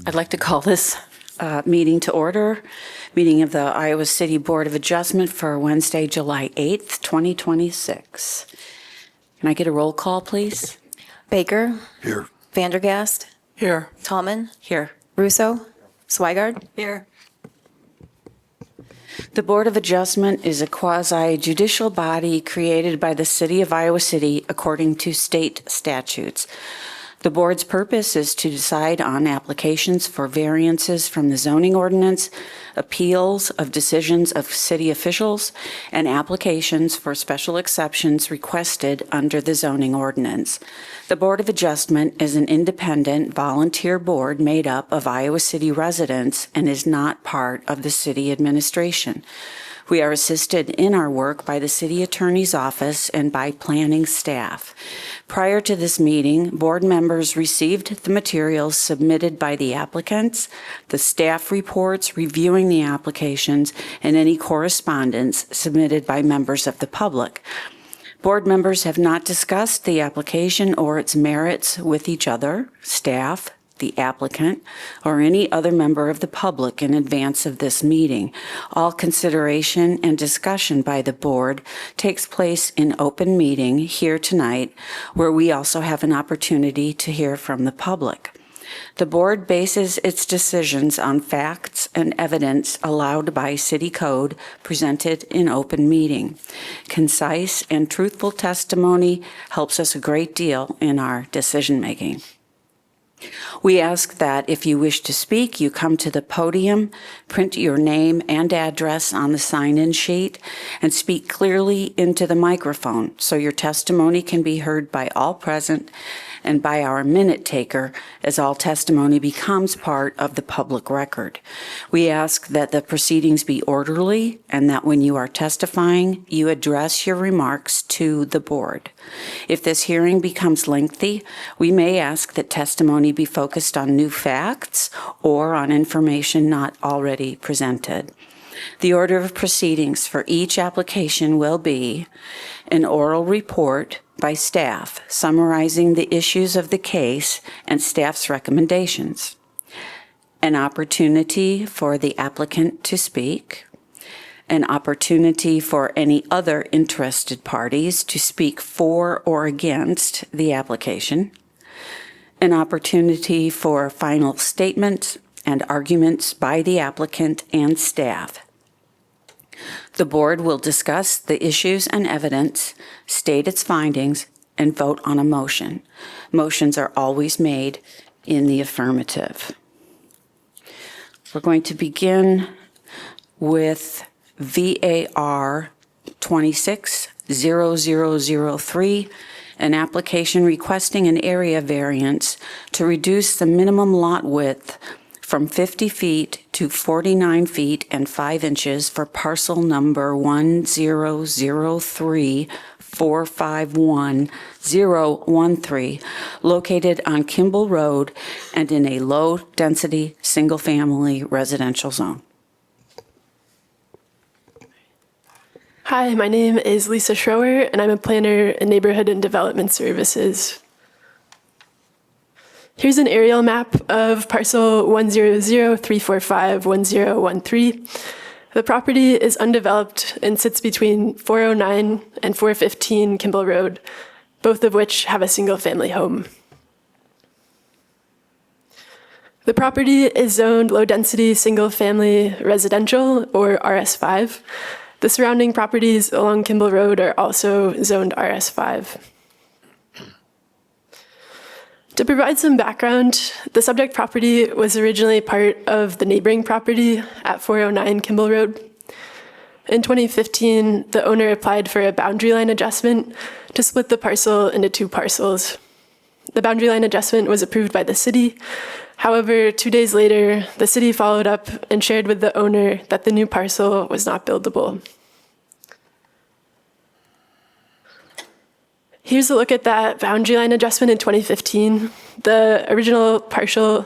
I'd like to call this meeting to order, meeting of the Iowa City Board of Adjustment for Wednesday, July 8th, 2026. Can I get a roll call, please? Baker. Here. Vandergast. Here. Tallman. Here. Russo. Swigard. Here. The Board of Adjustment is a quasi-judicial body created by the City of Iowa City according to state statutes. The board's purpose is to decide on applications for variances from the zoning ordinance, appeals of decisions of city officials, and applications for special exceptions requested under the zoning ordinance. The Board of Adjustment is an independent volunteer board made up of Iowa City residents and is not part of the city administration. We are assisted in our work by the city attorney's office and by planning staff. Prior to this meeting, board members received the materials submitted by the applicants, the staff reports reviewing the applications, and any correspondence submitted by members of the public. Board members have not discussed the application or its merits with each other, staff, the applicant, or any other member of the public in advance of this meeting. All consideration and discussion by the board takes place in open meeting here tonight, where we also have an opportunity to hear from the public. The board bases its decisions on facts and evidence allowed by city code presented in open meeting. Concise and truthful testimony helps us a great deal in our decision-making. We ask that if you wish to speak, you come to the podium, print your name and address on the sign-in sheet, and speak clearly into the microphone so your testimony can be heard by all present and by our minute taker, as all testimony becomes part of the public record. We ask that the proceedings be orderly and that when you are testifying, you address your remarks to the board. If this hearing becomes lengthy, we may ask that testimony be focused on new facts or on information not already presented. The order of proceedings for each application will be an oral report by staff summarizing the issues of the case and staff's recommendations, an opportunity for the applicant to speak, an opportunity for any other interested parties to speak for or against the application, an opportunity for final statements and arguments by the applicant and staff. The board will discuss the issues and evidence, state its findings, and vote on a motion. Motions are always made in the affirmative. We're going to begin with VAR 26-0003, an application requesting an area variance to reduce the minimum lot width from 50 feet to 49 feet and 5 inches for parcel number 1003451-013, located on Kimball Road and in a low-density, single-family residential zone. Hi, my name is Lisa Schroer, and I'm a planner in Neighborhood and Development Services. Here's an aerial map of parcel 100-345-1013. The property is undeveloped and sits between 409 and 415 Kimball Road, both of which have a single-family home. The property is zoned low-density single-family residential, or RS5. The surrounding properties along Kimball Road are also zoned RS5. To provide some background, the subject property was originally part of the neighboring property at 409 Kimball Road. In 2015, the owner applied for a boundary line adjustment to split the parcel into 2 parcels. The boundary line adjustment was approved by the city. However, 2 days later, the city followed up and shared with the owner that the new parcel was not buildable. Here's a look at that boundary line adjustment in 2015. The original parcel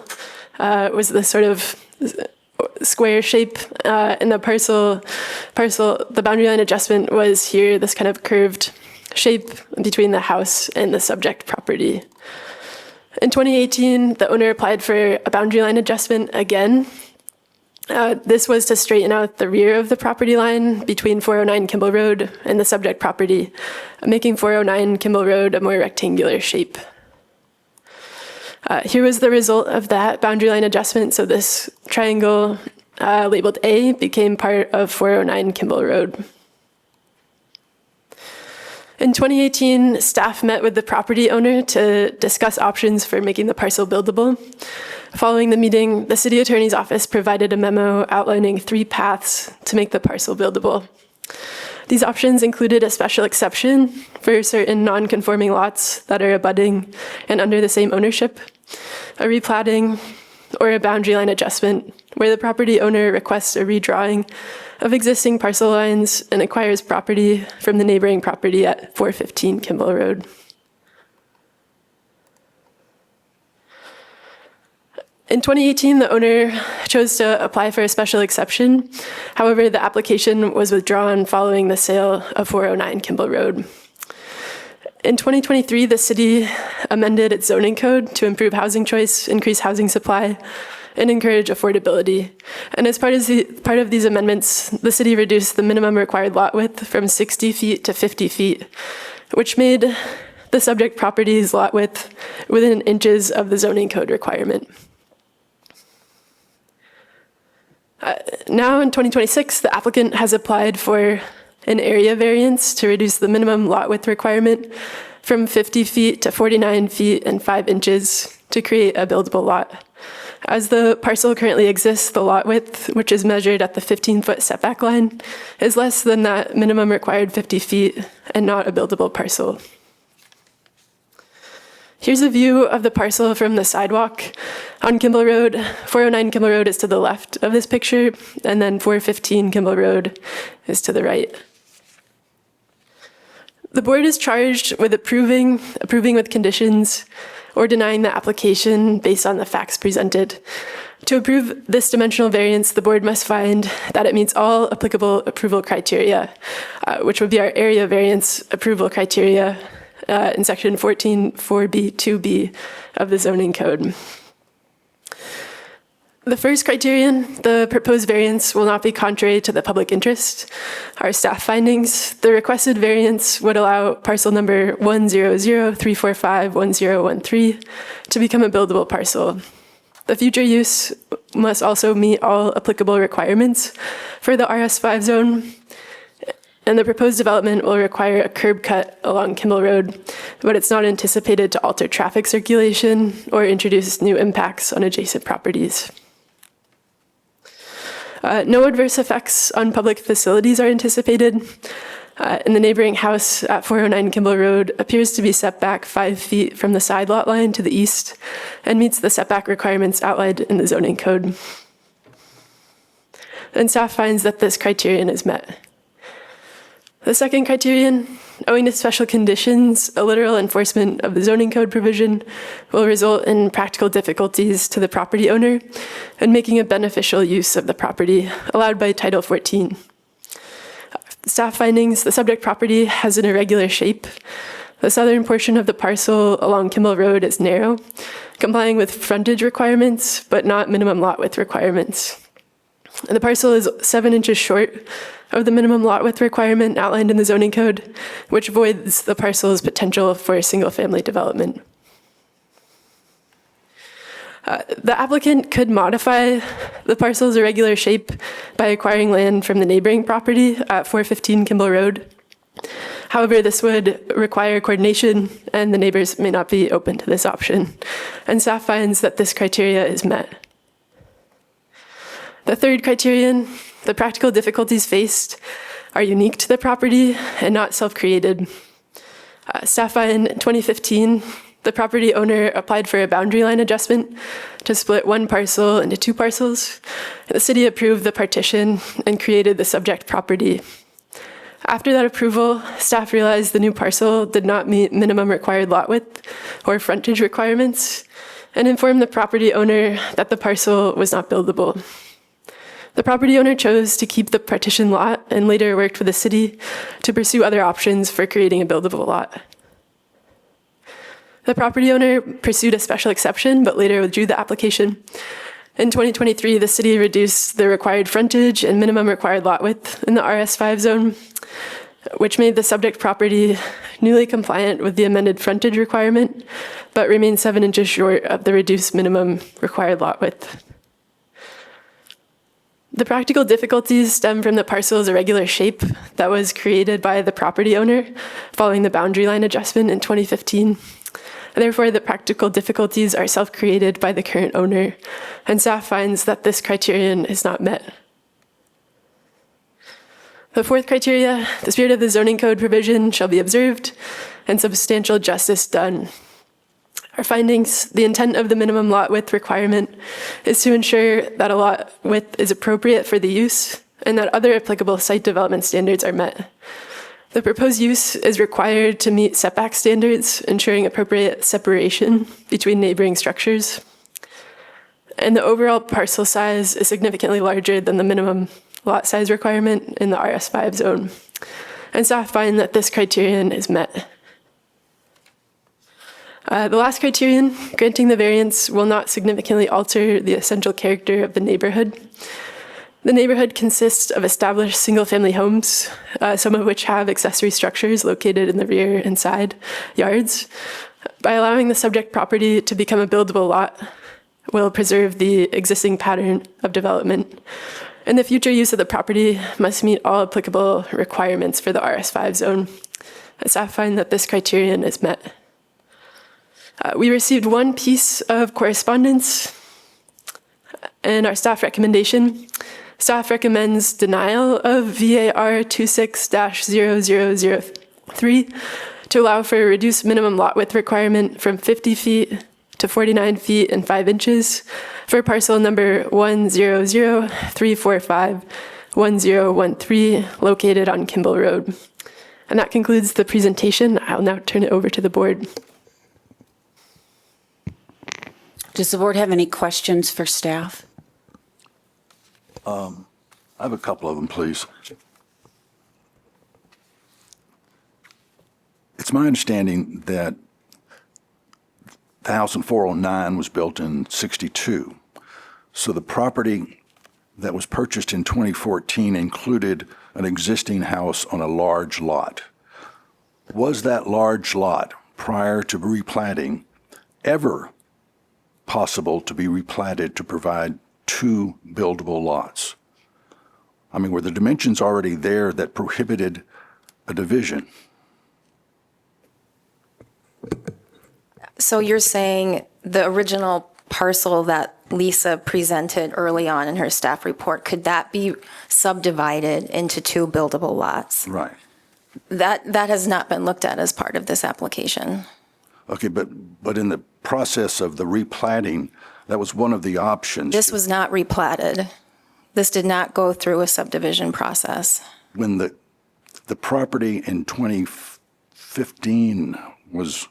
was this sort of square shape, and the the boundary line adjustment was here, this kind of curved shape between the house and the subject property. In 2018, the owner applied for a boundary line adjustment again. This was to straighten out the rear of the property line between 409 Kimball Road and the subject property, making 409 Kimball Road a more rectangular shape. Here was the result of that boundary line adjustment. So this triangle labeled A became part of 409 Kimball Road. In 2018, staff met with the property owner to discuss options for making the parcel buildable. Following the meeting, the city attorney's office provided a memo outlining 3 paths to make the parcel buildable. These options included a special exception for certain non-conforming lots that are abutting and under the same ownership, a replatting, or a boundary line adjustment where the property owner requests a redrawing of existing parcel lines and acquires property from the neighboring property at 415 Kimball Road. In 2018, the owner chose to apply for a special exception. However, the application was withdrawn following the sale of 409 Kimball Road. In 2023, the city amended its zoning code to improve housing choice, increase housing supply, and encourage affordability. And as part of these amendments, the city reduced the minimum required lot width from 60 feet to 50 feet, which made the subject property's lot width within inches of the zoning code requirement. Now in 2026, the applicant has applied for an area variance to reduce the minimum lot width requirement from 50 feet to 49 feet and 5 inches to create a buildable lot. As the parcel currently exists, the lot width, which is measured at the 15-foot setback line, is less than that minimum required 50 feet and not a buildable parcel. Here's a view of the parcel from the sidewalk on Kimball Road. 409 Kimball Road is to the left of this picture, and then 415 Kimball Road is to the right. The board is charged with approving with conditions, or denying the application based on the facts presented. To approve this dimensional variance, the board must find that it meets all applicable approval criteria, which would be our area variance approval criteria in section 14.4b.2b of the zoning code. The first criterion, the proposed variance will not be contrary to the public interest. Our staff findings, the requested variance would allow parcel number 100-345-1013 to become a buildable parcel. The future use must also meet all applicable requirements for the RS5 zone, and the proposed development will require a curb cut along Kimball Road, but it's not anticipated to alter traffic circulation or introduce new impacts on adjacent properties. No adverse effects on public facilities are anticipated. And the neighboring house at 409 Kimball Road appears to be set back 5 feet from the side lot line to the east and meets the setback requirements outlined in the zoning code. And staff finds that this criterion is met. The second criterion, owing to special conditions, a literal enforcement of the zoning code provision will result in practical difficulties to the property owner and making a beneficial use of the property allowed by Title 14. Staff findings, the subject property has an irregular shape. The southern portion of the parcel along Kimball Road is narrow, complying with frontage requirements, but not minimum lot width requirements. And the parcel is 7 inches short of the minimum lot width requirement outlined in the zoning code, which voids the parcel's potential for a single-family development. The applicant could modify the parcel's irregular shape by acquiring land from the neighboring property at 415 Kimball Road. However, this would require coordination, and the neighbors may not be open to this option. And staff finds that this criteria is met. The third criterion, the practical difficulties faced are unique to the property and not self-created. Staff find in 2015, the property owner applied for a boundary line adjustment to split one parcel into 2 parcels. The city approved the partition and created the subject property. After that approval, staff realized the new parcel did not meet minimum required lot width or frontage requirements and informed the property owner that the parcel was not buildable. The property owner chose to keep the partition lot and later worked with the city to pursue other options for creating a buildable lot. The property owner pursued a special exception, but later withdrew the application. In 2023, the city reduced the required frontage and minimum required lot width in the RS5 zone, which made the subject property newly compliant with the amended frontage requirement, but remained 7 inches short of the reduced minimum required lot width. The practical difficulties stem from the parcel's irregular shape that was created by the property owner following the boundary line adjustment in 2015. Therefore, the practical difficulties are self-created by the current owner, and staff finds that this criterion is not met. The fourth criteria, the spirit of the zoning code provision shall be observed and substantial justice done. Our findings, the intent of the minimum lot width requirement is to ensure that a lot width is appropriate for the use and that other applicable site development standards are met. The proposed use is required to meet setback standards, ensuring appropriate separation between neighboring structures. And the overall parcel size is significantly larger than the minimum lot size requirement in the RS5 zone. And staff find that this criterion is met. The last criterion, granting the variance, will not significantly alter the essential character of the neighborhood. The neighborhood consists of established single-family homes, some of which have accessory structures located in the rear and side yards. By allowing the subject property to become a buildable lot, will preserve the existing pattern of development. And the future use of the property must meet all applicable requirements for the RS5 zone. Staff find that this criterion is met. We received one piece of correspondence and our staff recommendation. Staff recommends denial of VAR 26-0003 to allow for a reduced minimum lot width requirement from 50 feet to 49 feet and 5 inches for parcel number 100-345-1013 located on Kimball Road. And that concludes the presentation. I'll now turn it over to the board. Does the board have any questions for staff? I have a couple of them, please. It's my understanding that the house in 409 was built in 62. So the property that was purchased in 2014 included an existing house on a large lot. Was that large lot, prior to replatting, ever possible to be replatted to provide 2 buildable lots? I mean, were the dimensions already there that prohibited a division? So you're saying the original parcel that Lisa presented early on in her staff report, could that be subdivided into 2 buildable lots? Right. That has not been looked at as part of this application. Okay, but in the process of the replatting, that was one of the options. This was not replatted. This did not go through a subdivision process. When the property in 2015 was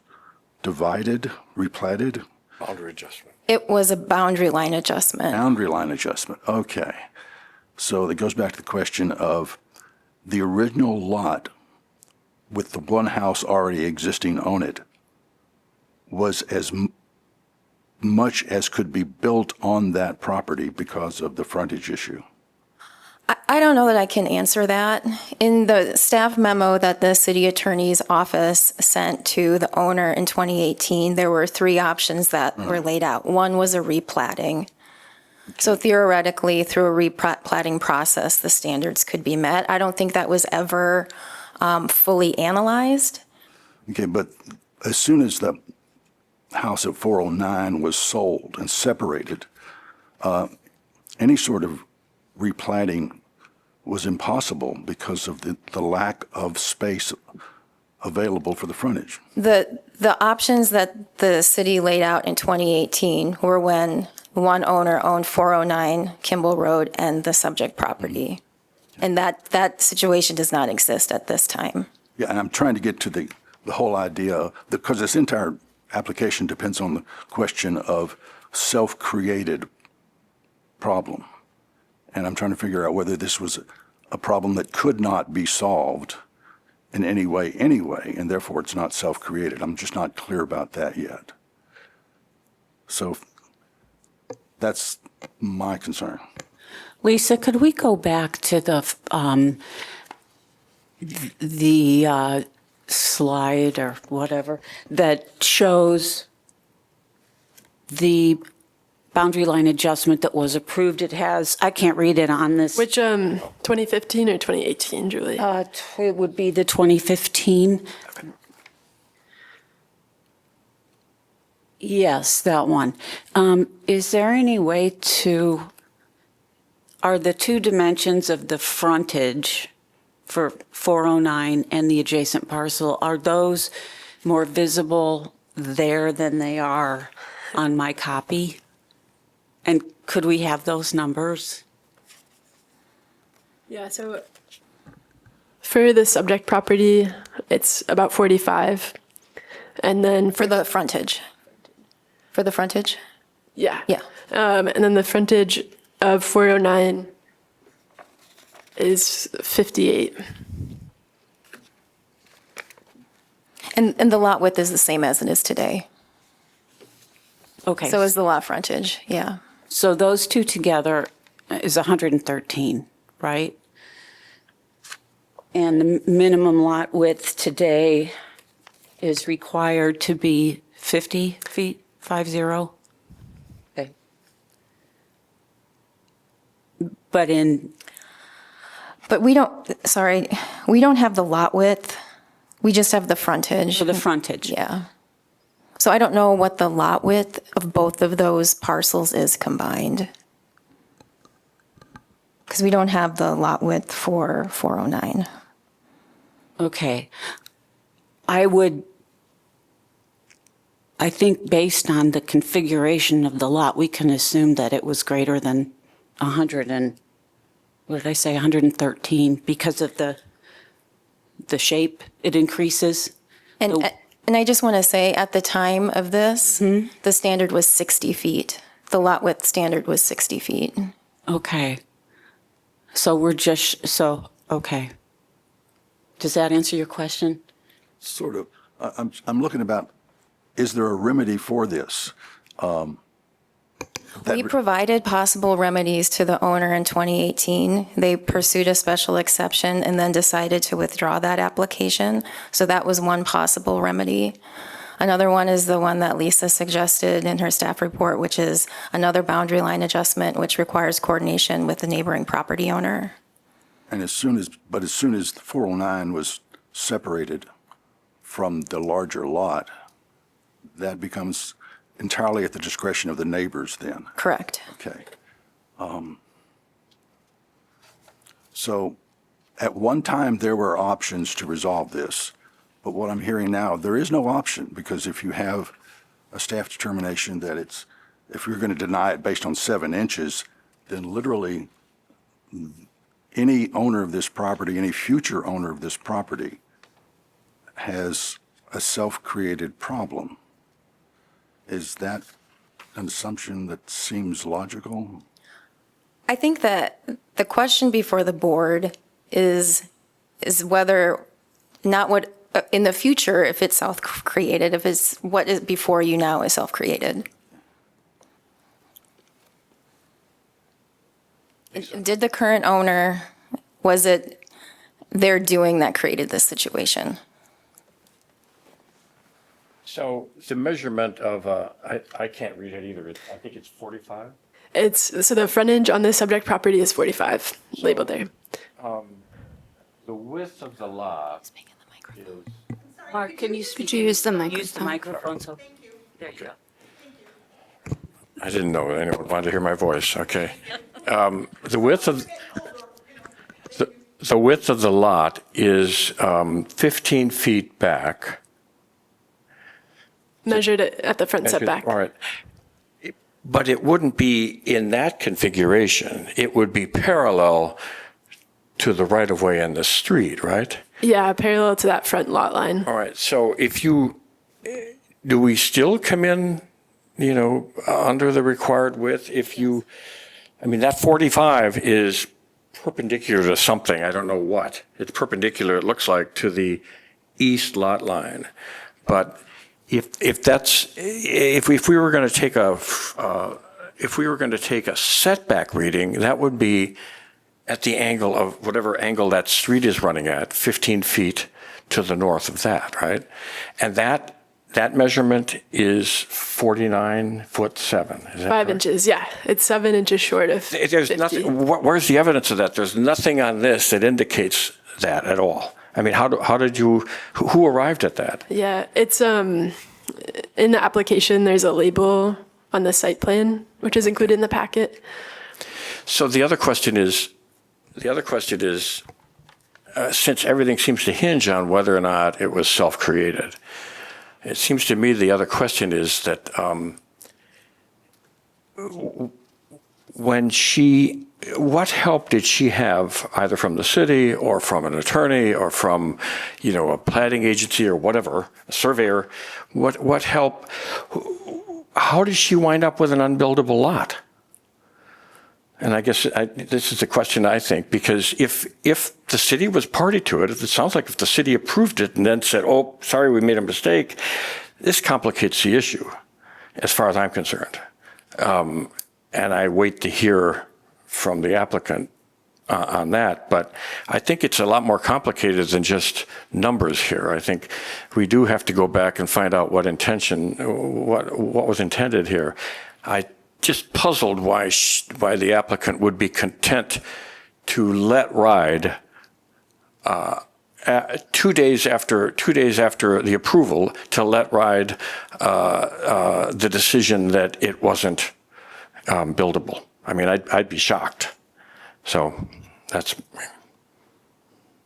divided, replatted? Boundary adjustment. It was a boundary line adjustment. Boundary line adjustment, okay. So that goes back to the question of the original lot with the one house already existing on it was as much as could be built on that property because of the frontage issue. I don't know that I can answer that. In the staff memo that the city attorney's office sent to the owner in 2018, there were 3 options that were laid out. One was a replatting. So theoretically, through a replatting process, the standards could be met. I don't think that was ever fully analyzed. Okay, but as soon as the house at 409 was sold and separated, any sort of replatting was impossible because of the lack of space available for the frontage. The options that the city laid out in 2018 were when one owner owned 409 Kimball Road and the subject property. And that situation does not exist at this time. Yeah, and I'm trying to get to the whole idea, because this entire application depends on the question of self-created problem. And I'm trying to figure out whether this was a problem that could not be solved in any way anyway, and therefore it's not self-created. I'm just not clear about that yet. So that's my concern. Lisa, could we go back to the slide or whatever that shows the boundary line adjustment that was approved? It has, I can't read it on this. Which 2015 or 2018, Julie? It would be the 2015. Yes, that one. Is there any way to, are the two dimensions of the frontage for 409 and the adjacent parcel, are those more visible there than they are on my copy? And could we have those numbers? Yeah, so for the subject property, it's about 45. And then For the frontage? For the frontage? yeah. Yeah. And then the frontage of 409 is 58. And the lot width is the same as it is today. Okay. So is the lot frontage, yeah. So those two together is 113, right? And the minimum lot width today is required to be 50 feet, 50? Okay. But But we don't have the lot width. We just have the frontage. for the frontage? Yeah. So I don't know what the lot width of both of those parcels is combined. Because we don't have the lot width for 409. Okay. I think based on the configuration of the lot, we can assume that it was greater than 100 and, what did I say, 113 because of the shape it increases. And I just want to say, at the time of this, the standard was 60 feet. The lot width standard was 60 feet. Okay. So okay. Does that answer your question? Sort of. I'm looking about, is there a remedy for this? We provided possible remedies to the owner in 2018. They pursued a special exception and then decided to withdraw that application. So that was one possible remedy. Another one is the one that Lisa suggested in her staff report, which is another boundary line adjustment, which requires coordination with the neighboring property owner. And as soon as the 409 was separated from the larger lot, that becomes entirely at the discretion of the neighbors then. Correct. Okay. So at one time, there were options to resolve this, but what I'm hearing now, there is no option, because if you have a staff determination that if you're going to deny it based on 7 inches, then literally any owner of this property, any future owner of this property has a self-created problem. Is that an assumption that seems logical? I think that the question before the board is whether, not what, in the future, if it's self-created, if it's what is before you now is self-created. Did the current owner, was it their doing that created this situation? So the measurement of, I can't read it either. I think it's 45. So the frontage on the subject property is 45, labeled there. The width of the lot is, Mark, can you speak? Could you use the microphone? Use the microphone, so, there you go. I didn't know anyone wanted to hear my voice. Okay. The width of the lot is 15 feet back. Measured at the front setback. All right. But it wouldn't be in that configuration. It would be parallel to the right-of-way and the street, right? Yeah, parallel to that front lot line. All right. So do we still come in, under the required width? That 45 is perpendicular to something, I don't know what. It's perpendicular, it looks like, to the east lot line. But if we were going to take a setback reading, that would be at the angle of whatever angle that street is running at, 15 feet to the north of that, right? And that measurement is 49'7". Is that 5 correct? inches, yeah. It's 7 inches short of There's 50. nothing. Where's the evidence of that? There's nothing on this that indicates that at all. I mean, how did you? Who arrived at that? Yeah, it's in the application, there's a label on the site plan, which is included in the packet. So the other question is, since everything seems to hinge on whether or not it was self-created, it seems to me the other question is that what help did she have either from the city or from an attorney or from, a planning agency or whatever, a surveyor? What help? How did she wind up with an unbuildable lot? And I guess this is the question, I think, because if the city was party to it, it sounds like if the city approved it and then said, oh, sorry, we made a mistake, this complicates the issue as far as I'm concerned. And I wait to hear from the applicant on that. But I think it's a lot more complicated than just numbers here. I think we do have to go back and find out what was intended here. I just puzzled why the applicant would be content to let ride 2 days after the approval to let ride the decision that it wasn't buildable. I mean, I'd be shocked. So that's.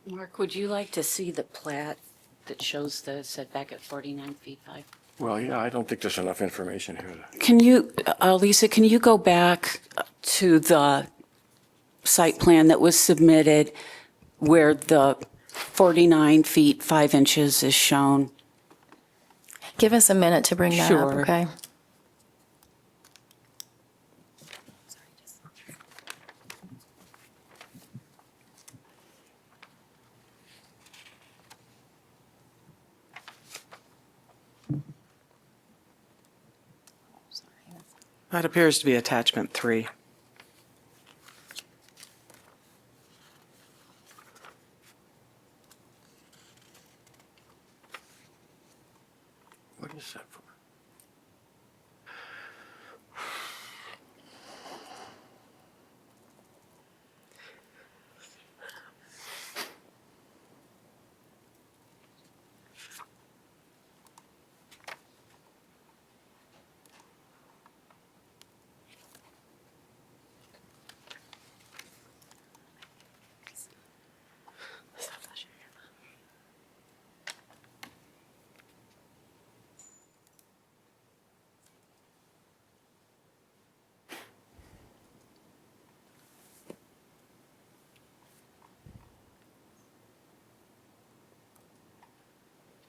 Mark, would you like to see the plat that shows the setback at 49 feet 5? Well, yeah, I don't think there's enough information here. Can you, Lisa, can you go back to the site plan that was submitted where the 49 feet 5 inches is shown? Give us a minute to bring that up, Sure. okay? That appears to be attachment 3. What is that for?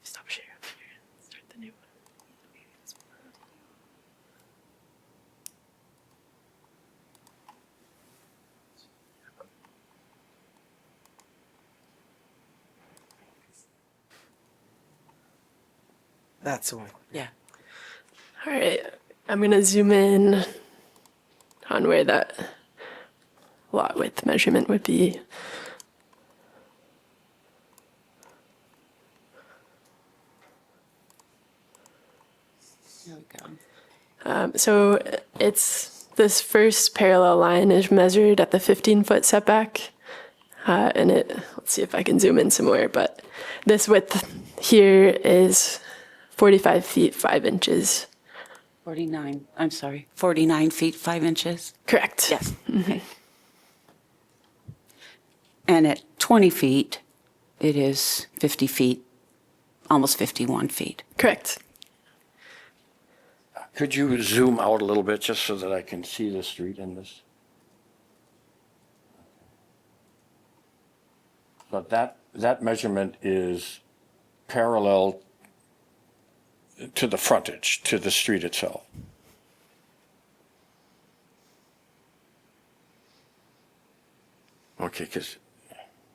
Stop sharing. Start the new one. That's the one. Yeah. All right, I'm going to zoom in on where that lot width measurement would be. There we go. So it's this first parallel line is measured at the 15-foot setback. And let's see if I can zoom in some more, but this width here is 45 feet 5 inches. 49 feet 5 inches? Correct. Yes. Okay. And at 20 feet, it is 50 feet, almost 51 feet. Correct. Could you zoom out a little bit just so that I can see the street in this? But that measurement is parallel to the frontage, to the street itself. Okay,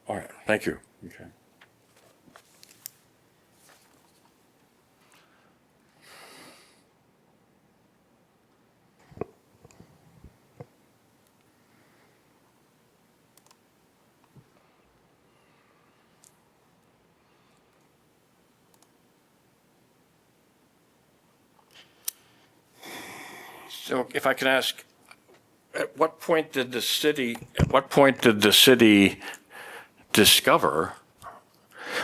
all right, thank you. Okay. So if I can ask, at what point did the city discover,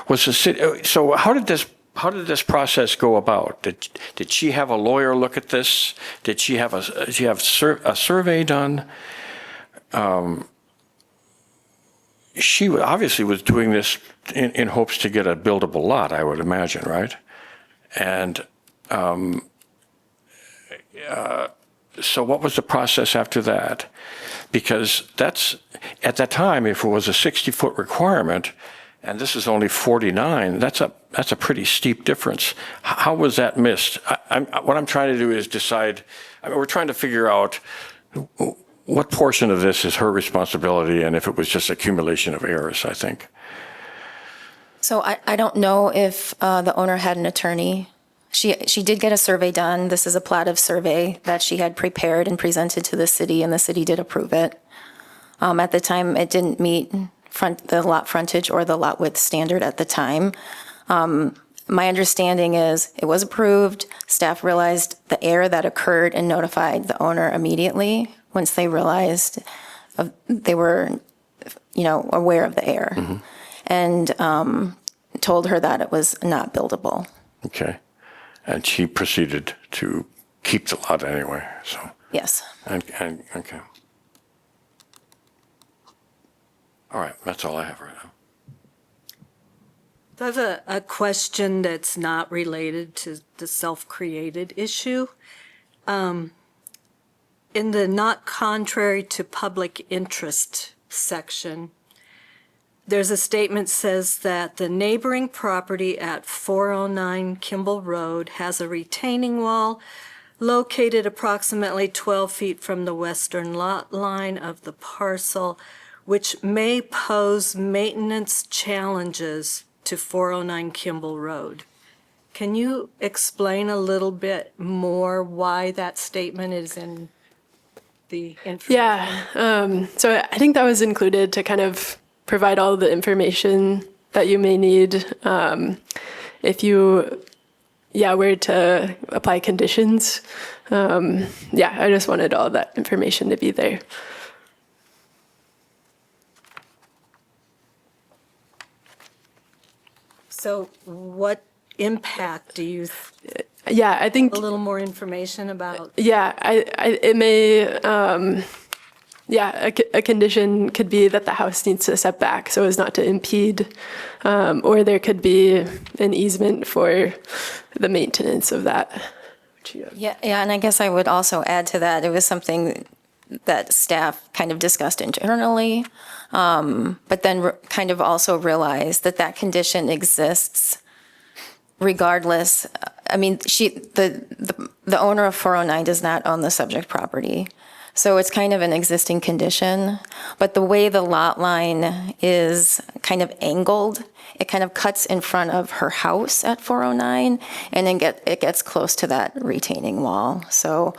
was the city, so how did this process go about? Did she have a lawyer look at this? Did she have a survey done? She obviously was doing this in hopes to get a buildable lot, I would imagine, right? And so what was the process after that? Because that's, at that time, if it was a 60-foot requirement, and this is only 49, that's a pretty steep difference. How was that missed? What I'm trying to do is decide, we're trying to figure out what portion of this is her responsibility and if it was just accumulation of errors, I think. So I don't know if the owner had an attorney. She did get a survey done. This is a plat of survey that she had prepared and presented to the city, and the city did approve it. At the time, it didn't meet the lot frontage or the lot width standard at the time. My understanding is it was approved. Staff realized the error that occurred and notified the owner immediately once they realized they were, aware of the error, and told her that it was not buildable. Okay. And she proceeded to keep the lot anyway, so. Yes. And okay. All right, that's all I have right now. I have a question that's not related to the self-created issue. In the not contrary to public interest section, there's a statement says that the neighboring property at 409 Kimball Road has a retaining wall located approximately 12 feet from the western lot line of the parcel, which may pose maintenance challenges to 409 Kimball Road. Can you explain a little bit more why that statement is in the information? Yeah, so I think that was included to kind of provide all the information that you may need if you, were to apply conditions. I just wanted all that information to be there. So what impact do you, I think, a little more information about? it may, a condition could be that the house needs to step back so as not to impede, or there could be an easement for the maintenance of that. Yeah, and I guess I would also add to that, it was something that staff kind of discussed internally, but then kind of also realized that condition exists regardless. I mean, the owner of 409 does not own the subject property. So it's kind of an existing condition, but the way the lot line is kind of angled, it kind of cuts in front of her house at 409, and then it gets close to that retaining wall. So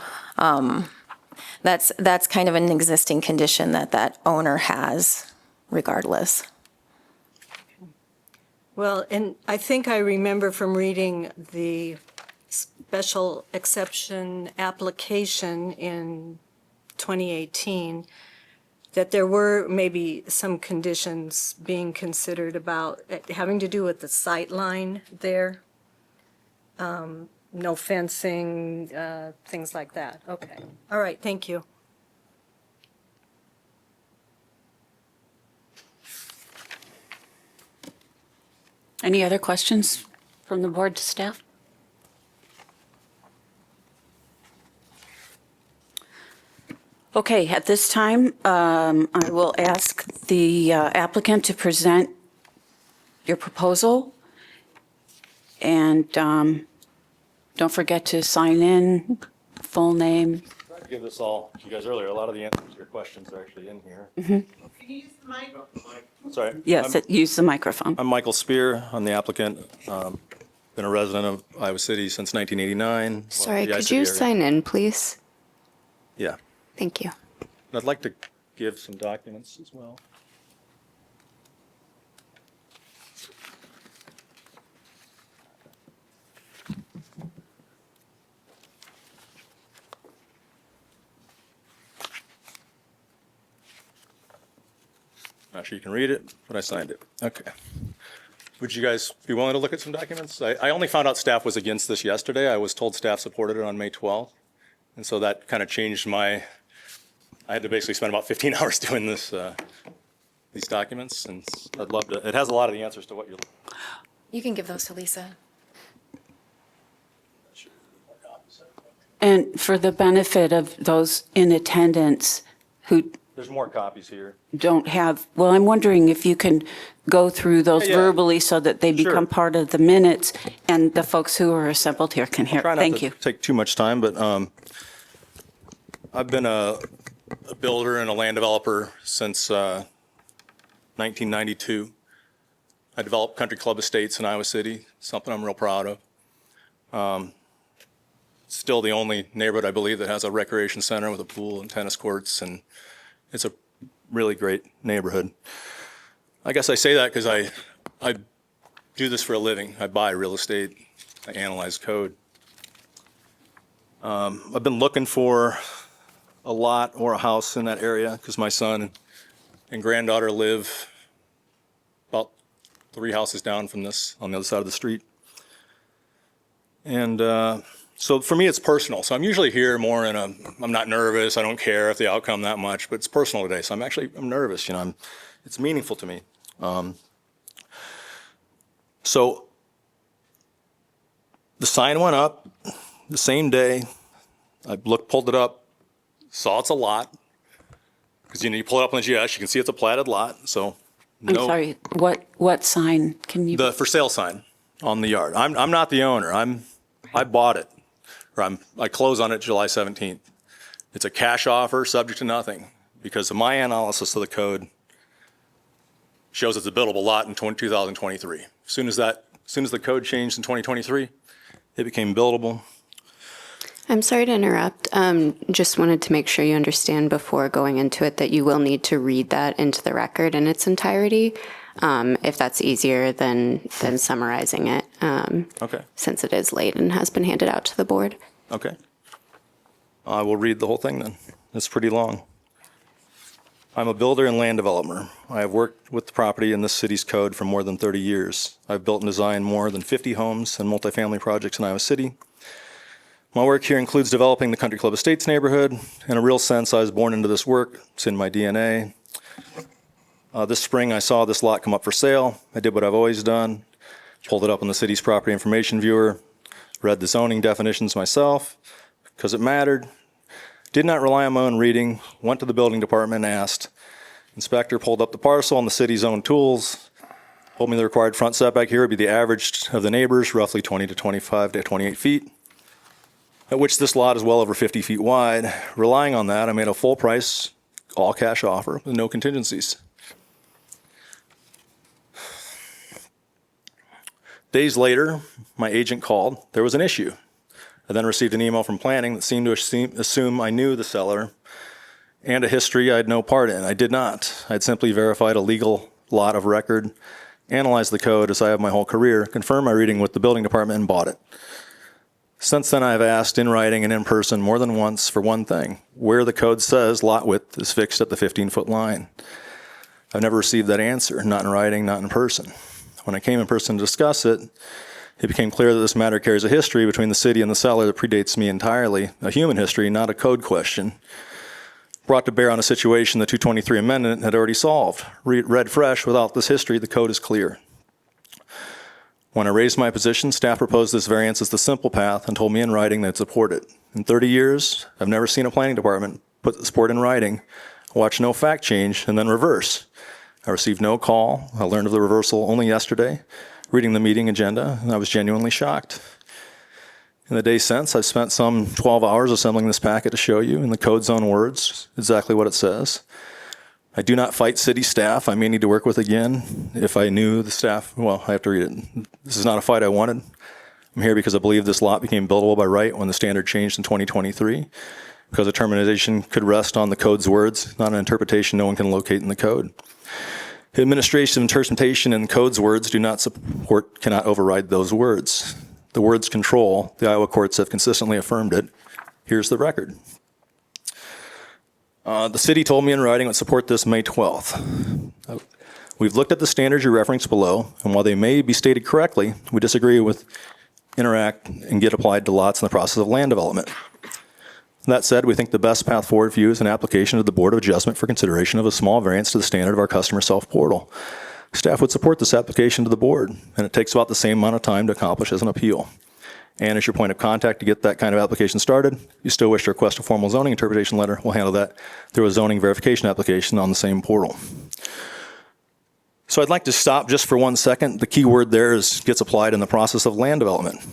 that's kind of an existing condition that owner has regardless. Well, and I think I remember from reading the special exception application in 2018 that there were maybe some conditions being considered about having to do with the sight line there. No fencing, things like that. Okay. All right. Thank you. Any other questions from the board to staff? Okay, at this time, I will ask the applicant to present your proposal. And don't forget to sign in, full name, give this all to you guys earlier. A lot of the answers to your questions are actually in here. Can you use the mic? Sorry. Yes, use the microphone. I'm Michael Spear. I'm the applicant. Been a resident of Iowa City since 1989. Sorry, The could I-City you area. sign in, please? Yeah. Thank you. I'd like to give some documents as well. Not sure you can read it, but I signed it. Okay. Would you guys be willing to look at some documents? I only found out staff was against this yesterday. I was told staff supported it on May 12th. And so that kind of changed I had to basically spend about 15 hours doing this, these documents. And I'd love to, it has a lot of the answers to what you're. You can give those to Lisa. And for the benefit of those in attendance who There's more copies here. don't have, well, I'm wondering if you can go through those Yeah. verbally so that they Sure. become part of the minutes and the folks who are assembled here can hear. Try not Thank to you. take too much time, but I've been a builder and a land developer since 1992. I developed country club estates in Iowa City, something I'm real proud of. Still the only neighborhood, I believe, that has a recreation center with a pool and tennis courts, and it's a really great neighborhood. I guess I say that because I do this for a living. I buy real estate. I analyze code. I've been looking for a lot or a house in that area because my son and granddaughter live about 3 houses down from this on the other side of the street. And so for me, it's personal. So I'm usually here more I'm not nervous. I don't care if the outcome that much, but it's personal today. So I'm nervous, it's meaningful to me. So the sign went up the same day. I pulled it up, saw it's a lot. Because you pull it up on the GIS, you can see it's a platted lot. So I'm sorry, what sign can you? the for sale sign on the yard. I'm not the owner. I bought it, or I close on it July 17th. It's a cash offer, subject to nothing, because of my analysis of the code shows it's a buildable lot in 2023. As soon as the code changed in 2023, it became buildable. I'm sorry to interrupt. Just wanted to make sure you understand before going into it that you will need to read that into the record in its entirety, if that's easier than summarizing it, Okay. since it is late and has been handed out to the board. Okay. I will read the whole thing then. It's pretty long. I'm a builder and land developer. I have worked with the property in this city's code for more than 30 years. I've built and designed more than 50 homes and multifamily projects in Iowa City. My work here includes developing the Country Club Estates neighborhood. In a real sense, I was born into this work. It's in my DNA. This spring, I saw this lot come up for sale. I did what I've always done, pulled it up on the city's property information viewer, read the zoning definitions myself because it mattered. Did not rely on my own reading, went to the building department and asked. Inspector pulled up the parcel on the city's own tools, told me the required front setback here would be the average of the neighbors, roughly 20 to 25 to 28 feet, at which this lot is well over 50 feet wide. Relying on that, I made a full price, all cash offer with no contingencies. Days later, my agent called. There was an issue. I then received an email from planning that seemed to assume I knew the seller and a history I had no part in. I did not. I had simply verified a legal lot of record, analyzed the code as I have my whole career, confirmed my reading with the building department, and bought it. Since then, I have asked in writing and in person more than once for one thing, where the code says lot width is fixed at the 15-foot line. I've never received that answer, not in writing, not in person. When I came in person to discuss it, it became clear that this matter carries a history between the city and the seller that predates me entirely, a human history, not a code question, brought to bear on a situation the 223 amendment had already solved. Read fresh, without this history, the code is clear. When I raised my position, staff proposed this variance as the simple path and told me in writing they'd support it. In 30 years, I've never seen a planning department put support in writing, watch no fact change, and then reverse. I received no call. I learned of the reversal only yesterday, reading the meeting agenda, and I was genuinely shocked. In the days since, I've spent some 12 hours assembling this packet to show you in the code's own words exactly what it says. I do not fight city staff. I may need to work with again. If I knew the staff, well, I have to read it. This is not a fight I wanted. I'm here because I believe this lot became buildable by right when the standard changed in 2023, because determination could rest on the code's words, not an interpretation no one can locate in the code. Administration interpretation and code's words do not support, cannot override those words. The words control. The Iowa courts have consistently affirmed it. Here's the record. The city told me in writing it would support this May 12th. We've looked at the standards you referenced below, and while they may be stated correctly, we disagree with interact and get applied to lots in the process of land development. That said, we think the best path forward for you is an application to the Board of Adjustment for consideration of a small variance to the standard of our customer self-portal. Staff would support this application to the board, and it takes about the same amount of time to accomplish as an appeal. And as your point of contact to get that kind of application started, if you still wish to request a formal zoning interpretation letter, we'll handle that through a zoning verification application on the same portal. So I'd like to stop just for 1 second. The key word there is gets applied in the process of land development.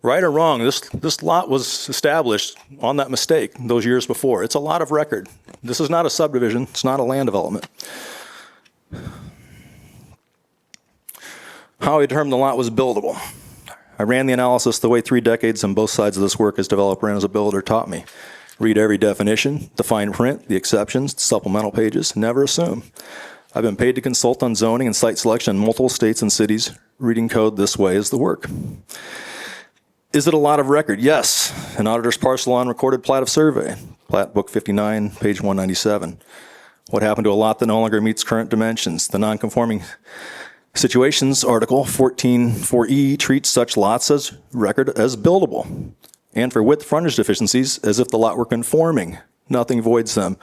Right or wrong, this lot was established on that mistake those years before. It's a lot of record. This is not a subdivision. It's not a land development. How I determined the lot was buildable. I ran the analysis the way 3 decades on both sides of this work as developer and as a builder taught me. Read every definition, the fine print, the exceptions, the supplemental pages, never assume. I've been paid to consult on zoning and site selection in multiple states and cities. Reading code this way is the work. Is it a lot of record? Yes. An auditor's parcel on recorded plat of survey. Plat book 59, page 197. What happened to a lot that no longer meets current dimensions? The non-conforming situations article 14.4E treats such lots as record as buildable. And for width frontage deficiencies as if the lot were conforming. Nothing voids them.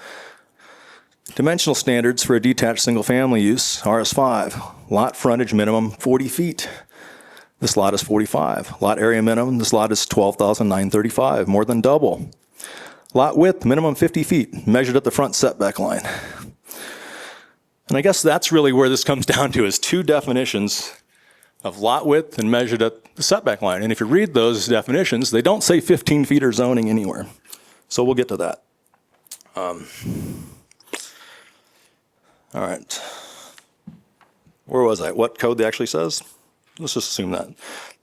Dimensional standards for a detached single-family use, RS5. Lot frontage minimum 40 feet. This lot is 45. Lot area minimum, this lot is 12,935, more than double. Lot width, minimum 50 feet, measured at the front setback line. And I guess that's really where this comes down to, is 2 definitions of lot width and measured at the setback line. And if you read those definitions, they don't say 15 feet or zoning anywhere. So we'll get to that. All right. Where was I? What code actually says? Let's just assume that.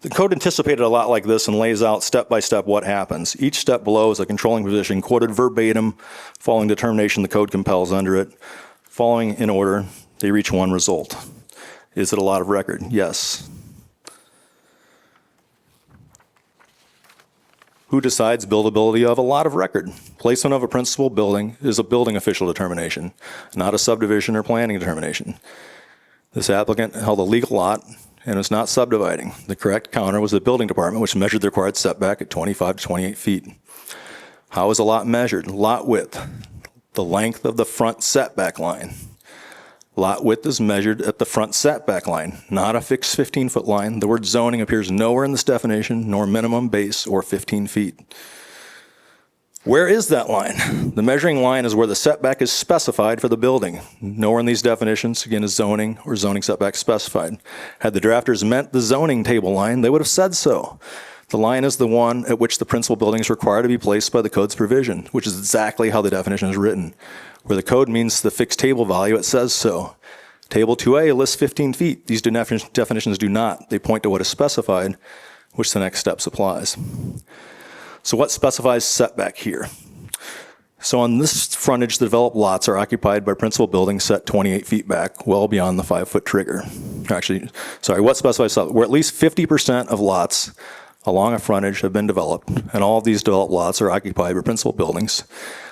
The code anticipated a lot like this and lays out step by step what happens. Each step below is a controlling position, quoted verbatim, following determination the code compels under it. Following in order, they reach one result. Is it a lot of record? Yes. Who decides buildability of a lot of record? Placement of a principal building is a building official determination, not a subdivision or planning determination. This applicant held a legal lot and was not subdividing. The correct counter was the building department, which measured the required setback at 25 to 28 feet. How is a lot measured? Lot width, the length of the front setback line. Lot width is measured at the front setback line, not a fixed 15-foot line. The word zoning appears nowhere in this definition, nor minimum base or 15 feet. Where is that line? The measuring line is where the setback is specified for the building. Nowhere in these definitions, again, is zoning or zoning setback specified. Had the drafters meant the zoning table line, they would have said so. The line is the one at which the principal building is required to be placed by the code's provision, which is exactly how the definition is written. Where the code means the fixed table value, it says so. Table 2A lists 15 feet. These definitions do not. They point to what is specified, which the next step supplies. So what specifies setback here? So on this frontage, the developed lots are occupied by principal buildings set 28 feet back, well beyond the 5-foot trigger. Actually, sorry, what specifies setback? Where at least 50% of lots along a frontage have been developed, and all of these developed lots are occupied by principal buildings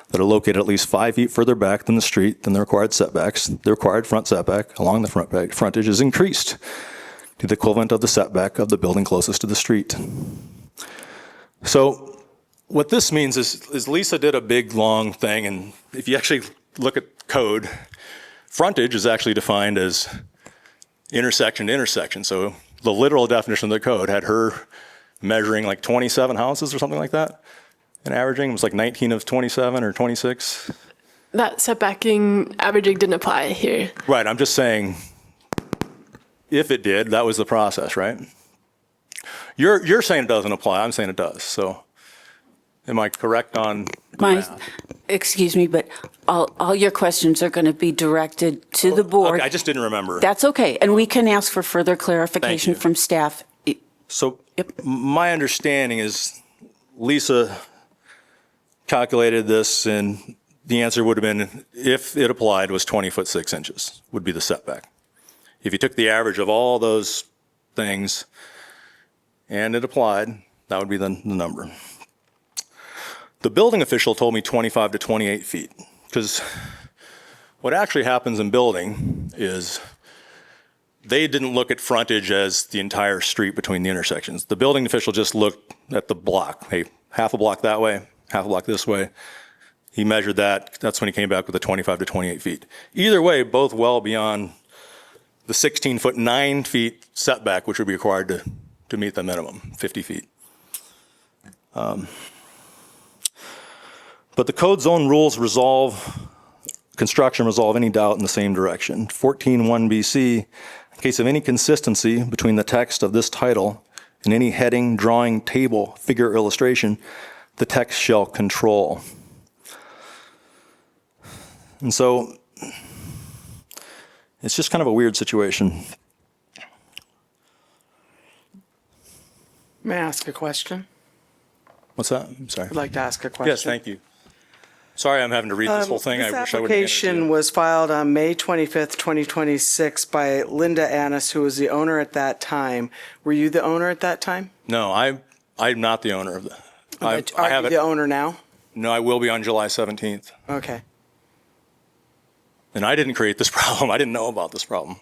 that are located at least 5 feet further back than the street than the required setbacks. The required front setback along the frontage is increased to the equivalent of the setback of the building closest to the street. So what this means is Lisa did a big, long thing, and if you actually look at code, frontage is actually defined as intersection to intersection. So the literal definition of the code had her measuring like 27 houses or something like that, and averaging. It was like 19 of 27 or 26. That setbacking averaging didn't apply here. Right, I'm just saying, if it did, that was the process, right? You're saying it doesn't apply. I'm saying it does. So am I correct on the math? Excuse me, but all your questions are going to be directed to the board. Okay, I just didn't remember. That's okay, and we can ask for further clarification you. from staff. So Yep. my understanding is Lisa calculated this, and the answer would have been, if it applied, was 20 foot 6 inches would be the setback. If you took the average of all those things and it applied, that would be the number. The building official told me 25 to 28 feet, because what actually happens in building is they didn't look at frontage as the entire street between the intersections. The building official just looked at the block. Hey, half a block that way, half a block this way. He measured that. That's when he came back with the 25 to 28 feet. Either way, both well beyond the 16 foot 9 feet setback, which would be required to meet the minimum, 50 feet. But the code's own rules construction resolve any doubt in the same direction. 14.1 BC, in case of any consistency between the text of this title and any heading, drawing, table, figure, or illustration, the text shall control. And so it's just kind of a weird situation. May I ask a question? What's that? I'm sorry. I'd like to ask a question. Yes, thank you. Sorry, I'm having to read this whole thing. This I wish I would have application was filed on May 25th, 2026 by Linda Annis, who was the owner at that time. Were you the owner at that time? No, I'm not the owner of the. I Are have you it. the owner now? No, I will be on July 17th. Okay. And I didn't create this problem. I didn't know about this problem.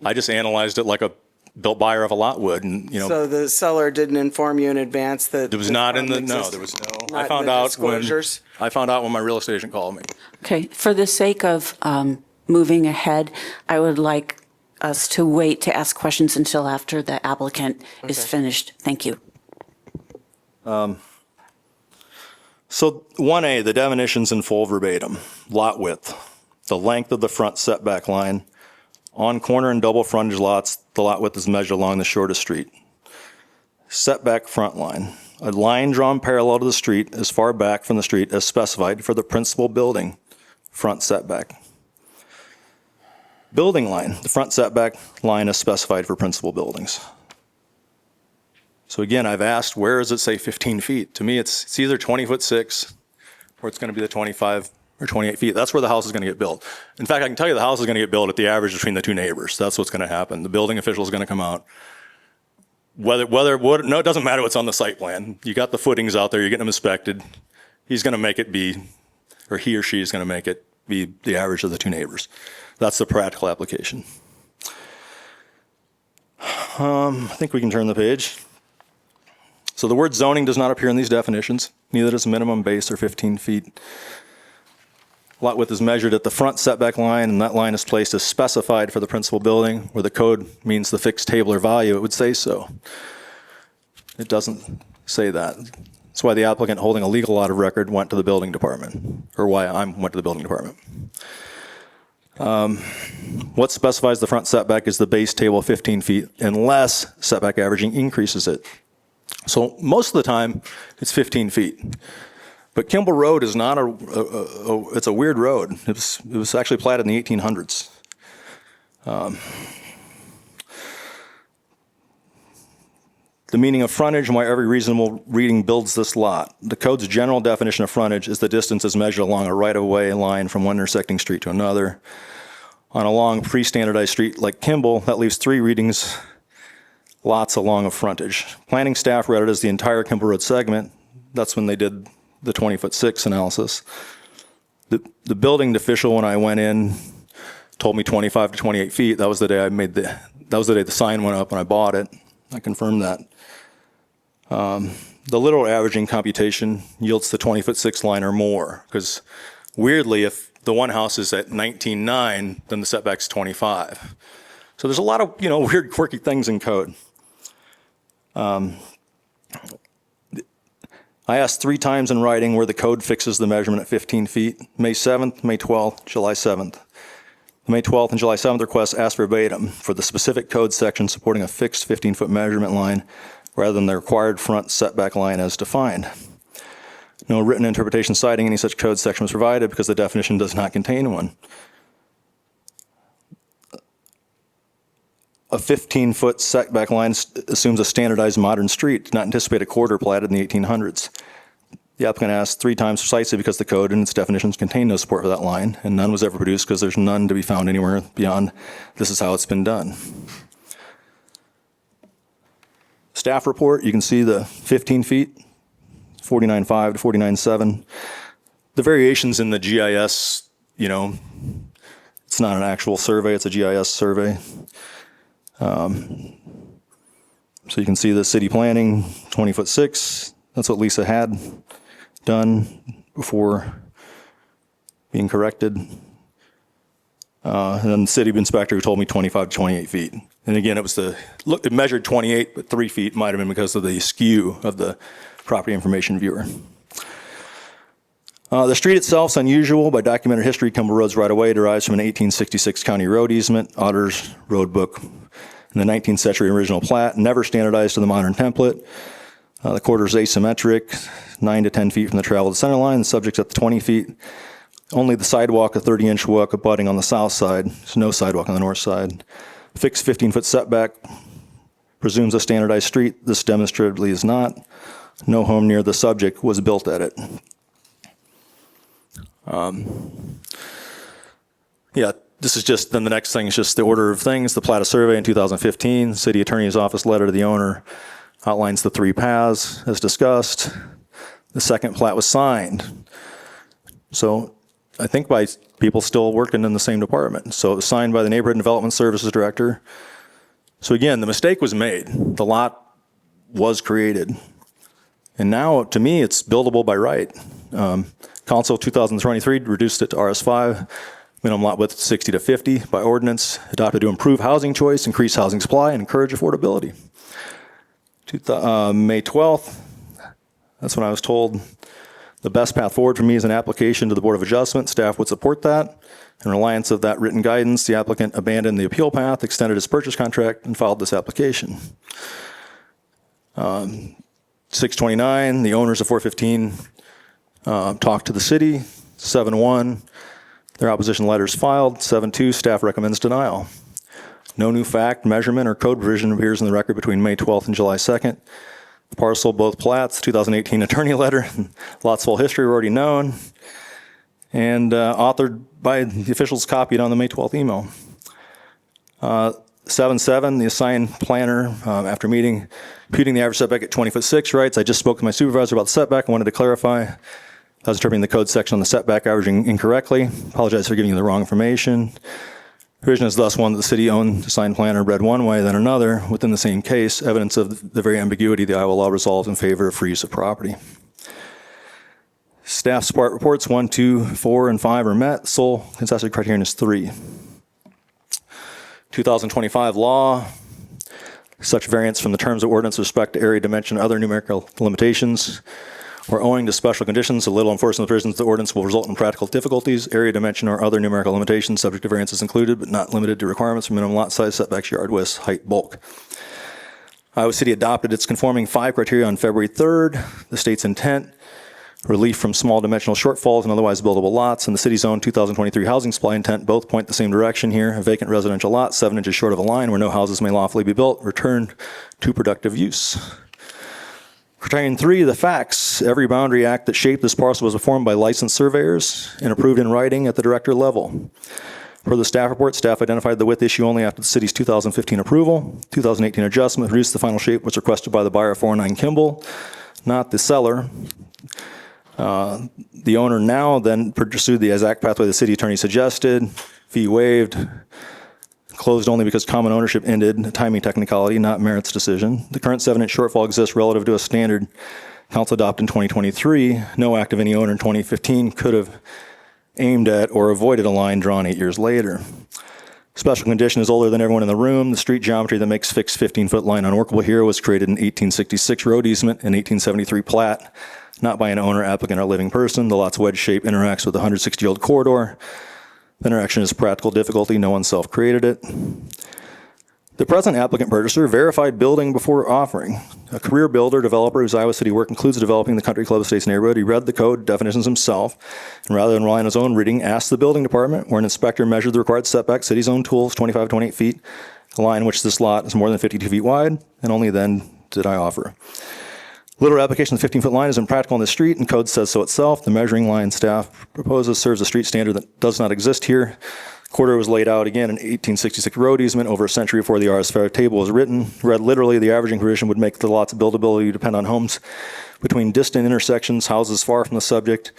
I just analyzed it like a built buyer of a lot would, and So the seller didn't inform you in advance that there was this not in the problem no. existed? There was no. Not I found in the out disclosures? when I found out when my real estate agent called me. Okay, for the sake of moving ahead, I would like us to wait to ask questions until after the applicant is Okay. finished. Thank you. So 1A, the definitions in full verbatim. Lot width, the length of the front setback line. On corner and double frontage lots, the lot width is measured along the shortest street. Setback front line, a line drawn parallel to the street as far back from the street as specified for the principal building, front setback. Building line, the front setback line is specified for principal buildings. So again, I've asked, where does it say 15 feet? To me, it's either 20 foot 6 or it's going to be the 25 or 28 feet. That's where the house is going to get built. In fact, I can tell you the house is going to get built at the average between the two neighbors. That's what's going to happen. The building official is going to come out. No, it doesn't matter what's on the site plan. You got the footings out there, you're getting them inspected. He's going to make it be, or he or she is going to make it be the average of the two neighbors. That's the practical application. I think we can turn the page. So the word zoning does not appear in these definitions. Neither does minimum base or 15 feet. Lot width is measured at the front setback line, and that line is placed as specified for the principal building, where the code means the fixed table or value, it would say so. It doesn't say that. That's why the applicant holding a legal lot of record went to the building department, or why I went to the building department. What specifies the front setback is the base table of 15 feet, unless setback averaging increases it. So most of the time, it's 15 feet. But Kimball Road is not it's a weird road. It was actually platted in the 1800s. The meaning of frontage and why every reasonable reading builds this lot. The code's general definition of frontage is the distance is measured along a right-of-way line from one intersecting street to another. On a long pre-standardized street like Kimball, that leaves 3 readings lots along a frontage. Planning staff read it as the entire Kimball Road segment. That's when they did the 20 foot 6 analysis. The building official, when I went in, told me 25 to 28 feet. That was the day that was the day the sign went up and I bought it. I confirmed that. The literal averaging computation yields the 20 foot 6 line or more, because weirdly, if the one house is at 19.9, then the setback's 25. So there's a lot of, weird, quirky things in code. I asked 3 times in writing where the code fixes the measurement at 15 feet, May 7th, May 12th, July 7th. The May 12th and July 7th requests asked verbatim for the specific code section supporting a fixed 15-foot measurement line rather than the required front setback line as defined. No written interpretation citing any such code section was provided because the definition does not contain one. A 15-foot setback line assumes a standardized modern street, did not anticipate a corridor platted in the 1800s. The applicant asked 3 times precisely because the code and its definitions contain no support for that line, and none was ever produced because there's none to be found anywhere beyond this is how it's been done. Staff report, you can see the 15 feet, 49.5 to 49.7. The variations in the GIS, you know, it's not an actual survey, it's a GIS survey. So you can see the city planning, 20'6". That's what Lisa had done before being corrected. And then the city inspector who told me 25 to 28 feet. And again, it measured 28, but 3 feet might have been because of the skew of the property information viewer. The street itself is unusual. By documented history, Kimball Road's right-of-way derives from an 1866 county road easement, Otter's Road Book, in the 19th century original plat, never standardized to the modern template. The corridor is asymmetric, 9 to 10 feet from the travel to center line, the subject's at the 20 feet. Only the sidewalk, a 30-inch walk abutting on the south side. There's no sidewalk on the north side. Fixed 15-foot setback presumes a standardized street. This demonstratively is not. No home near the subject was built at it. Yeah, this is just, then the next thing is just the order of things. The plat of survey in 2015, city attorney's office letter to the owner outlines the 3 paths as discussed. The second plat was signed. So I think by people still working in the same department. So it was signed by the Neighborhood Development Services Director. So again, the mistake was made. The lot was created. And now, to me, it's buildable by right. Council 2023 reduced it to RS5, minimum lot width 60 to 50 by ordinance, adopted to improve housing choice, increase housing supply, and encourage affordability. May 12th, that's when I was told the best path forward for me is an application to the Board of Adjustment. Staff would support that. In reliance of that written guidance, the applicant abandoned the appeal path, extended his purchase contract, and filed this application. 6/29, the owners of 415 talked to the city. 7/1, their opposition letters filed. 7/2, staff recommends denial. No new fact, measurement, or code provision appears in the record between May 12th and July 2nd. The parcel, both plats, 2018 attorney letter, lots full history already known, and authored by the officials copied on the May 12th email. 7/7, the assigned planner, after meeting, imputing the average setback at 20'6", writes, I just spoke to my supervisor about the setback and wanted to clarify. I was interpreting the code section on the setback averaging incorrectly. Apologize for giving you the wrong information. Provision is thus one that the city-owned assigned planner read one way, then another, within the same case, evidence of the very ambiguity the Iowa law resolves in favor of free use of property. Staff support reports 1, 2, 4, and 5 are met. Sole contested criterion is 3. 2025 law, such variance from the terms of ordinance with respect to area dimension or other numerical limitations, or owing to special conditions, a little enforcement of provisions of the ordinance will result in practical difficulties. Area dimension or other numerical limitations subject to variance is included, but not limited to requirements for minimum lot size, setbacks, yard width, height, bulk. Iowa City adopted its conforming 5 criteria on February 3rd. The state's intent, relief from small dimensional shortfalls and otherwise buildable lots, and the city's own 2023 housing supply intent both point the same direction here. A vacant residential lot 7 inches short of a line where no houses may lawfully be built, returned to productive use. Criterion 3, the facts. Every boundary act that shaped this parcel was performed by licensed surveyors and approved in writing at the director level. Per the staff report, staff identified the width issue only after the city's 2015 approval. 2018 adjustment reduced the final shape was requested by the buyer 409 Kimball, not the seller. The owner now then pursued the exact pathway the city attorney suggested, fee waived, closed only because common ownership ended, a timing technicality, not merits decision. The current 7-inch shortfall exists relative to a standard council adopted in 2023. No act of any owner in 2015 could have aimed at or avoided a line drawn 8 years later. Special condition is older than everyone in the room. The street geometry that makes fixed 15-foot line unworkable here was created in 1866 road easement and 1873 plat, not by an owner, applicant, or living person. The lot's wedge shape interacts with the 160-year-old corridor. The interaction is practical difficulty. No one self-created it. The present applicant purchaser verified building before offering. A career builder, developer whose Iowa City work includes developing the Country Club Estates neighborhood. He read the code definitions himself, and rather than rely on his own reading, asked the building department, where an inspector measured the required setback, city's own tools, 25, 28 feet, a line which this lot is more than 52 feet wide, and only then did I offer. Literal application of the 15-foot line is impractical on the street, and code says so itself. The measuring line staff proposes serves a street standard that does not exist here. Corridor was laid out again in 1866 road easement over a century before the RS Fair table was written. Read literally, the averaging provision would make the lot's buildability depend on homes between distant intersections, houses far from the subject,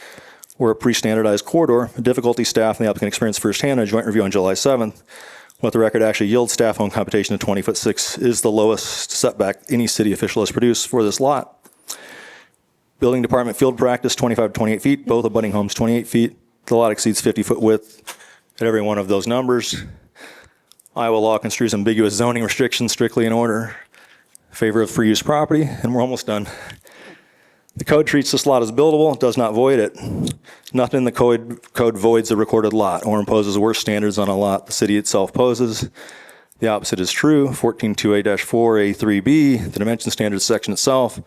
or a pre-standardized corridor. The difficulty staff and the applicant experienced firsthand in a joint review on July 7th. What the record actually yields staff home computation of 20'6" is the lowest setback any city official has produced for this lot. Building department field practice, 25 to 28 feet, both abutting homes 28 feet. The lot exceeds 50-foot width at every one of those numbers. Iowa law construes ambiguous zoning restrictions strictly in order, in favor of free use property, and we're almost done. The code treats this lot as buildable, does not void it. Nothing in the code voids a recorded lot or imposes worse standards on a lot the city itself poses. The opposite is true. 14.2a-4a-3b, the dimension standards section itself.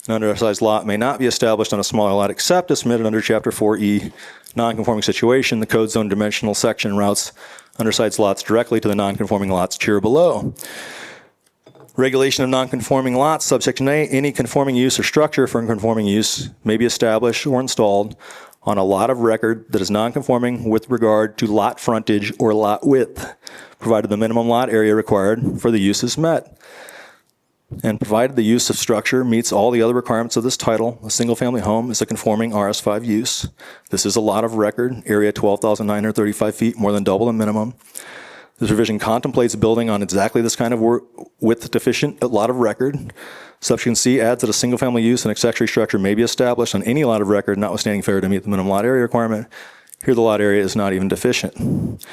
An undersized lot may not be established on a smaller lot except as permitted under Chapter 4E, non-conforming situation. The code zone dimensional section routes undersized lots directly to the non-conforming lots here below. Regulation of non-conforming lots, subsection A, any conforming use or structure for conforming use may be established or installed on a lot of record that is non-conforming with regard to lot frontage or lot width, provided the minimum lot area required for the use is met. And provided the use of structure meets all the other requirements of this title, a single-family home is a conforming RS5 use. This is a lot of record, area 12,935 feet, more than double the minimum. This provision contemplates building on exactly this kind of width deficient lot of record. Subsection C adds that a single-family use and accessory structure may be established on any lot of record, notwithstanding failure to meet the minimum lot area requirement. Here the lot area is not even deficient.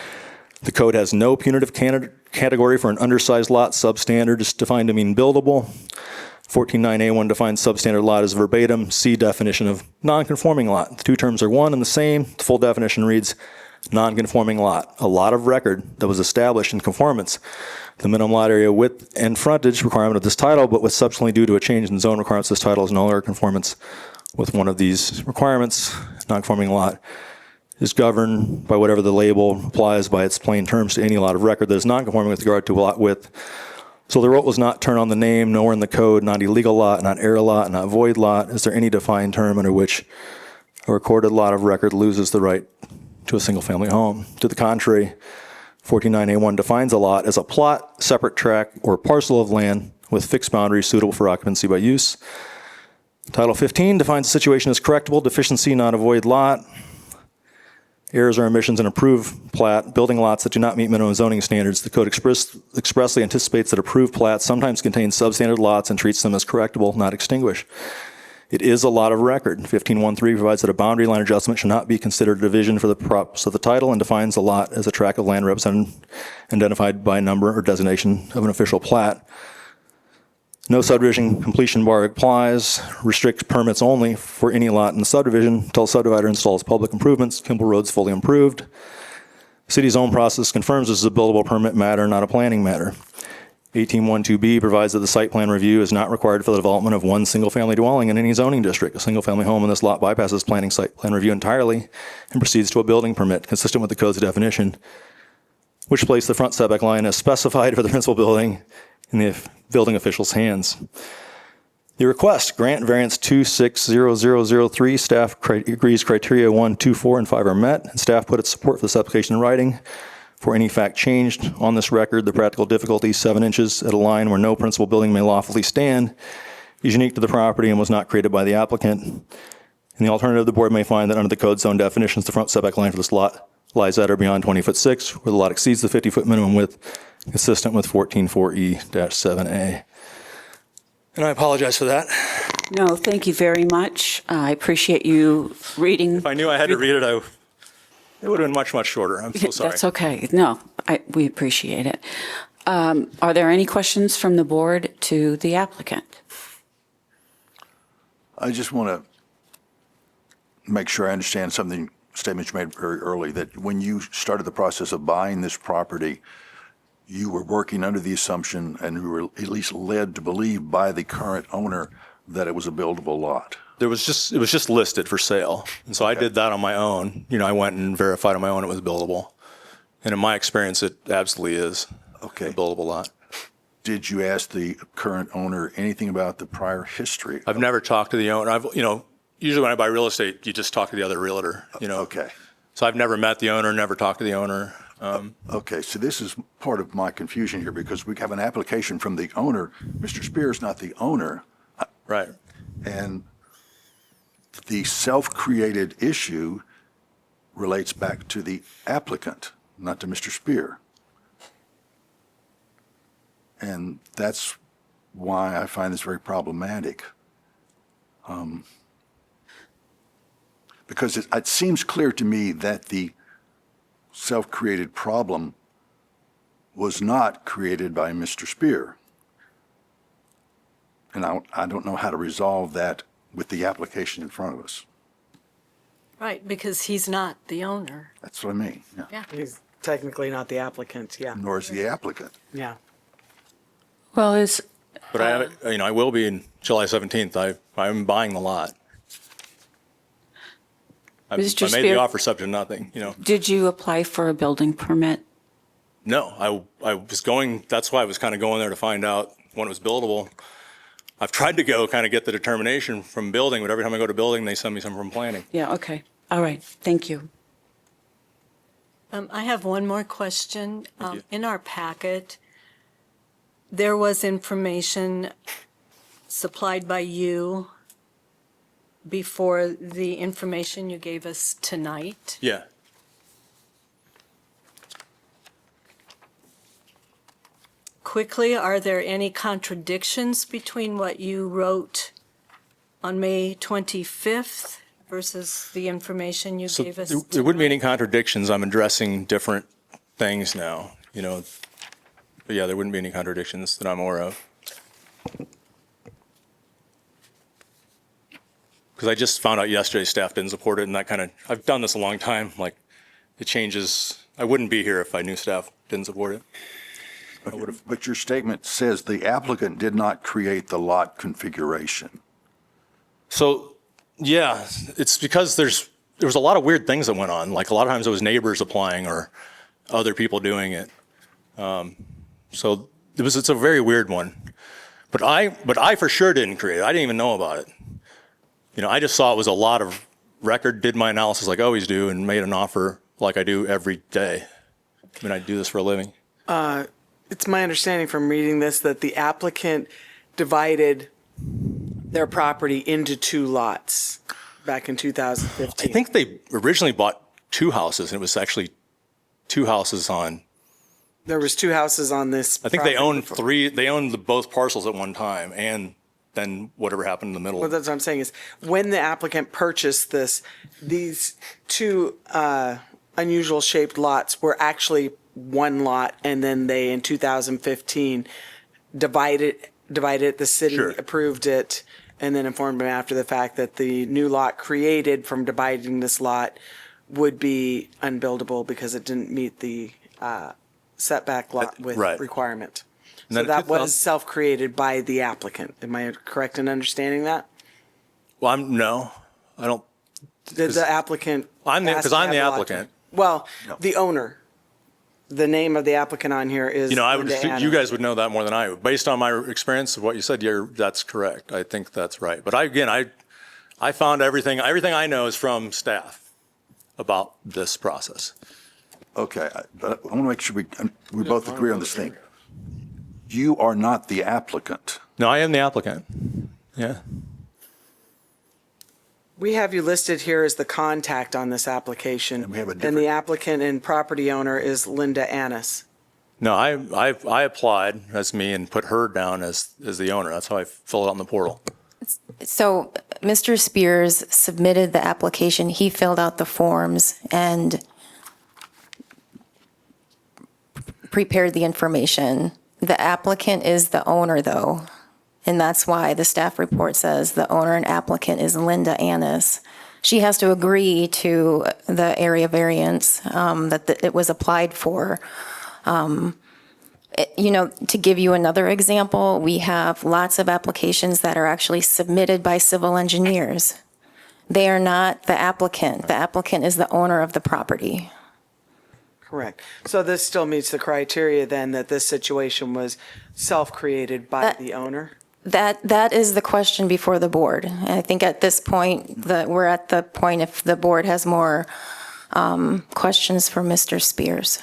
The code has no punitive category for an undersized lot. Substandard is defined to mean buildable. 14.9a1 defines substandard lot as verbatim. C definition of non-conforming lot. The two terms are one and the same. The full definition reads non-conforming lot, a lot of record that was established in conformance. The minimum lot area width and frontage requirement of this title, but was subsequently due to a change in zone requirements, this title is no longer conformance with one of these requirements. Non-conforming lot is governed by whatever the label applies by its plain terms to any lot of record that is non-conforming with regard to lot width. So the vote was not turned on the name, nor in the code, not illegal lot, not error lot, not void lot. Is there any defined term under which a recorded lot of record loses the right to a single-family home? To the contrary, 14.9a1 defines a lot as a plot, separate tract, or parcel of land with fixed boundaries suitable for occupancy by use. Title 15 defines a situation as correctable, deficiency, not a void lot. Errors or omissions in approved plat, building lots that do not meet minimum zoning standards. The code expressly anticipates that approved plats sometimes contain substandard lots and treats them as correctable, not extinguished. It is a lot of record. 15.1.3 provides that a boundary line adjustment should not be considered a division for the purpose of the title and defines a lot as a tract of land represented, identified by number or designation of an official plat. No subdivision completion bar applies, restricts permits only for any lot in the subdivision until the subdivider installs public improvements. Kimball Road's fully improved. City's own process confirms this is a buildable permit matter, not a planning matter. 18.1.2b provides that the site plan review is not required for the development of one single-family dwelling in any zoning district. A single-family home in this lot bypasses planning site plan review entirely and proceeds to a building permit consistent with the code's definition, which placed the front setback line as specified for the principal building in the building official's hands. The request, grant variance 260003, staff agrees criteria 1, 2, 4, and 5 are met, and staff put its support for this application in writing. For any fact changed on this record, the practical difficulty, 7 inches at a line where no principal building may lawfully stand, is unique to the property and was not created by the applicant. In the alternative, the board may find that under the code zone definitions, the front setback line for this lot lies at or beyond 20'6", where the lot exceeds the 50-foot minimum width, consistent with 14.4e-7a. And I apologize for that. No, thank you very much. I appreciate you reading. If I knew I had to read it, it would have been much, much shorter. I'm so sorry. That's okay. No, we appreciate it. Are there any questions from the board to the applicant? I just want to make sure I understand something, statement you made very early, that when you started the process of buying this property, you were working under the assumption, and you were at least led to believe by the current owner, that it was a buildable lot. It was just listed for sale. And so I did that on my own. I went and verified on my own it was buildable. And in my experience, it absolutely is a buildable lot. Did you ask the current owner anything about the prior history? I've never talked to the owner. Usually when I buy real estate, you just talk to the other realtor, Okay. So I've never met the owner, never talked to the owner. Okay, so this is part of my confusion here, because we have an application from the owner. Mr. Spears, not the owner, Right. and the self-created issue relates back to the applicant, not to Mr. Spear. And that's why I find this very problematic. Because it seems clear to me that the self-created problem was not created by Mr. Spear. And I don't know how to resolve that with the application in front of us. Right, because he's not the owner. That's what I mean. Yeah. Yeah. He's technically not the applicant, yeah. Nor is the applicant. Yeah. Well, But I will be in July 17th. I'm buying the lot. I made Mr. the Spear- offer subject to nothing, did you apply for a building permit? No, I was going, that's why I was kind of going there to find out when it was buildable. I've tried to go kind of get the determination from building, but every time I go to building, they send me some from planning. Yeah, okay. All right, thank you. I have one more question. you. In our packet, there was information supplied by you before the information you gave us tonight. Yeah. Quickly, are there any contradictions between what you wrote on May 25th versus the information you So gave us? there wouldn't be tonight? any contradictions. I'm addressing different things now, But yeah, there wouldn't be any contradictions that I'm aware of. Because I just found out yesterday staff didn't support it, and that I've done this a long time, it changes. I wouldn't be here if I knew staff didn't support it. But your statement says the applicant did not create the lot configuration. So, yeah, it's because there was a lot of weird things that went on. Like a lot of times it was neighbors applying or other people doing it. So it's a very weird one. But I for sure didn't create it. I didn't even know about it. I just saw it was a lot of record, did my analysis like I always do, and made an offer like I do every day. I do this for a living. It's my understanding from reading this that the applicant divided their property into 2 lots back in 2015. I think they originally bought 2 houses, and it was actually 2 houses on. There was 2 houses on this. I think they property owned before. 3. They owned both parcels at one time, and then whatever happened in the middle. Well, that's what I'm saying is when the applicant purchased this, these 2 unusual shaped lots were actually one lot, and then they, in 2015, divided it. The city Sure. approved it, and then informed them after the fact that the new lot created from dividing this lot would be unbuildable because it didn't meet the setback lot width Right. requirement. And So then that 2000 was self-created by the applicant. Am I correct in understanding that? Well, no, I don't. Did the applicant? Because I'm the applicant. Well, the owner. The name of the applicant on here is. I would Linda assume Anna. you guys would know that more than I would. Based on my experience of what you said, that's correct. I think that's right. But I found everything I know is from staff about this process. Okay, but I want to make sure we both agree on this thing. You are not the applicant. No, I am the applicant. Yeah. We have you listed here as the contact on this application. And we have a And different- the applicant and property owner is Linda Annis. No, I applied as me and put her down as the owner. That's how I filled it out in the portal. So Mr. Spears submitted the application, he filled out the forms and prepared the information. The applicant is the owner, though, and that's why the staff report says the owner and applicant is Linda Annis. She has to agree to the area variance that it was applied for. To give you another example, we have lots of applications that are actually submitted by civil engineers. They are not the applicant. The applicant is the owner of the property. Correct. So this still meets the criteria then that this situation was self-created by the owner? That is the question before the board. And I think at this point, we're at the point if the board has more questions for Mr. Spears.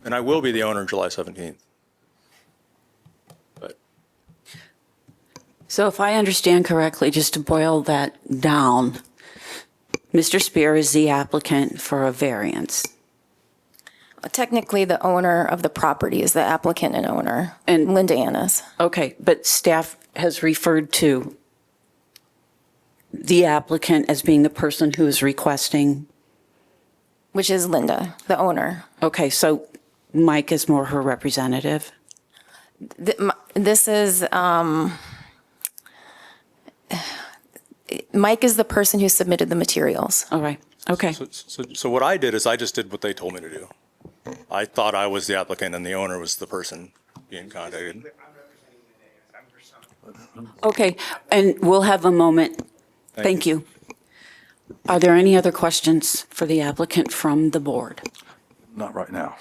And I will be the owner July 17th. But So if I understand correctly, just to boil that down, Mr. Spear is the applicant for a variance. Technically, the owner of the property is the applicant and owner, And- Linda Annis. Okay, but staff has referred to the applicant as being the person who is requesting. Which is Linda, the owner. Okay, so Mike is more her representative. This is, Mike is the person who submitted the materials. All right, okay. so what I did is I just did what they told me to do. I thought I was the applicant and the owner was the person being contacted. Okay, and we'll have a moment. Thank you. Are there any other questions for the applicant from the board? Not right now.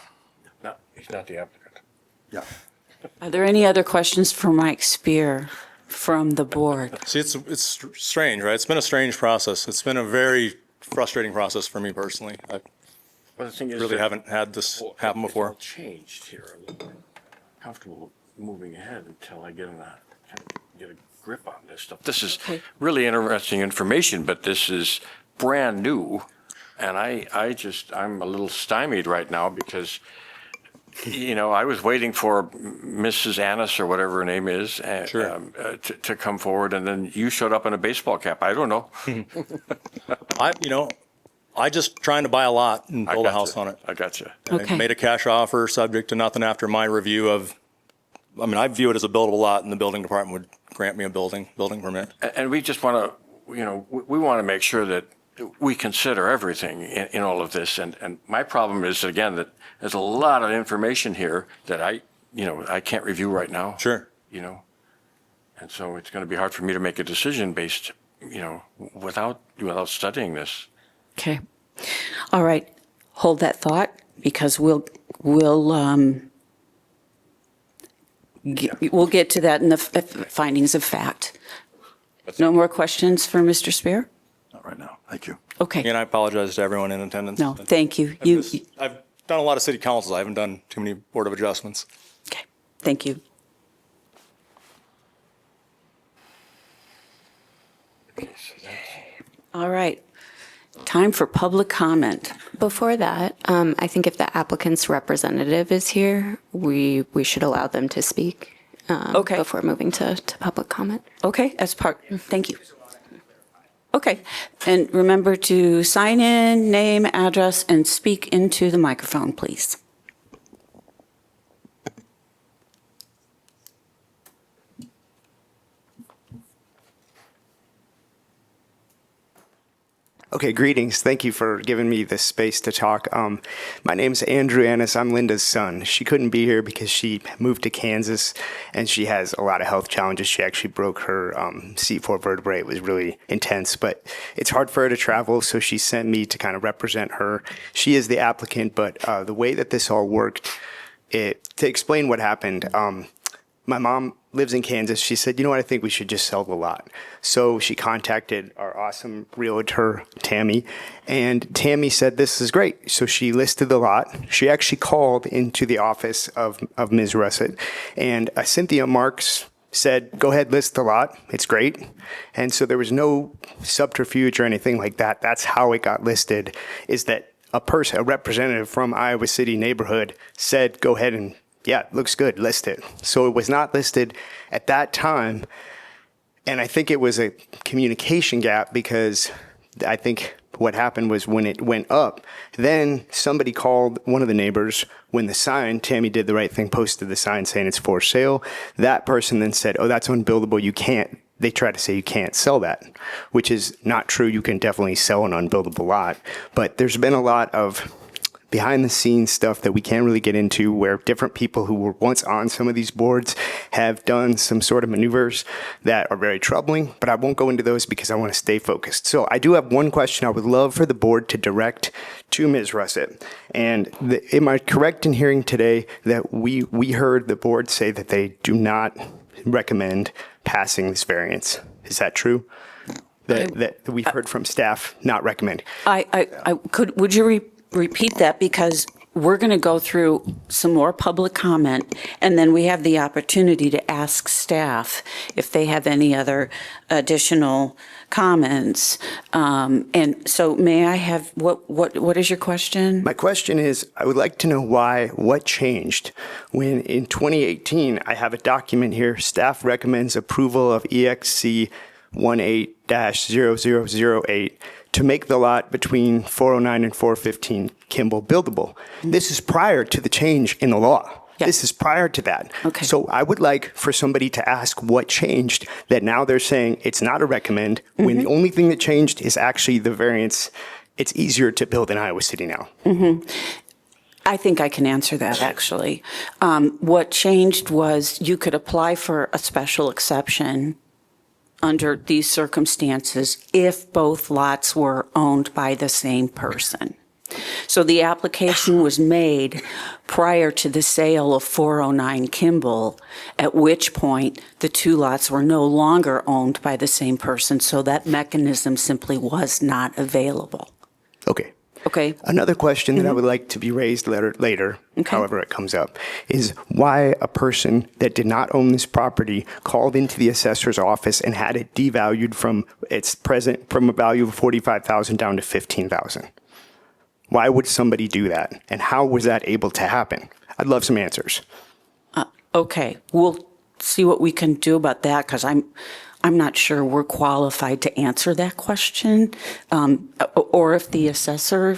No, he's not the applicant. Yeah. Are there any other questions for Mike Spear from the board? See, it's strange, right? It's been a strange process. It's been a very frustrating process for me personally. I Well, the thing is really that- haven't had this happen It's before. all changed here. I'm not comfortable moving ahead until I get a grip on this stuff. This is Okay. really interesting information, but this is brand new. And I'm a little stymied right now because, I was waiting for Mrs. Annis or whatever her name is Sure. to come forward, and then you showed up in a baseball cap. I don't know. I just trying to buy a lot and I build a gotcha. house on it. I got you. Okay. I made a cash offer subject to nothing after my review of, I view it as a buildable lot and the building department would grant me a building permit. And we just want to, we want to make sure that we consider everything in all of this. And my problem is, again, that there's a lot of information here that I can't review right now. Sure. And so it's going to be hard for me to make a decision based, without studying this. Okay. All right. Hold that thought because we'll get to that in the findings of fact. No more questions for Mr. Spear? Not right now. Thank you. Okay. And I apologize to everyone in attendance. No, thank you. I've done a lot of city councils. I haven't done too many board of adjustments. Okay. Thank you. All right. Time for public comment. Before that, I think if the applicant's representative is here, we should allow them to speak Okay. before moving to public comment. Okay, thank you. Okay, and remember to sign in, name, address, and speak into the microphone, please. Okay, greetings. Thank you for giving me this space to talk. My name's Andrew Annis. I'm Linda's son. She couldn't be here because she moved to Kansas and she has a lot of health challenges. She actually broke her C4 vertebrae. It was really intense, but it's hard for her to travel, so she sent me to kind of represent her. She is the applicant, but the way that this all worked, to explain what happened, my mom lives in Kansas. She said, you know what, I think we should just sell the lot. So she contacted our awesome realtor, Tammy, and Tammy said, this is great. So she listed the lot. She actually called into the office of Ms. Russett, and Cynthia Marks said, go ahead, list the lot. It's great. And so there was no subterfuge or anything like that. That's how it got listed, is that a representative from Iowa City neighborhood said, go ahead and yeah, it looks good, list it. So it was not listed at that time. And I think it was a communication gap because I think what happened was when it went up, then somebody called one of the neighbors when the sign, Tammy did the right thing, posted the sign saying it's for sale. That person then said, oh, that's unbuildable. You can't. They try to say you can't sell that, which is not true. You can definitely sell an unbuildable lot. But there's been a lot of behind the scenes stuff that we can't really get into, where different people who were once on some of these boards have done some sort of maneuvers that are very troubling, but I won't go into those because I want to stay focused. So I do have one question I would love for the board to direct to Ms. Russett. And am I correct in hearing today that we heard the board say that they do not recommend passing this variance? Is that true? That we've heard from staff not recommend. Would you repeat that, because we're going to go through some more public comment, and then we have the opportunity to ask staff if they have any other additional comments. And so may I have, what is your question? My question is, I would like to know what changed when in 2018, I have a document here, staff recommends approval of EXC 18-0008 to make the lot between 409 and 415 Kimball buildable. This is prior to the change in the law. Yeah. This is prior to that. Okay. So I would like for somebody to ask what changed, that now they're saying it's not a recommend, when the only thing that changed is actually the variance. It's easier to build in Iowa City now. I think I can answer that, actually. What changed was you could apply for a special exception under these circumstances if both lots were owned by the same person. So the application was made prior to the sale of 409 Kimball, at which point the two lots were no longer owned by the same person, so that mechanism simply was not available. Okay. Okay? Another question that I would like to be raised later, Okay. however it comes up, is why a person that did not own this property called into the assessor's office and had it devalued from a value of $45,000 down to $15,000. Why would somebody do that? And how was that able to happen? I'd love some answers. Okay, we'll see what we can do about that, because I'm not sure we're qualified to answer that question, or if the assessor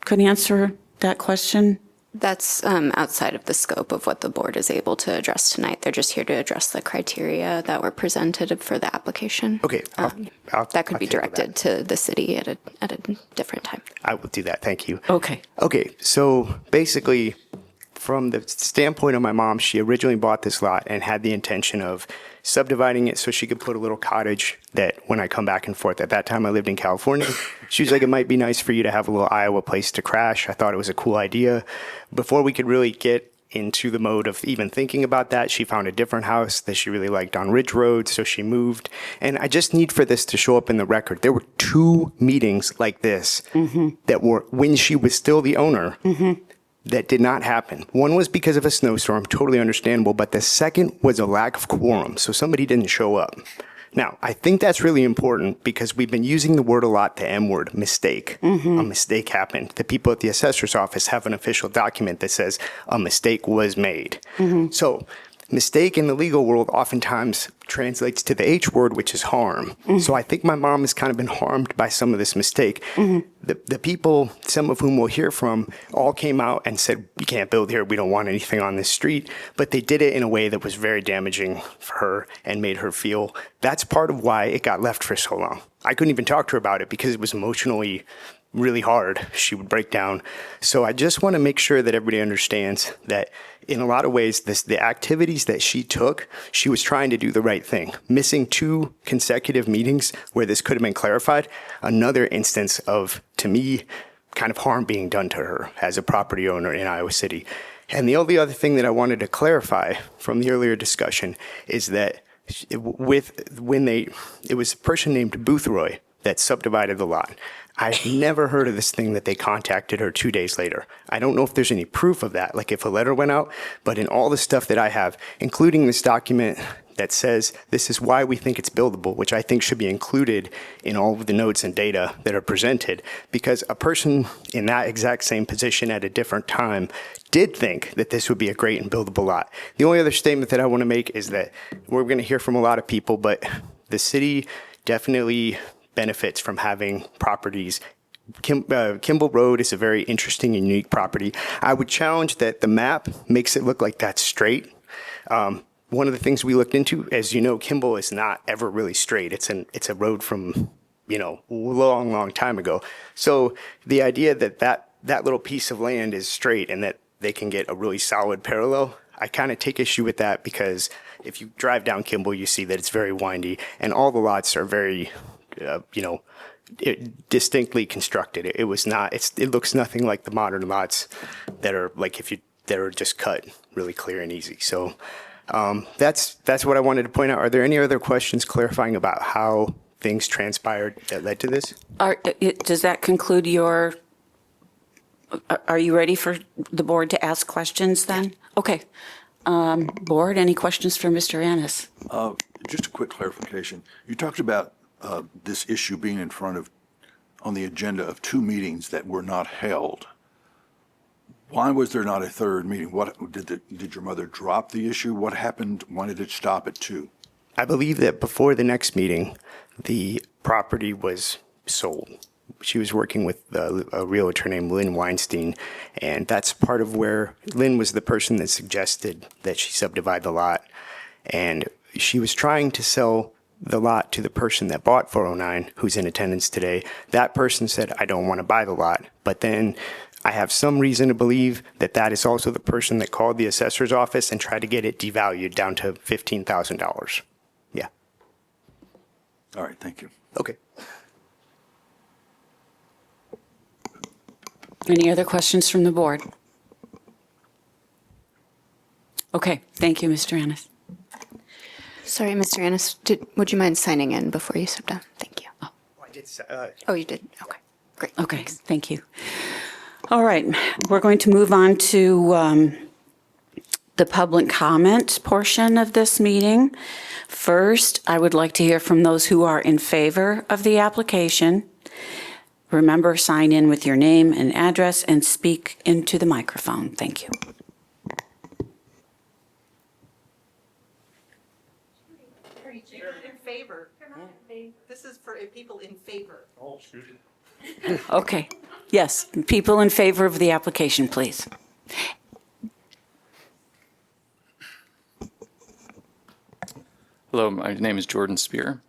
could answer that question. That's outside of the scope of what the board is able to address tonight. They're just here to address the criteria that were presented for the application. Okay. That could be table directed to the city at a different time. I will do that. Thank you. Okay. Okay. So basically, from the standpoint of my mom, she originally bought this lot and had the intention of subdividing it so she could put a little cottage that when I come back and forth. At that time, I lived in California. She was like, it might be nice for you to have a little Iowa place to crash. I thought it was a cool idea. Before we could really get into the mode of even thinking about that, she found a different house that she really liked on Ridge Road, so she moved. And I just need for this to show up in the record. There were 2 meetings like this that were when she was still the owner. That did not happen. One was because of a snowstorm, totally understandable, but the second was a lack of quorum, so somebody didn't show up. Now, I think that's really important because we've been using the word a lot, the M word, mistake. A mistake happened. The people at the assessor's office have an official document that says a mistake was made. So mistake in the legal world oftentimes translates to the H word, which is harm. So I think my mom has kind of been harmed by some of this mistake. The people, some of whom we'll hear from, all came out and said, we can't build here, we don't want anything on this street. But they did it in a way that was very damaging for her and made her feel. That's part of why it got left for so long. I couldn't even talk to her about it because it was emotionally really hard. She would break down. So I just want to make sure that everybody understands that in a lot of ways, the activities that she took, she was trying to do the right thing. Missing 2 consecutive meetings where this could have been clarified, another instance of, to me, kind of harm being done to her as a property owner in Iowa City. And the only other thing that I wanted to clarify from the earlier discussion is that it was a person named Boothroyd that subdivided the lot. I've never heard of this thing that they contacted her 2 days later. I don't know if there's any proof of that, like if a letter went out, but in all the stuff that I have, including this document that says this is why we think it's buildable, which I think should be included in all of the notes and data that are presented, because a person in that exact same position at a different time did think that this would be a great and buildable lot. The only other statement that I want to make is that we're going to hear from a lot of people, but the city definitely benefits from having properties. Kimball Road is a very interesting and unique property. I would challenge that the map makes it look like that's straight. One of the things we looked into, as you know, Kimball is not ever really straight. It's a road from, long time ago. So the idea that that little piece of land is straight and that they can get a really solid parallel. I kind of take issue with that because if you drive down Kimball, you see that it's very windy and all the lots are very, distinctly constructed. It was not, it looks nothing like the modern lots that are like that are just cut really clear and easy. So that's what I wanted to point out. Are there any other questions clarifying about how things transpired that led to this? Does that conclude your, are you ready for the board to ask questions then? Okay. Board, any questions for Mr. Annis? Just a quick clarification. You talked about this issue being on the agenda of 2 meetings that were not held. Why was there not a third meeting? What did your mother drop the issue? What happened? Why did it stop at 2? I believe that before the next meeting, the property was sold. She was working with a realtor named Lynn Weinstein, and that's part of where Lynn was the person that suggested that she subdivide the lot. And she was trying to sell the lot to the person that bought 409, who's in attendance today. That person said, I don't want to buy the lot. But then I have some reason to believe that that is also the person that called the assessor's office and tried to get it devalued down to $15,000. Yeah. All right, thank you. Okay. Any other questions from the board? Okay, thank you, Mr. Annis. Sorry, Mr. Annis, would you mind signing in before you step down? Thank you. Oh, you did? Okay, great. Okay, Thanks. thank you. All right, we're going to move on to the public comment portion of this meeting. First, I would like to hear from those who are in favor of the application. Remember, sign in with your name and address and speak into the microphone. Thank you. In favor. This is for people in favor. Okay, yes, people in favor of the application, please. Hello, my name is Jordan Spear.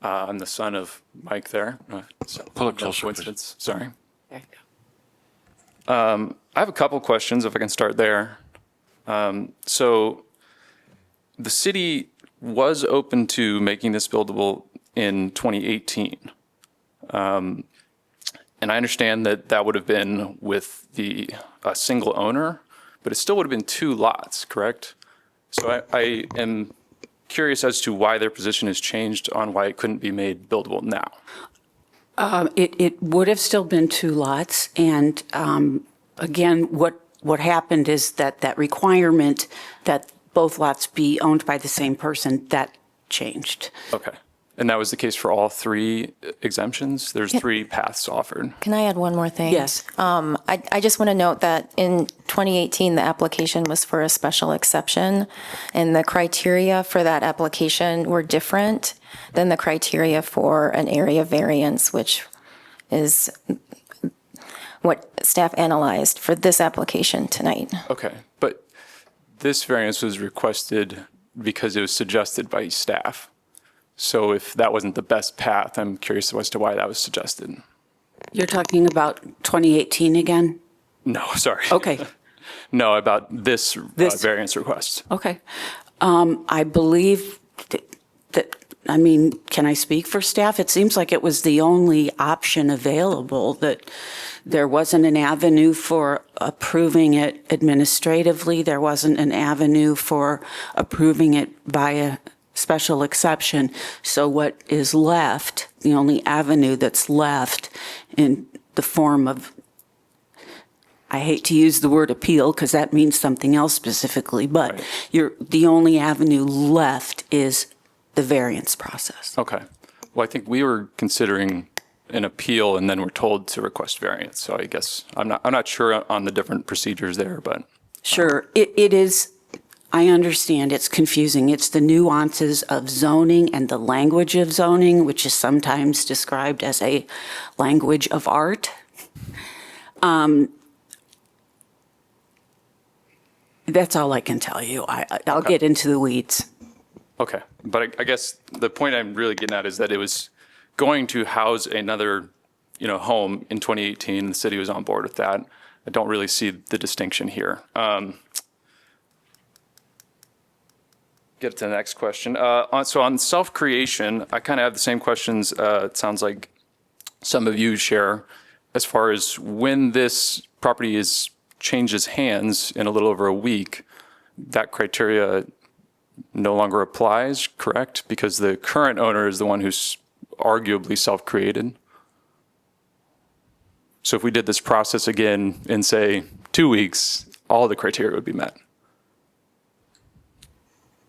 I'm the son of Mike there. Pull it closer, Coincidence. Sorry. There you I have a couple questions, if I can start there. So the city was open to making this buildable in 2018. And I understand that that would have been with a single owner, but it still would have been 2 lots, correct? So I am curious as to why their position has changed on why it couldn't be made buildable now. It would have still been 2 lots, and again, what happened is that requirement that both lots be owned by the same person, that changed. Okay. And that was the case for all 3 exemptions? There's 3 paths offered. Can I add one more thing? Yes. I just want to note that in 2018, the application was for a special exception, and the criteria for that application were different than the criteria for an area variance, which is what staff analyzed for this application tonight. Okay. But this variance was requested because it was suggested by staff. So if that wasn't the best path, I'm curious as to why that was suggested. You're talking about 2018 again? No, sorry. Okay. No, about this variance request. Okay. I believe that, I mean, can I speak for staff? It seems like it was the only option available, that there wasn't an avenue for approving it administratively. There wasn't an avenue for approving it by a special exception. So what is left, the only avenue that's left in the form of, I hate to use the word appeal because that means something else specifically, but the only avenue left is the variance process. Okay. Well, I think we were considering an appeal and then we're told to request variance. So I guess I'm not sure on the different procedures there, but. Sure. It is, I understand it's confusing. It's the nuances of zoning and the language of zoning, which is sometimes described as a language of art. That's all I can tell you. I'll get into the weeds. Okay, but I guess the point I'm really getting at is that it was going to house another, home in 2018. The city was on board with that. I don't really see the distinction here. Get to the next question. So on self-creation, I kind of have the same questions. It sounds like some of you share as far as when this property changes hands in a little over a week, that criteria no longer applies, correct? Because the current owner is the one who's arguably self-created. So if we did this process again in, say, 2 weeks, all the criteria would be met.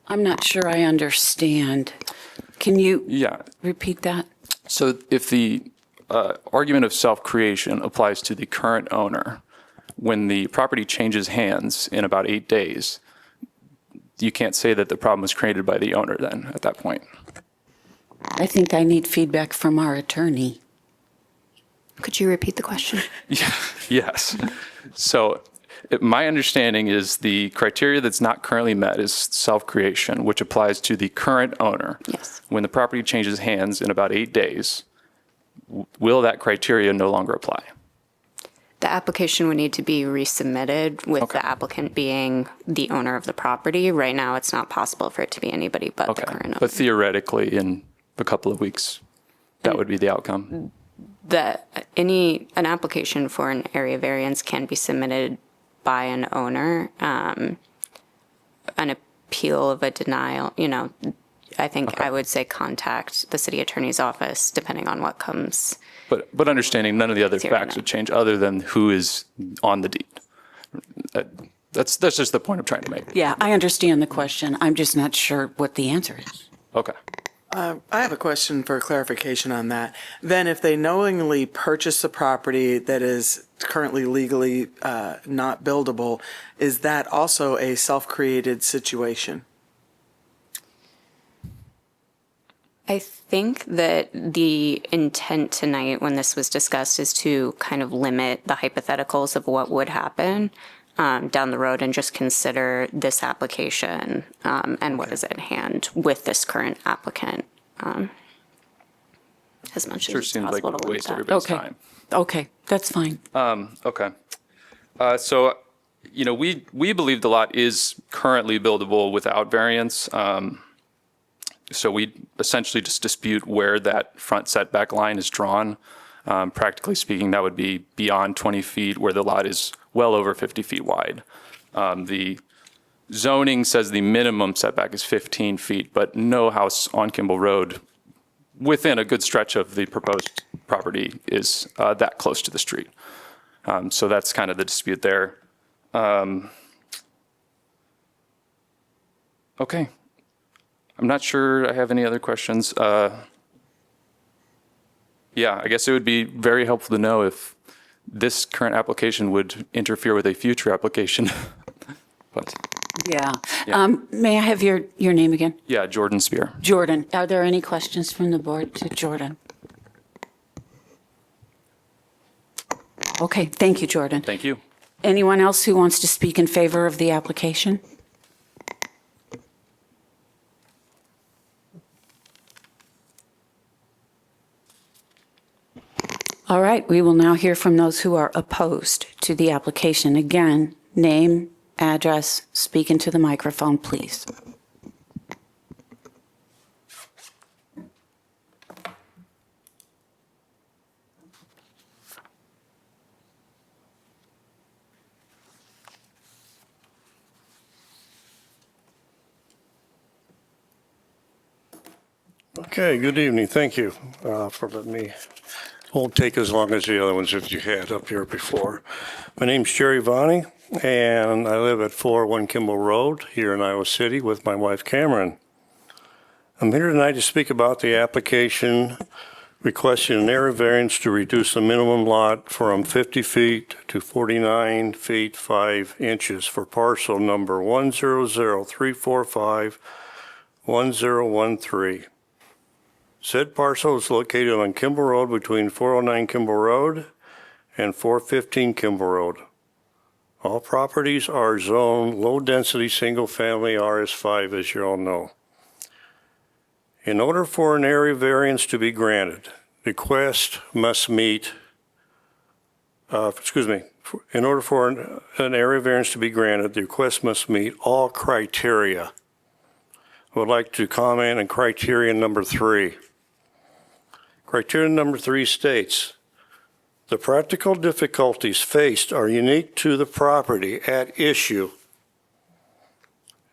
I'm not sure I understand. Can you repeat that? So if the argument of self-creation applies to the current owner, when the property changes hands in about 8 days, you can't say that the problem was created by the owner then at that point. I think I need feedback from our attorney. Could you repeat the question? Yes. So my understanding is the criteria that's not currently met is self-creation, which applies to the current owner. Yes. When the property changes hands in about 8 days, will that criteria no longer apply? The application would need to be resubmitted with the applicant being the owner of the property. Right now, it's not possible for it to be anybody but the current owner. But theoretically, in a couple of weeks, that would be the outcome. An application for an area variance can be submitted by an owner. An appeal of a denial, I think I would say contact the city attorney's office depending on what comes. But understanding none of the other facts would change other than who is on the deed. That's just the point I'm trying to make. Yeah, I understand the question. I'm just not sure what the answer is. Okay. I have a question for clarification on that. Then if they knowingly purchase a property that is currently legally not buildable, is that also a self-created situation? I think that the intent tonight when this was discussed is to kind of limit the hypotheticals of what would happen down the road and just consider this application and what is at hand with this current applicant as much Sure as it's seems like possible a to limit waste that. everybody's time. Okay, that's fine. Okay. So, we believe the lot is currently buildable without variance. So we essentially just dispute where that front setback line is drawn. Practically speaking, that would be beyond 20 feet where the lot is well over 50 feet wide. The zoning says the minimum setback is 15 feet, but no house on Kimball Road within a good stretch of the proposed property is that close to the street. So that's kind of the dispute there. Okay. I'm not sure I have any other questions. I guess it would be very helpful to know if this current application would interfere with a future application. But Yeah. May I have your name again? yeah, Jordan Spear. Jordan. Are there any questions from the board to Jordan? Okay, thank you, Jordan. Thank you. Anyone else who wants to speak in favor of the application? All right, we will now hear from those who are opposed to the application. Again, name, address, speak into the microphone, please. Okay, good evening. Thank you for letting me. Won't take as long as the other ones that you had up here before. My name's Jerry Vonnie, and I live at 401 Kimball Road here in Iowa City with my wife Cameron. I'm here tonight to speak about the application requesting an area variance to reduce the minimum lot from 50 feet to 49 feet 5 inches for parcel number 10034510013. Said parcel is located on Kimball Road between 409 Kimball Road and 415 Kimball Road. All properties are zoned low-density, single-family RS5, as you all know. In order for an area variance to be granted, the request must meet, in order for an area variance to be granted, the request must meet all criteria. I would like to comment on criteria number 3. Criteria number 3 states, the practical difficulties faced are unique to the property at issue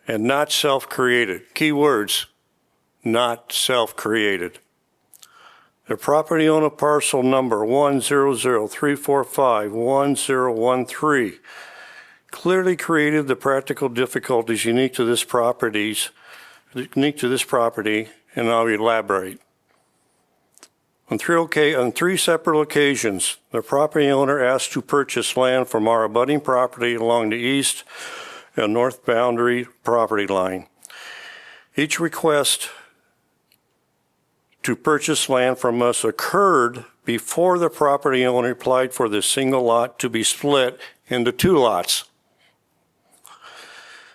and not self-created. Key words, not self-created. The property owner parcel number 10034511013 clearly created the practical difficulties unique to this property, and I'll elaborate. On 3 separate occasions, the property owner asked to purchase land from our abutting property along the east and north boundary property line. Each request to purchase land from us occurred before the property owner applied for the single lot to be split into 2 lots.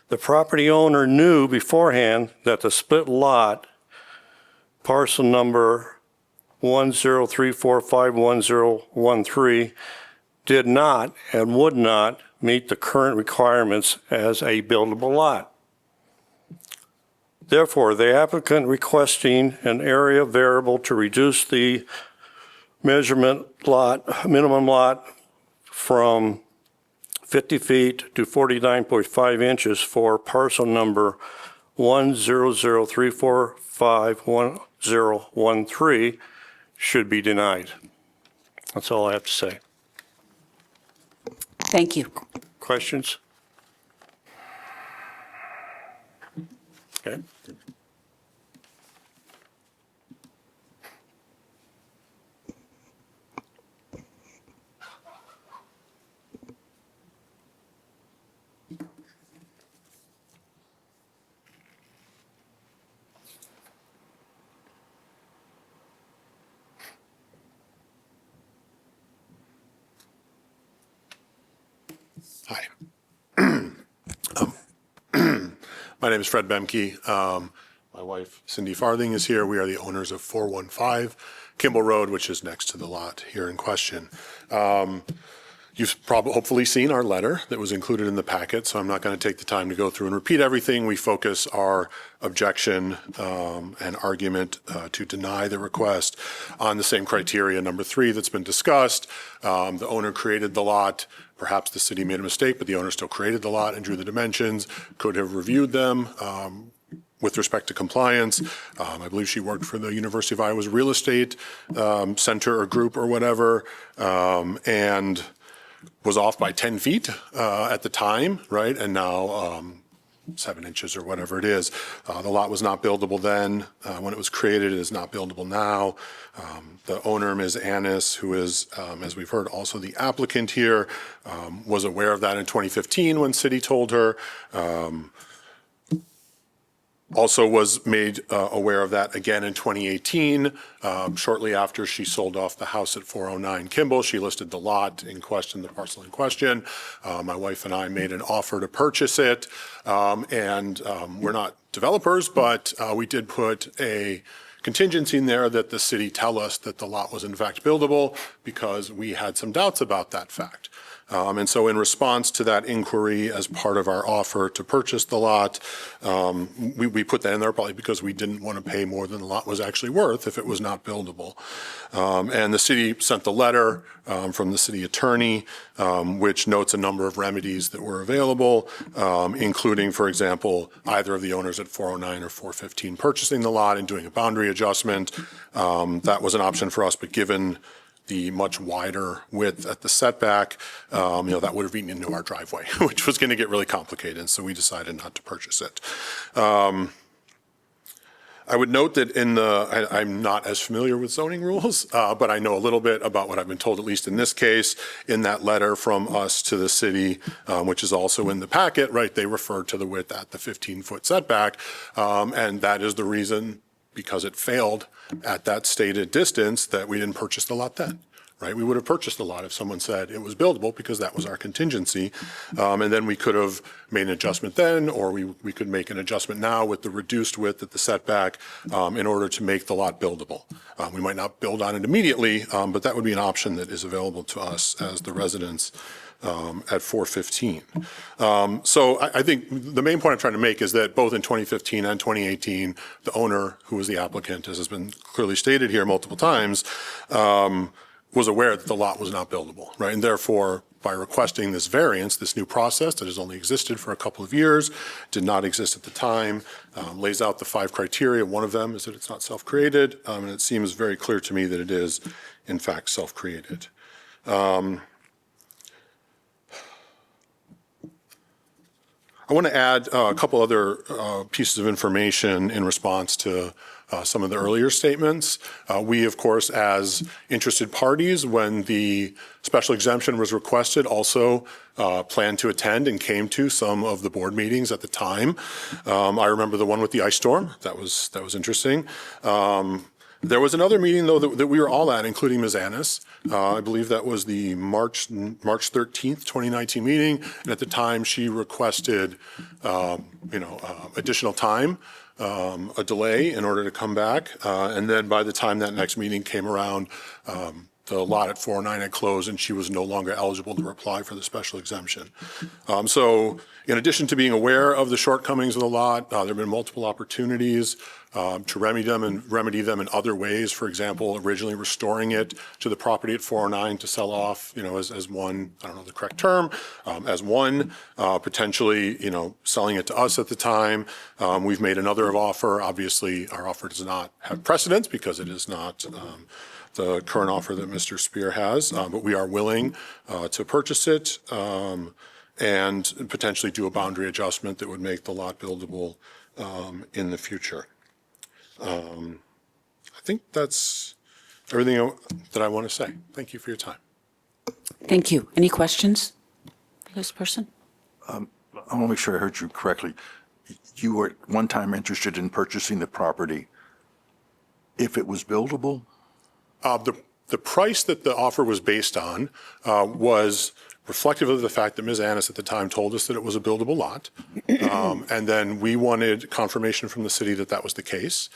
The property owner knew beforehand that the split lot, parcel number 103451013, did not and would not meet the current requirements as a buildable lot. Therefore, the applicant requesting an area variable to reduce the minimum lot from 50 feet to 49.5 inches for parcel number 10034511013 should be denied. That's all I have to say. Thank you. Questions? Okay. Hi. My name is Fred Bemke. My wife, Cindy Farthing, is here. We are the owners of 415 Kimball Road, which is next to the lot here in question. You've probably hopefully seen our letter that was included in the packet, so I'm not going to take the time to go through and repeat everything. We focus our objection and argument to deny the request on the same criteria, number 3, that's been discussed. The owner created the lot. Perhaps the city made a mistake, but the owner still created the lot and drew the dimensions, could have reviewed them with respect to compliance. I believe she worked for the University of Iowa's real estate center or group or whatever, and was off by 10 feet at the time, right? And now 7 inches or whatever it is. The lot was not buildable then. When it was created, it is not buildable now. The owner, Ms. Annis, who is, as we've heard, also the applicant here, was aware of that in 2015 when city told her. Also was made aware of that again in 2018. Shortly after she sold off the house at 409 Kimball, she listed the lot in question, the parcel in question. My wife and I made an offer to purchase it. We're not developers, but we did put a contingency in there that the city tell us that the lot was in fact buildable because we had some doubts about that fact. And so in response to that inquiry as part of our offer to purchase the lot, we put that in there probably because we didn't want to pay more than the lot was actually worth if it was not buildable. And the city sent the letter from the city attorney, which notes a number of remedies that were available, including, for example, either of the owners at 409 or 415 purchasing the lot and doing a boundary adjustment. That was an option for us, but given the much wider width at the setback, that would have eaten into our driveway, which was going to get really complicated. And so we decided not to purchase it. I would note that I'm not as familiar with zoning rules, but I know a little bit about what I've been told, at least in this case, in that letter from us to the city, which is also in the packet, right? They referred to the width at the 15-foot setback. And that is the reason, because it failed at that stated distance, that we didn't purchase the lot then. right? We would have purchased the lot if someone said it was buildable because that was our contingency. And then we could have made an adjustment then, or we could make an adjustment now with the reduced width at the setback in order to make the lot buildable. We might not build on it immediately, but that would be an option that is available to us as the residents at 415. So I think the main point I'm trying to make is that both in 2015 and 2018, the owner, who was the applicant, as has been clearly stated here multiple times, was aware that the lot was not buildable, right? And therefore, by requesting this variance, this new process that has only existed for a couple of years, did not exist at the time, lays out the 5 criteria. One of them is that it's not self-created, and it seems very clear to me that it is, in fact, self-created. I want to add a couple other pieces of information in response to some of the earlier statements. We, of course, as interested parties, when the special exemption was requested, also planned to attend and came to some of the board meetings at the time. I remember the one with the ice storm. That was interesting. There was another meeting, though, that we were all at, including Ms. Annis. I believe that was the March 13th, 2019 meeting. And at the time, she requested, additional time, a delay in order to come back. And then by the time that next meeting came around, the lot at 409 had closed and she was no longer eligible to apply for the special exemption. So in addition to being aware of the shortcomings of the lot, there have been multiple opportunities to remedy them in other ways. For example, originally restoring it to the property at 409 to sell off, as one, I don't know the correct term, as one, potentially, selling it to us at the time. We've made another offer. Obviously, our offer does not have precedence because it is not the current offer that Mr. Spear has, but we are willing to purchase it and potentially do a boundary adjustment that would make the lot buildable in the future. I think that's everything that I want to say. Thank you for your time. Thank you. Any questions for this person? I want to make sure I heard you correctly. You were at one time interested in purchasing the property if it was buildable? The price that the offer was based on was reflective of the fact that Ms. Annis at the time told us that it was a buildable lot. And then we wanted confirmation from the city that that was the case.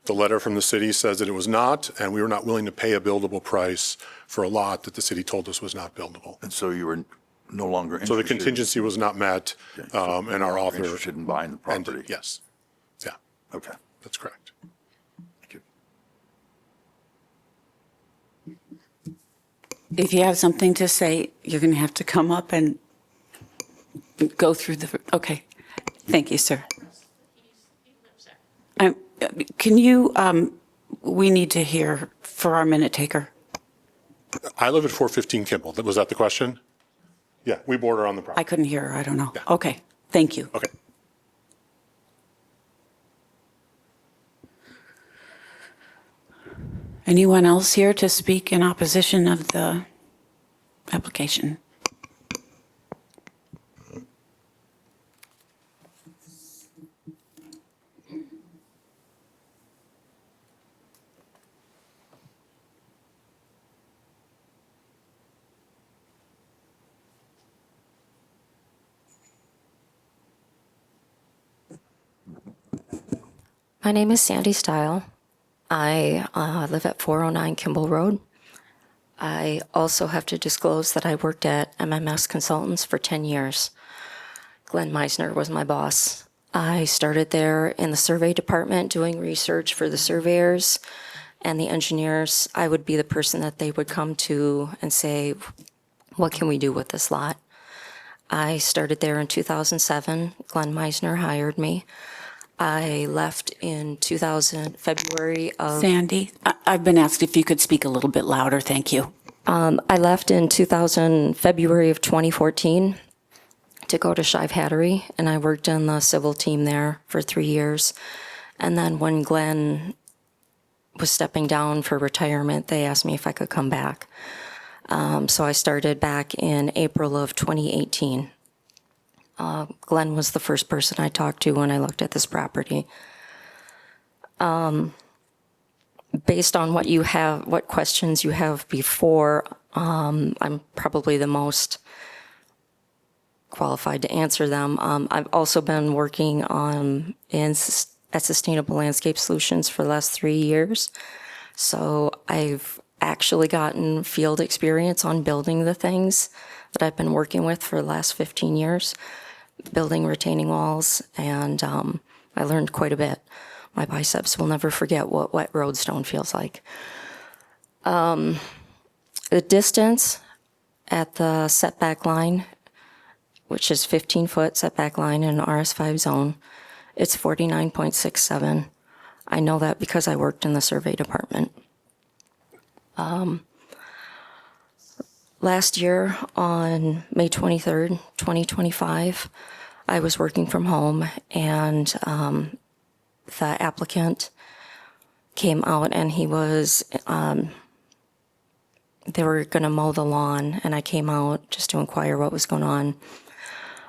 The letter from the city says that it was not, and we were not willing to pay a buildable price for a lot that the city told us was not buildable. And so you were no longer interested? So the contingency was not met, and our offer interested in buying the property? ended. Yes. Yeah. Okay. That's correct. Thank you. If you have something to say, you're going to have to come up and go through the, okay. Thank you, sir. Can you, we need to hear for our minute taker. I live at 415 Kimball. Was that the question? Yeah, we border on the property. I couldn't hear her, I don't know. Yeah. Okay, thank you. Okay. Anyone else here to speak in opposition of the application? My name is Sandy Stile. I live at 409 Kimball Road. I also have to disclose that I worked at MMS Consultants for 10 years. Glenn Meisner was my boss. I started there in the survey department doing research for the surveyors and the engineers. I would be the person that they would come to and say, what can we do with this lot? I started there in 2007. Glenn Meisner hired me. I left in February of... Sandy, I've been asked if you could speak a little bit louder, thank you. I left in February of 2014 to go to Shive Hattery, and I worked in the civil team there for 3 years. And then when Glenn was stepping down for retirement, they asked me if I could come back. So I started back in April of 2018. Glenn was the first person I talked to when I looked at this property. based on what you have, what questions you have before, I'm probably the most qualified to answer them. I've also been working on at Sustainable Landscape Solutions for the last 3 years. So I've actually gotten field experience on building the things that I've been working with for the last 15 years, building retaining walls, and I learned quite a bit. My biceps will never forget what wet roadstone feels like. The distance at the setback line, which is 15-foot setback line in an RS5 zone, it's 49.67. I know that because I worked in the survey department. Last year, on May 23rd, 2025, I was working from home, and the applicant came out, and he was, they were going to mow the lawn, and I came out just to inquire what was going on.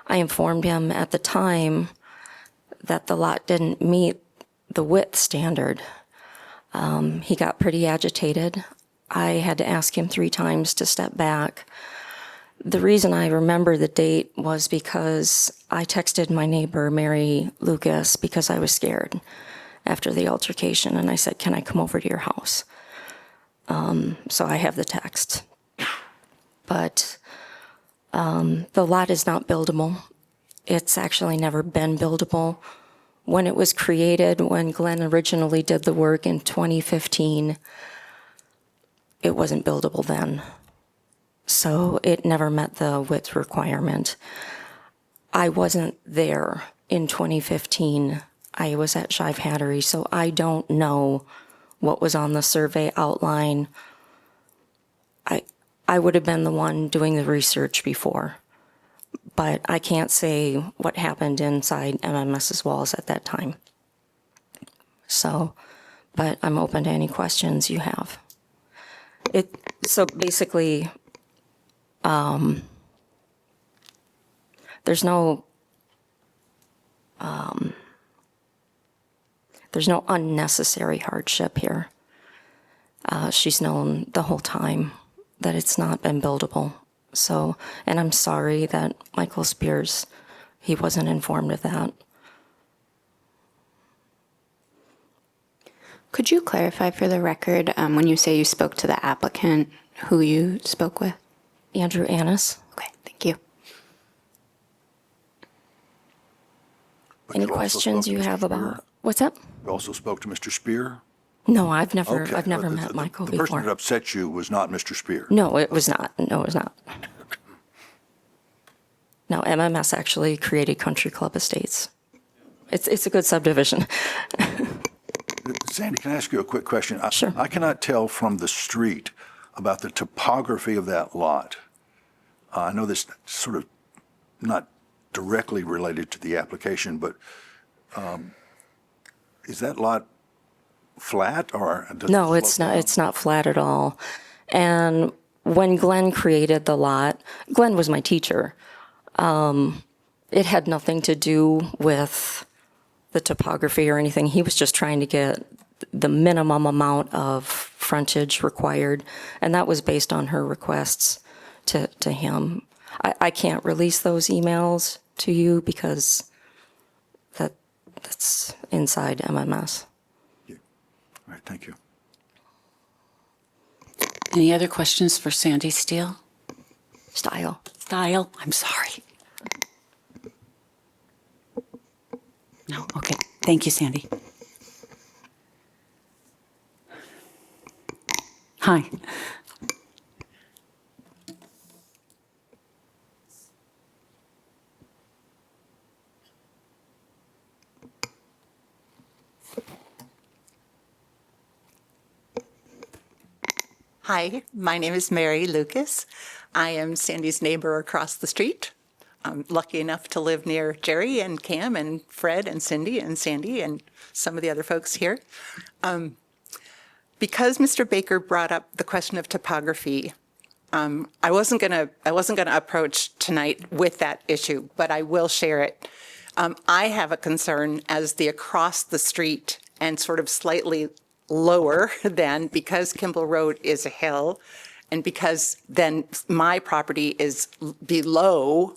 I informed him at the time that the lot didn't meet the width standard. He got pretty agitated. I had to ask him 3 times to step back. The reason I remember the date was because I texted my neighbor, Mary Lucas, because I was scared after the altercation, and I said, "Can I come over to your house?" So I have the text. But the lot is not buildable. It's actually never been buildable. When it was created, when Glenn originally did the work in 2015, it wasn't buildable then. So it never met the width requirement. I wasn't there in 2015. I was at Shive Hattery, so I don't know what was on the survey outline. I would have been the one doing the research before, but I can't say what happened inside MMS's walls at that time. So, but I'm open to any questions you have. So basically, there's no unnecessary hardship here. She's known the whole time that it's not been buildable. So, and I'm sorry that Michael Spears, he wasn't informed of that. Could you clarify for the record, when you say you spoke to the applicant, who you spoke with? Andrew Annis. Okay, thank you. Any questions you have about, what's that? You also spoke to Mr. Spear? No, I've never Okay. met Michael The before. person that upset you was not Mr. Spear? No, it was not. No, it was not. No, MMS actually created Country Club Estates. It's a good subdivision. Sandy, can I ask you a quick question? Sure. I cannot tell from the street about the topography of that lot. I know this sort of not directly related to the application, but is that lot flat or? No, it's not. It's not flat at all. And when Glenn created the lot, Glenn was my teacher. It had nothing to do with the topography or anything. He was just trying to get the minimum amount of frontage required, and that was based on her requests to him. I can't release those emails to you because that's inside MMS. All right, thank you. Any other questions for Sandy Steele? Style. I'm sorry. No, okay. Thank you, Sandy. Hi. Hi, my name is Mary Lucas. I am Sandy's neighbor across the street. I'm lucky enough to live near Jerry and Cam and Fred and Cindy and Sandy and some of the other folks here. Because Mr. Baker brought up the question of topography, I wasn't gonna approach tonight with that issue, but I will share it. I have a concern as the across the street and sort of slightly lower than, because Kimball Road is a hill, and because then my property is below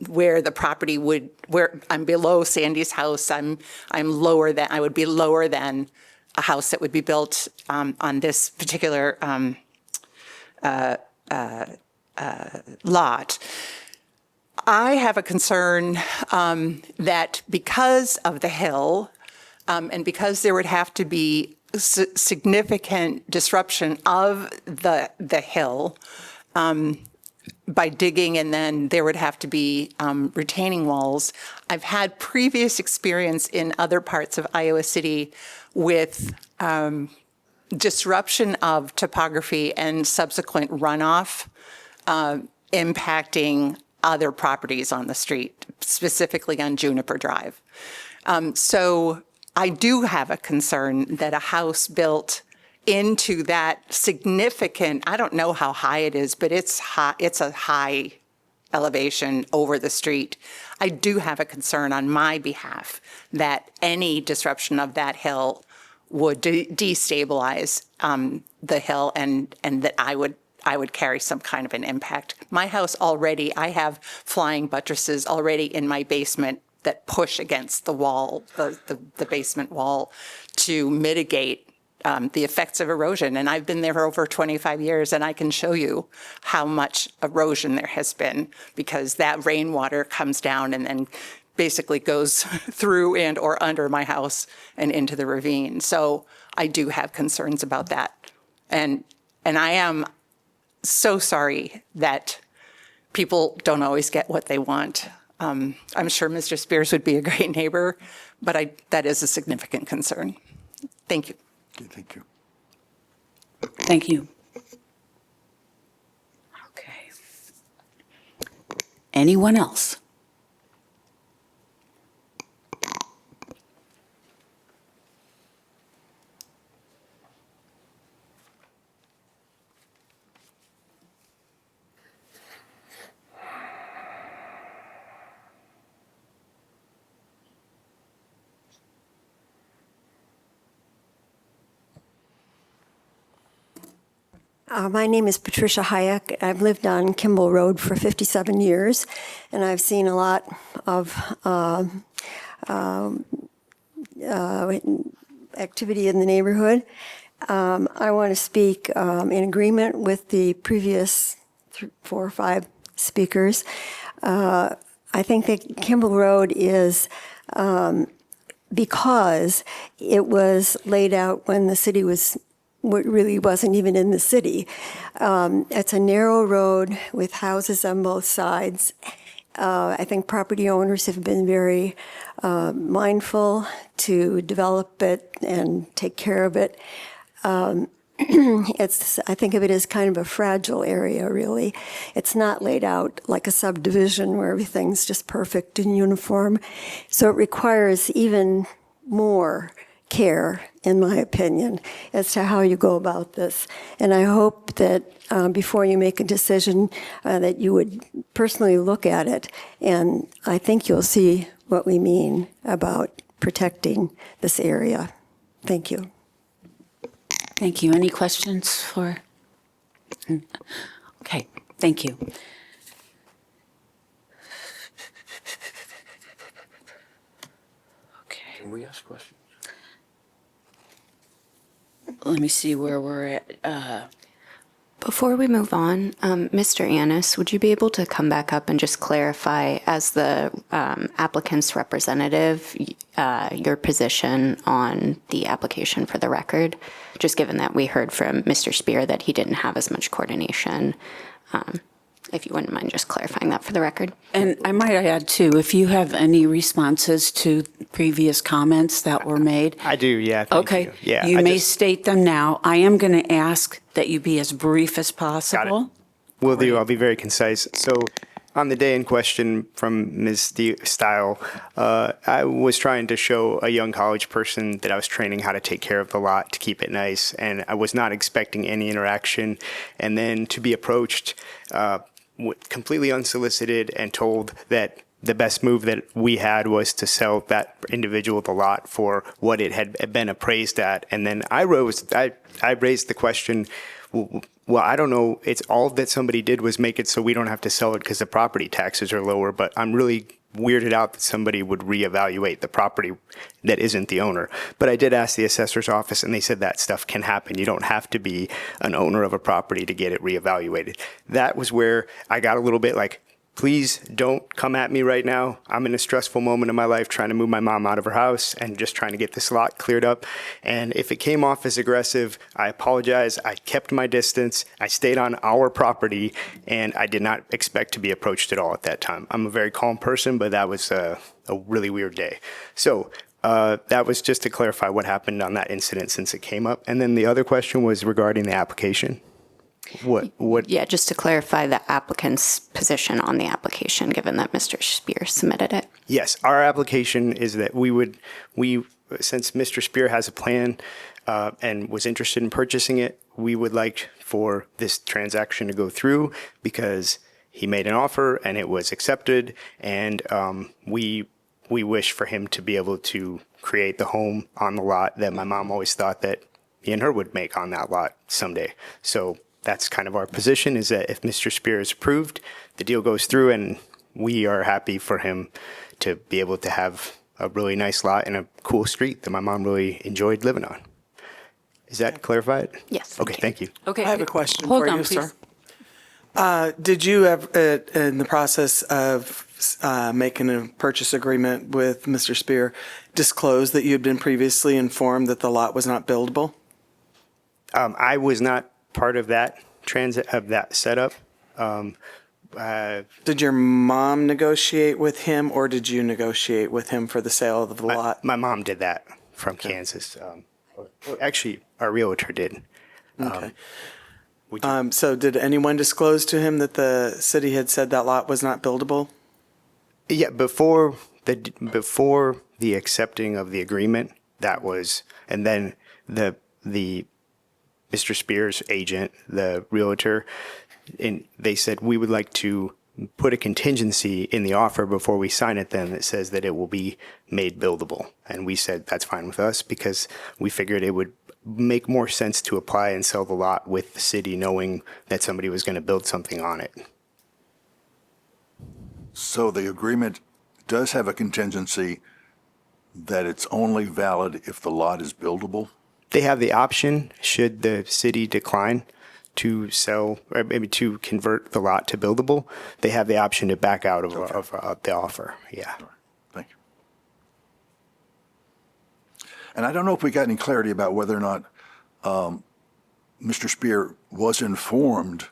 where the property where I'm below Sandy's house, I'm lower than, I would be lower than a house that would be built on this particular lot. I have a concern that because of the hill, and because there would have to be significant disruption of the hill by digging, and then there would have to be retaining walls. I've had previous experience in other parts of Iowa City with disruption of topography and subsequent runoff impacting other properties on the street, specifically on Juniper Drive. So I do have a concern that a house built into that significant, I don't know how high it is, but it's high, it's a high elevation over the street. I do have a concern on my behalf that any disruption of that hill would destabilize the hill, and that I would carry some kind of an impact. My house already, I have flying buttresses already in my basement that push against the wall, the basement wall, to mitigate the effects of erosion. And I've been there for over 25 years, and I can show you how much erosion there has been, because that rainwater comes down and then basically goes through and or under my house and into the ravine. So I do have concerns about that. And I am so sorry that people don't always get what they want. I'm sure Mr. Spears would be a great neighbor, but that is a significant concern. Thank you. Okay, thank you. Thank you. Okay. Anyone else? My name is Patricia Hayek. I've lived on Kimball Road for 57 years, and I've seen a lot of activity in the neighborhood. I want to speak in agreement with the previous 4 or 5 speakers. I think that Kimball Road is, because it was laid out when the city really wasn't even in the city. It's a narrow road with houses on both sides. I think property owners have been very mindful to develop it and take care of it. I think of it as kind of a fragile area, really. It's not laid out like a subdivision where everything's just perfect and uniform. So it requires even more care, in my opinion, as to how you go about this. And I hope that before you make a decision, that you would personally look at it. And I think you'll see what we mean about protecting this area. Thank you. Thank you. Any questions for? Okay, thank you. Okay. Can we ask questions? Let me see where we're at. Before we move on, Mr. Annis, would you be able to come back up and just clarify, as the applicant's representative, your position on the application for the record? Just given that we heard from Mr. Spear that he didn't have as much coordination. If you wouldn't mind just clarifying that for the record. And I might add, too, if you have any responses to previous comments that were made. I do, yeah. Thank Okay. you. Yeah, You I may just- state them now. I am going to ask that you be as brief as possible. Will do. I'll be very concise. So on the day in question from Ms. Style, I was trying to show a young college person that I was training how to take care of the lot to keep it nice, and I was not expecting any interaction. And then to be approached completely unsolicited and told that the best move that we had was to sell that individual the lot for what it had been appraised at. And then I raised the question, well, I don't know, it's all that somebody did was make it so we don't have to sell it because the property taxes are lower, but I'm really weirded out that somebody would reevaluate the property that isn't the owner. But I did ask the assessor's office, and they said that stuff can happen. You don't have to be an owner of a property to get it reevaluated. That was where I got a little bit like, please don't come at me right now. I'm in a stressful moment in my life trying to move my mom out of her house and just trying to get this lot cleared up. And if it came off as aggressive, I apologize. I kept my distance. I stayed on our property, and I did not expect to be approached at all at that time. I'm a very calm person, but that was a really weird day. So that was just to clarify what happened on that incident since it came up. And then the other question was regarding the application. What? Yeah, just to clarify the applicant's position on the application, given that Mr. Spear submitted it. Yes, our application is that since Mr. Spear has a plan and was interested in purchasing it, we would like for this transaction to go through because he made an offer and it was accepted, and we wish for him to be able to create the home on the lot that my mom always thought that he and her would make on that lot someday. So that's kind of our position, is that if Mr. Spear is approved, the deal goes through, and we are happy for him to be able to have a really nice lot in a cool street that my mom really enjoyed living on. Is that clarified? Yes. Okay, thank you. Okay. I have a question Hold for on, you, please. sir. Did you ever, in the process of making a purchase agreement with Mr. Spear, disclose that you had been previously informed that the lot was not buildable? I was not part of that setup. Did your mom negotiate with him, or did you negotiate with him for the sale of the lot? My mom did that from Kansas. Actually, our realtor did. Okay. So did anyone disclose to him that the city had said that lot was not buildable? Yeah, before the accepting of the agreement, that was, and then the Mr. Spear's agent, the realtor, and they said, we would like to put a contingency in the offer before we sign it then that says that it will be made buildable. And we said, that's fine with us, because we figured it would make more sense to apply and sell the lot with the city knowing that somebody was going to build something on it. So the agreement does have a contingency that it's only valid if the lot is buildable? They have the option, should the city decline to sell, or maybe to convert the lot to buildable, they have the option to back out of the offer. Yeah. Thank you. And I don't know if we got any clarity about whether or not Mr. Spear was informed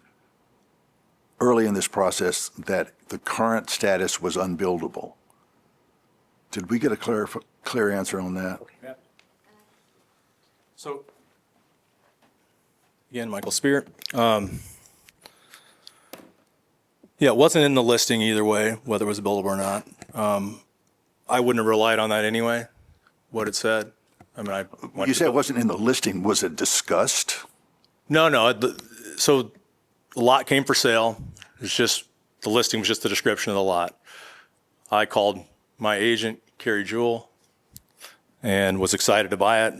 early in this process that the current status was unbuildable. Did we get a clear answer on that? Yeah. So, again, Michael Spear. Yeah, it wasn't in the listing either way, whether it was buildable or not. I wouldn't have relied on that anyway, what it said. I mean, You said it wasn't in the listing. Was it discussed? No. So the lot came for sale. It's just, the listing was just the description of the lot. I called my agent, Carrie Jewell, and was excited to buy it.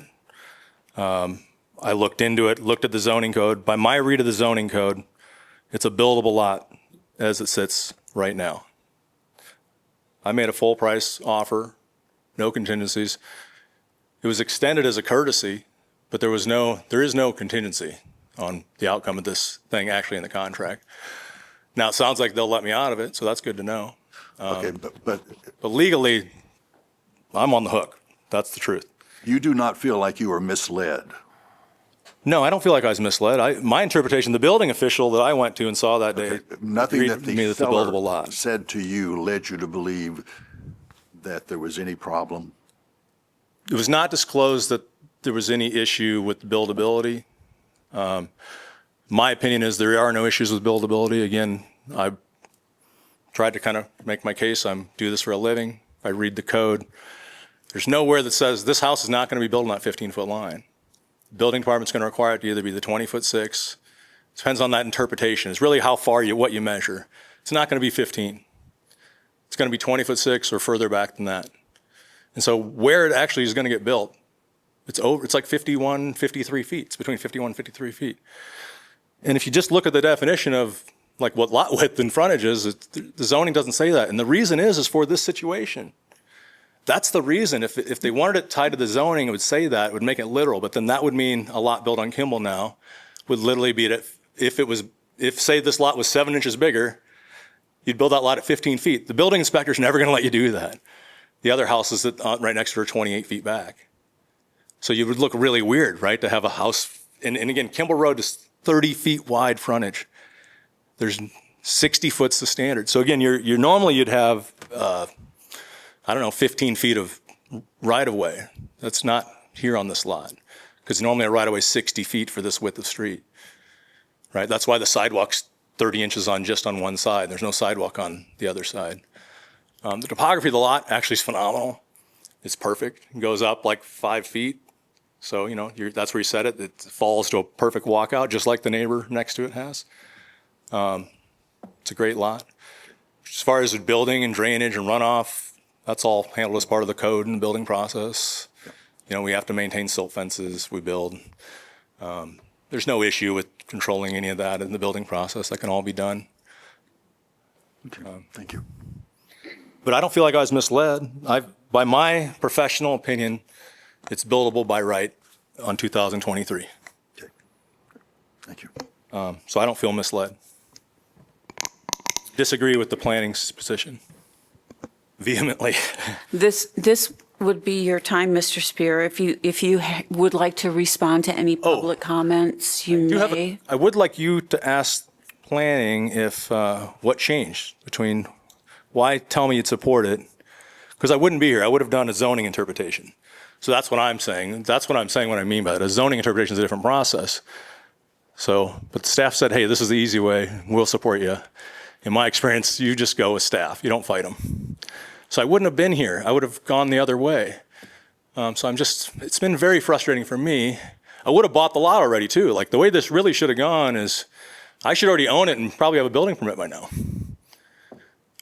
I looked into it, looked at the zoning code. By my read of the zoning code, it's a buildable lot as it sits right now. I made a full price offer, no contingencies. It was extended as a courtesy, but there is no contingency on the outcome of this thing actually in the contract. Now, it sounds like they'll let me out of it, so that's good to know. Okay, but legally, I'm on the hook. That's the truth. You do not feel like you were misled? No, I don't feel like I was misled. My interpretation, the building official that I went to and saw that day, Nothing agreed that with the me that the buildable seller lot. said to you led you to believe that there was any problem? It was not disclosed that there was any issue with buildability. My opinion is there are no issues with buildability. Again, I tried to kind of make my case. I do this for a living. I read the code. There's nowhere that says this house is not going to be built on that 15-foot line. The building department's going to require it to either be the 20-foot 6. Depends on that interpretation. It's really how far what you measure. It's not going to be 15. It's going to be 20'6" or further back than that. And so where it actually is going to get built, it's like 51, 53 feet. It's between 51 and 53 feet. And if you just look at the definition of like what lot width and frontage is, the zoning doesn't say that. And the reason is for this situation. That's the reason. If they wanted it tied to the zoning, it would say that, it would make it literal. But then that would mean a lot built on Kimball now would literally be at, if say this lot was 7 inches bigger, you'd build that lot at 15 feet. The building inspector's never going to let you do that. The other houses that right next to her are 28 feet back. So you would look really weird, right, to have a house. And again, Kimball Road is 30 feet wide frontage. There's 60 foot's the standard. So again, you're normally you'd have, 15 feet of right of way. That's not here on this lot, because normally a right of way is 60 feet for this width of street, right? That's why the sidewalk's 30 inches just on one side. There's no sidewalk on the other side. The topography of the lot actually is phenomenal. It's perfect. It goes up like 5 feet. So, that's where you set it. It falls to a perfect walkout, just like the neighbor next to it has. It's a great lot. As far as the building and drainage and runoff, that's all handled as part of the code and the building process. We have to maintain silt fences, we build. There's no issue with controlling any of that in the building process. That can all be done. Okay, thank you. But I don't feel like I was misled. By my professional opinion, it's buildable by right on 2023. Okay, thank you. So I don't feel misled. Disagree with the planning's position vehemently. This would be your time, Mr. Spear. If you would like to respond to any public comments, you may. I would like you to ask planning if what changed between why tell me you'd support it, because I wouldn't be here. I would have done a zoning interpretation. So that's what I'm saying. That's what I'm saying. What I mean by that, a zoning interpretation is a different process. So, but the staff said, hey, this is the easy way. We'll support you. In my experience, you just go with staff. You don't fight them. So I wouldn't have been here. I would have gone the other way. So it's been very frustrating for me. I would have bought the lot already too. Like the way this really should have gone is I should already own it and probably have a building permit by now.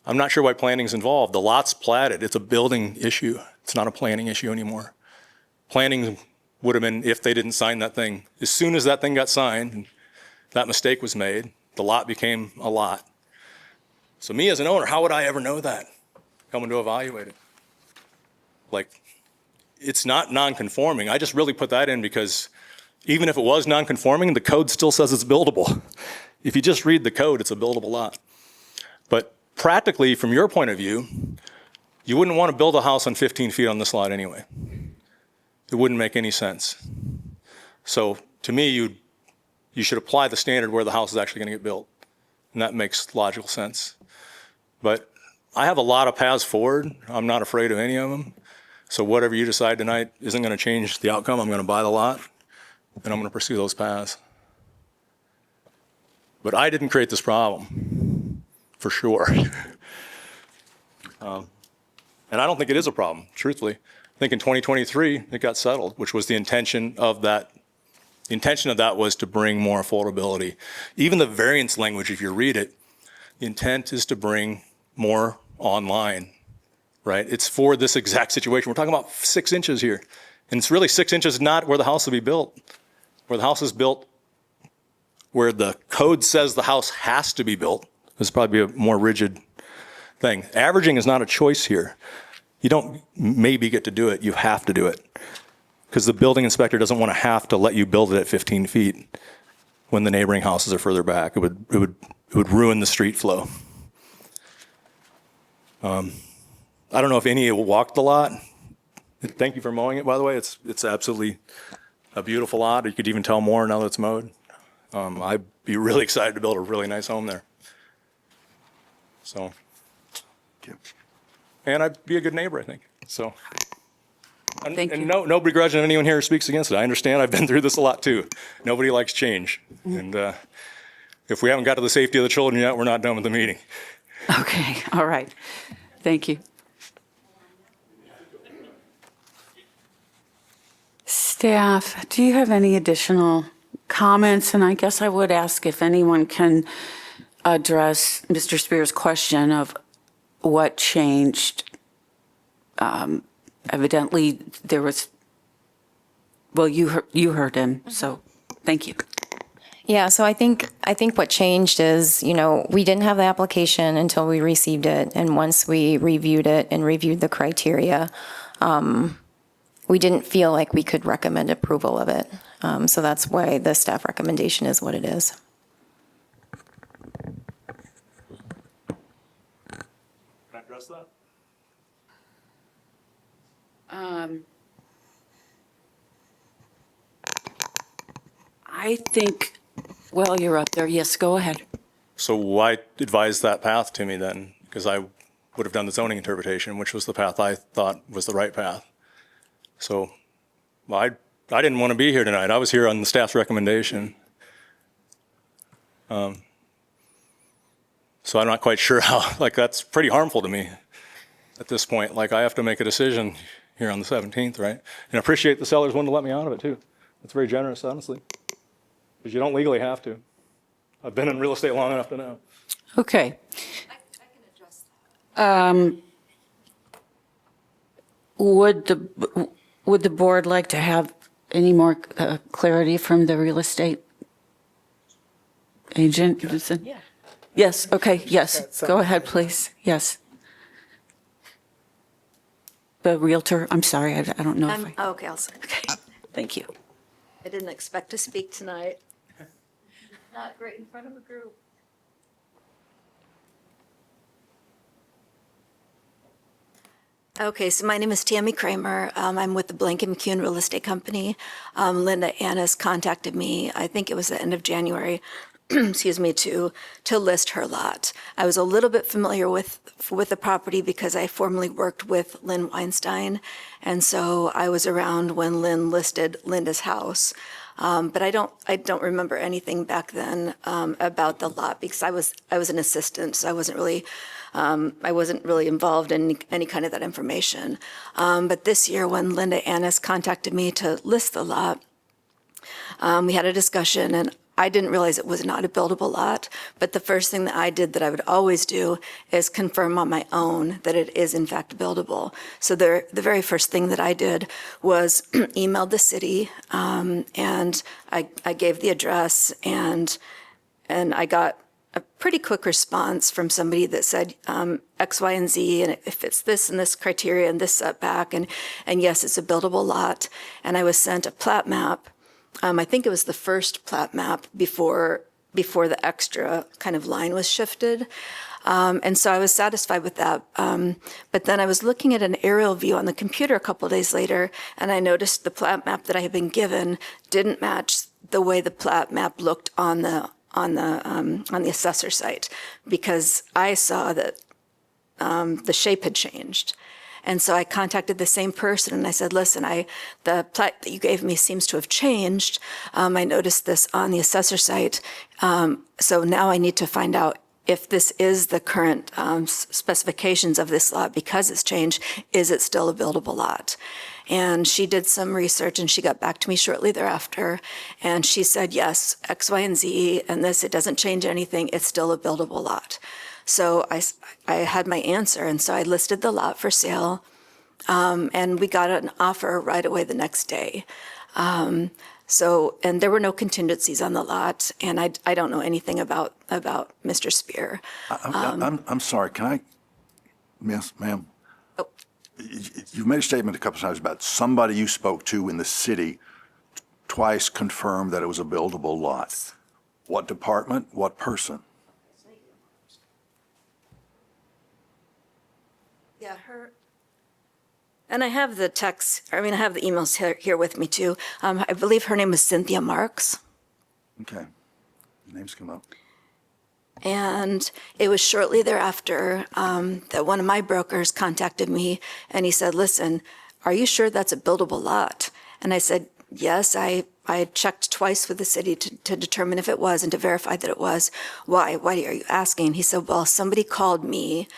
I'm not sure why planning's involved. The lot's platted. It's a building issue. It's not a planning issue anymore. Planning would have been if they didn't sign that thing. As soon as that thing got signed, and that mistake was made, the lot became a lot. So me as an owner, how would I ever know that? Coming to evaluate it. Like, it's not non-conforming. I just really put that in because even if it was non-conforming, the code still says it's buildable. If you just read the code, it's a buildable lot. But practically, from your point of view, you wouldn't want to build a house on 15 feet on this lot anyway. It wouldn't make any sense. So to me, you should apply the standard where the house is actually going to get built. And that makes logical sense. But I have a lot of paths forward. I'm not afraid of any of them. So whatever you decide tonight isn't going to change the outcome. I'm going to buy the lot, and I'm going to pursue those paths. But I didn't create this problem, for sure. And I don't think it is a problem, truthfully. I think in 2023, it got settled, which was the intention of that. The intention of that was to bring more affordability. Even the variance language, if you read it, the intent is to bring more online, right? It's for this exact situation. We're talking about 6 inches here. And it's really 6 inches not where the house will be built. Where the house is built, where the code says the house has to be built. This is probably a more rigid thing. Averaging is not a choice here. You don't maybe get to do it, you have to do it. Because the building inspector doesn't want to have to let you build it at 15 feet when the neighboring houses are further back. It would ruin the street flow. I don't know if any of you walked the lot. Thank you for mowing it, by the way. It's absolutely a beautiful lot. You could even tell more now that it's mowed. I'd be really excited to build a really nice home there. So, and I'd be a good neighbor, I think. So, and no begrudge on anyone here who speaks against it. I understand. I've been through this a lot too. Nobody likes change. And if we haven't got to the safety of the children yet, we're not done with the meeting. Okay, all right. Thank you. Staff, do you have any additional comments? And I guess I would ask if anyone can address Mr. Spear's question of what changed. Evidently, there was, well, you heard him, so thank you. Yeah, so I think what changed is, we didn't have the application until we received it, and once we reviewed it and reviewed the criteria, we didn't feel like we could recommend approval of it. So that's why the staff recommendation is what it is. Can I address that? I think, well, you're up there. Yes, go ahead. So why advise that path to me then? Because I would have done the zoning interpretation, which was the path I thought was the right path. So I didn't want to be here tonight. I was here on the staff's recommendation. So I'm not quite sure how, that's pretty harmful to me at this point. I have to make a decision here on the 17th, right? And I appreciate the sellers wanting to let me out of it too. That's very generous, honestly. Because you don't legally have to. I've been in real estate long enough to know. Okay. I can address that. Would the board like to have any more clarity from the real estate agent? Yeah. Yes, okay, yes. Go ahead, please. Yes. The realtor, I'm sorry, I don't know if I... Okay, I'll say. Okay, thank you. I didn't expect to speak tonight. Not great in front of a group. Okay, so my name is Tammy Kramer. I'm with the Blank & McCune Real Estate Company. Linda Annis contacted me, I think it was the end of January, excuse me, to list her lot. I was a little bit familiar with the property because I formerly worked with Lynn Weinstein, and so I was around when Lynn listed Linda's house. But I don't remember anything back then about the lot because I was an assistant, so I wasn't really involved in any kind of that information. But this year, when Linda Annis contacted me to list the lot, we had a discussion, and I didn't realize it was not a buildable lot, but the first thing that I did that I would always do is confirm on my own that it is in fact buildable. So the very first thing that I did was emailed the city, and I gave the address, and I got a pretty quick response from somebody that said X, Y, and Z, and it fits this and this criteria and this setback, and yes, it's a buildable lot. And I was sent a plat map. I think it was the first plat map before the extra kind of line was shifted. And so I was satisfied with that. But then I was looking at an aerial view on the computer a couple of days later, and I noticed the plat map that I had been given didn't match the way the plat map looked on the assessor site, because I saw that the shape had changed. And so I contacted the same person and I said, listen, the plat that you gave me seems to have changed. I noticed this on the assessor site. So now I need to find out if this is the current specifications of this lot because it's changed. Is it still a buildable lot? And she did some research and she got back to me shortly thereafter. And she said, yes, X, Y, and Z, and this, it doesn't change anything. It's still a buildable lot. So I had my answer, and so I listed the lot for sale, and we got an offer right away the next day. And there were no contingencies on the lot, and I don't know anything about Mr. Spear. I'm sorry, can I, yes, ma'am? Oh. You've made a statement a couple of times about somebody you spoke to in the city twice confirmed that it was a buildable lot. What department, what person? Yeah, and I have the text, I have the emails here with me too. I believe her name is Cynthia Marks. Okay, names come up. And it was shortly thereafter that one of my brokers contacted me and he said, listen, are you sure that's a buildable lot? And I said, yes, I had checked twice with the city to determine if it was and to verify that it was. Why are you asking? He said, well, somebody called me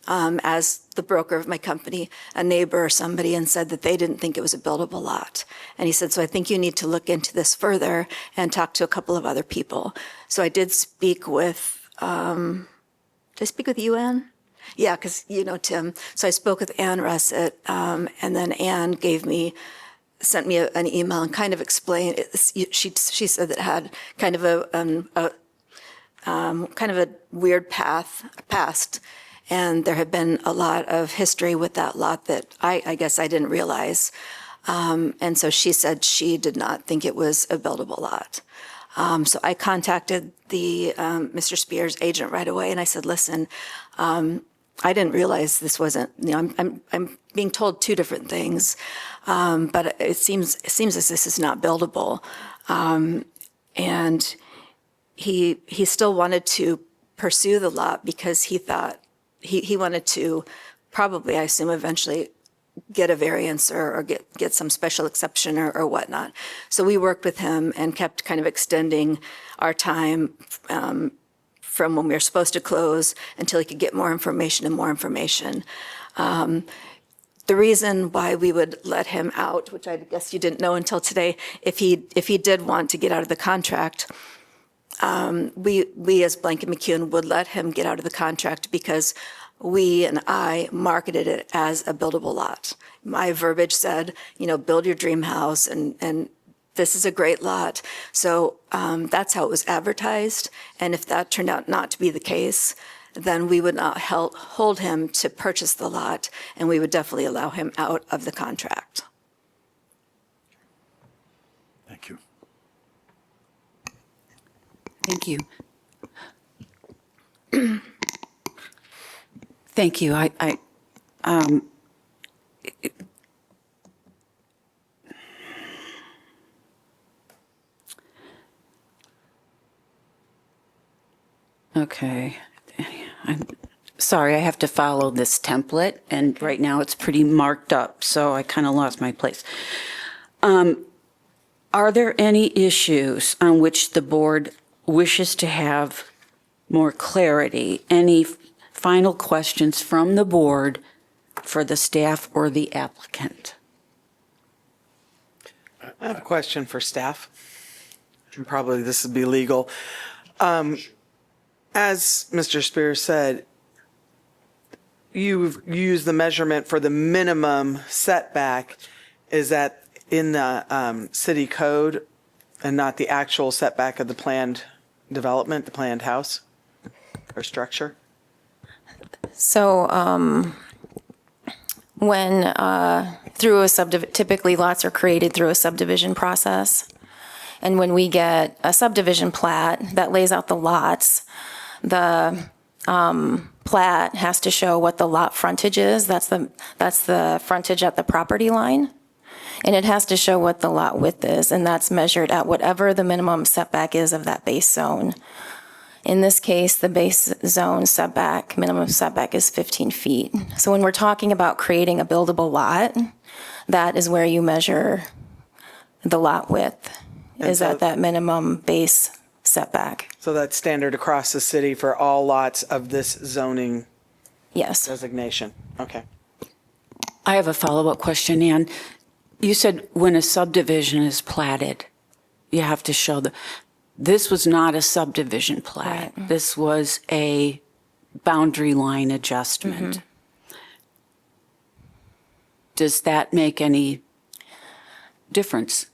as the broker of my company, a neighbor or somebody, and said that they didn't think it was a buildable lot. And he said, so I think you need to look into this further and talk to a couple of other people. So I did speak with, did I speak with you, Ann? Yeah, because, Tim, so I spoke with Ann Russett, and then Ann sent me an email and kind of explained, she said that it had kind of a weird past, and there had been a lot of history with that lot that I guess I didn't realize. And so she said she did not think it was a buildable lot. So I contacted the Mr. Spears agent right away, and I said, "Listen, I didn't realize this wasn't. I'm being told two different things, but it seems as this is not buildable." And he still wanted to pursue the lot because he thought he wanted to probably, I assume, eventually get a variance or get some special exception or whatnot. So we worked with him and kept kind of extending our time from when we were supposed to close until he could get more information and more information. The reason why we would let him out, which I guess you didn't know until today, if he did want to get out of the contract, we as Blank & McCune would let him get out of the contract because we and I marketed it as a buildable lot. My verbiage said, build your dream house, and this is a great lot. So that's how it was advertised. And if that turned out not to be the case, then we would not hold him to purchase the lot, and we would definitely allow him out of the contract. Thank you. Thank you. Thank you. Okay. I'm sorry, I have to follow this template, and right now it's pretty marked up, so I kind of lost my place. Are there any issues on which the board wishes to have more clarity? Any final questions from the board for the staff or the applicant? I have a question for staff. And probably this would be legal. As Mr. Spears said, you've used the measurement for the minimum setback. Is that in the city code and not the actual setback of the planned development, the planned house or structure? So when through a subdivision, typically lots are created through a subdivision process. And when we get a subdivision plat that lays out the lots, the plat has to show what the lot frontage is. That's the frontage at the property line. And it has to show what the lot width is, and that's measured at whatever the minimum setback is of that base zone. In this case, the base zone setback, minimum setback is 15 feet. So when we're talking about creating a buildable lot, that is where you measure the lot width, is at that minimum base setback. So that's standard across the city for all lots of this zoning designation? Okay. I have a follow-up question, Ann. You said when a subdivision is platted, you have to show this was not a subdivision plat. Right. This was a boundary line adjustment. Mm-hmm. Does that make any difference?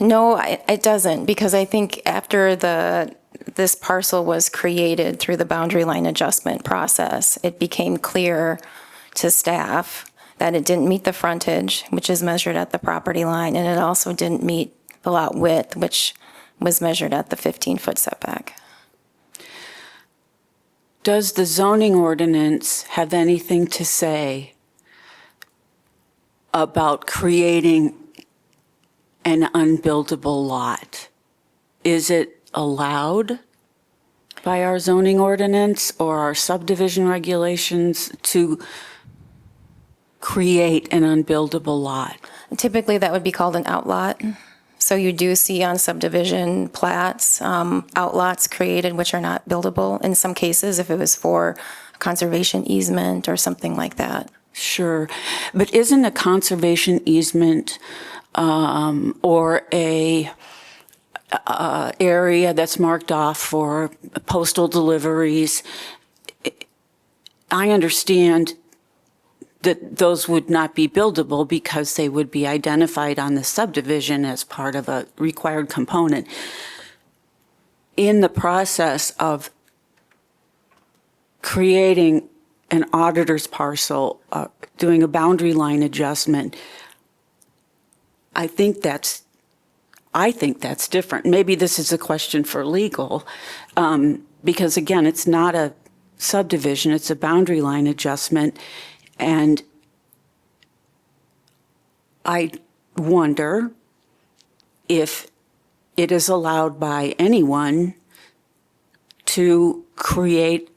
No, it doesn't, because I think after this parcel was created through the boundary line adjustment process, it became clear to staff that it didn't meet the frontage, which is measured at the property line, and it also didn't meet the lot width, which was measured at the 15-foot setback. Does the zoning ordinance have anything to say about creating an unbuildable lot? Is it allowed by our zoning ordinance or our subdivision regulations to create an unbuildable lot? Typically, that would be called an outlot. So you do see on subdivision plats, outlots created which are not buildable in some cases if it was for a conservation easement or something like that. Sure. But isn't a conservation easement or a area that's marked off for postal deliveries, I understand that those would not be buildable because they would be identified on the subdivision as part of a required component. In the process of creating an auditor's parcel, doing a boundary line adjustment, I think that's different. Maybe this is a question for legal, because again, it's not a subdivision, it's a boundary line adjustment. And I wonder if it is allowed by anyone to create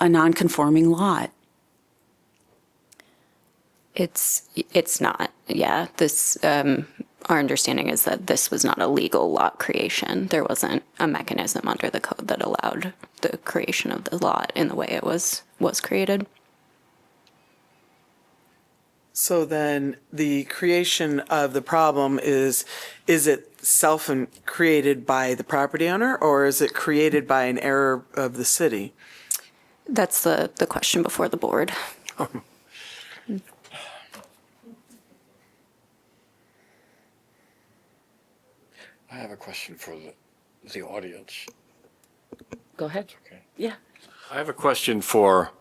a non-conforming lot. It's not. Yeah, this our understanding is that this was not a legal lot creation. There wasn't a mechanism under the code that allowed the creation of the lot in the way it was created. So then the creation of the problem is it self-created by the property owner, or is it created by an error of the city? That's the question before the board. I have a question for the audience. Go ahead. Okay. Yeah. I have a question for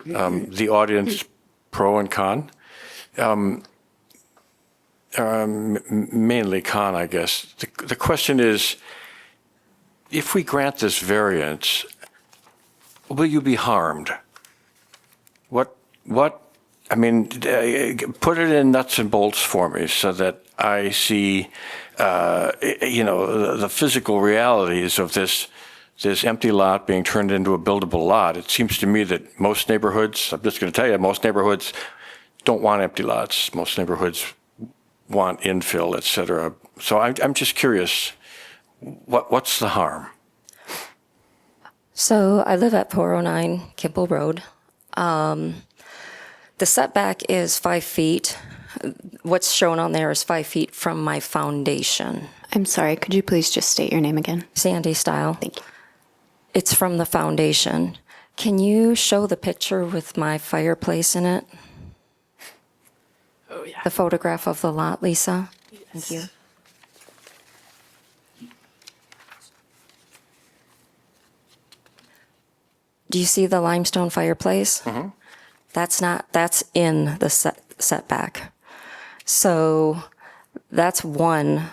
the audience, pro and con. Mainly con, I guess. The question is, if we grant this variance, will you be harmed? I mean, put it in nuts and bolts for me so that I see, the physical realities of this empty lot being turned into a buildable lot. It seems to me that most neighborhoods, I'm just going to tell you, most neighborhoods don't want empty lots. Most neighborhoods want infill, et cetera. So I'm just curious, what's the harm? So I live at 409 Kimball Road. The setback is 5 feet. What's shown on there is 5 feet from my foundation. I'm sorry, could you please just state your name again? Sandy Style. Thank you. It's from the foundation. Can you show the picture with my fireplace in it? Oh, yeah. The photograph of the lot, Lisa? Yes. Thank you. Do you see the limestone fireplace? Mm-hmm. That's in the setback. So that's one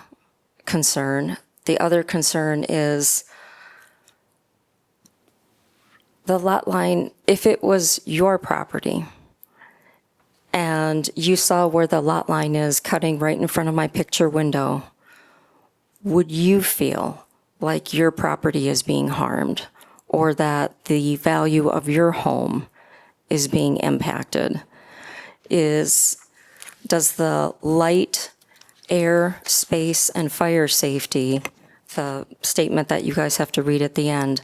concern. The other concern is the lot line, if it was your property and you saw where the lot line is cutting right in front of my picture window, would you feel like your property is being harmed or that the value of your home is being impacted? Does the light, air, space, and fire safety, the statement that you guys have to read at the end,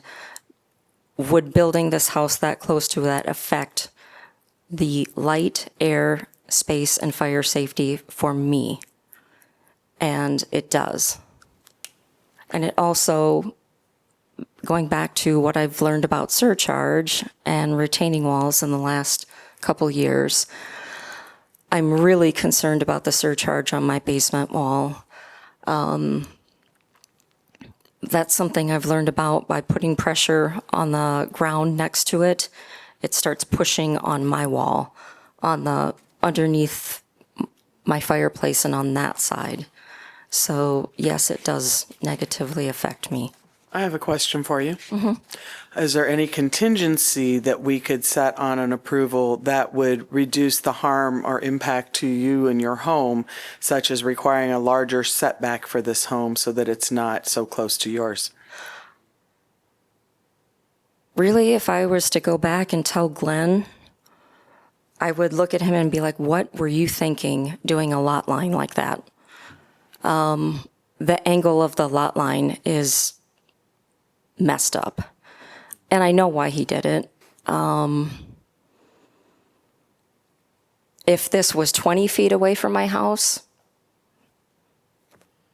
would building this house that close to that affect the light, air, space, and fire safety for me? And it does. And it also, going back to what I've learned about surcharge and retaining walls in the last couple years, I'm really concerned about the surcharge on my basement wall. That's something I've learned about by putting pressure on the ground next to it. It starts pushing on my wall, underneath my fireplace and on that side. So yes, it does negatively affect me. I have a question for you. Mm-hmm. Is there any contingency that we could set on an approval that would reduce the harm or impact to you and your home, such as requiring a larger setback for this home so that it's not so close to yours? Really, if I was to go back and tell Glenn, I would look at him and be like, what were you thinking doing a lot line like that? The angle of the lot line is messed up. And I know why he did it. If this was 20 feet away from my house,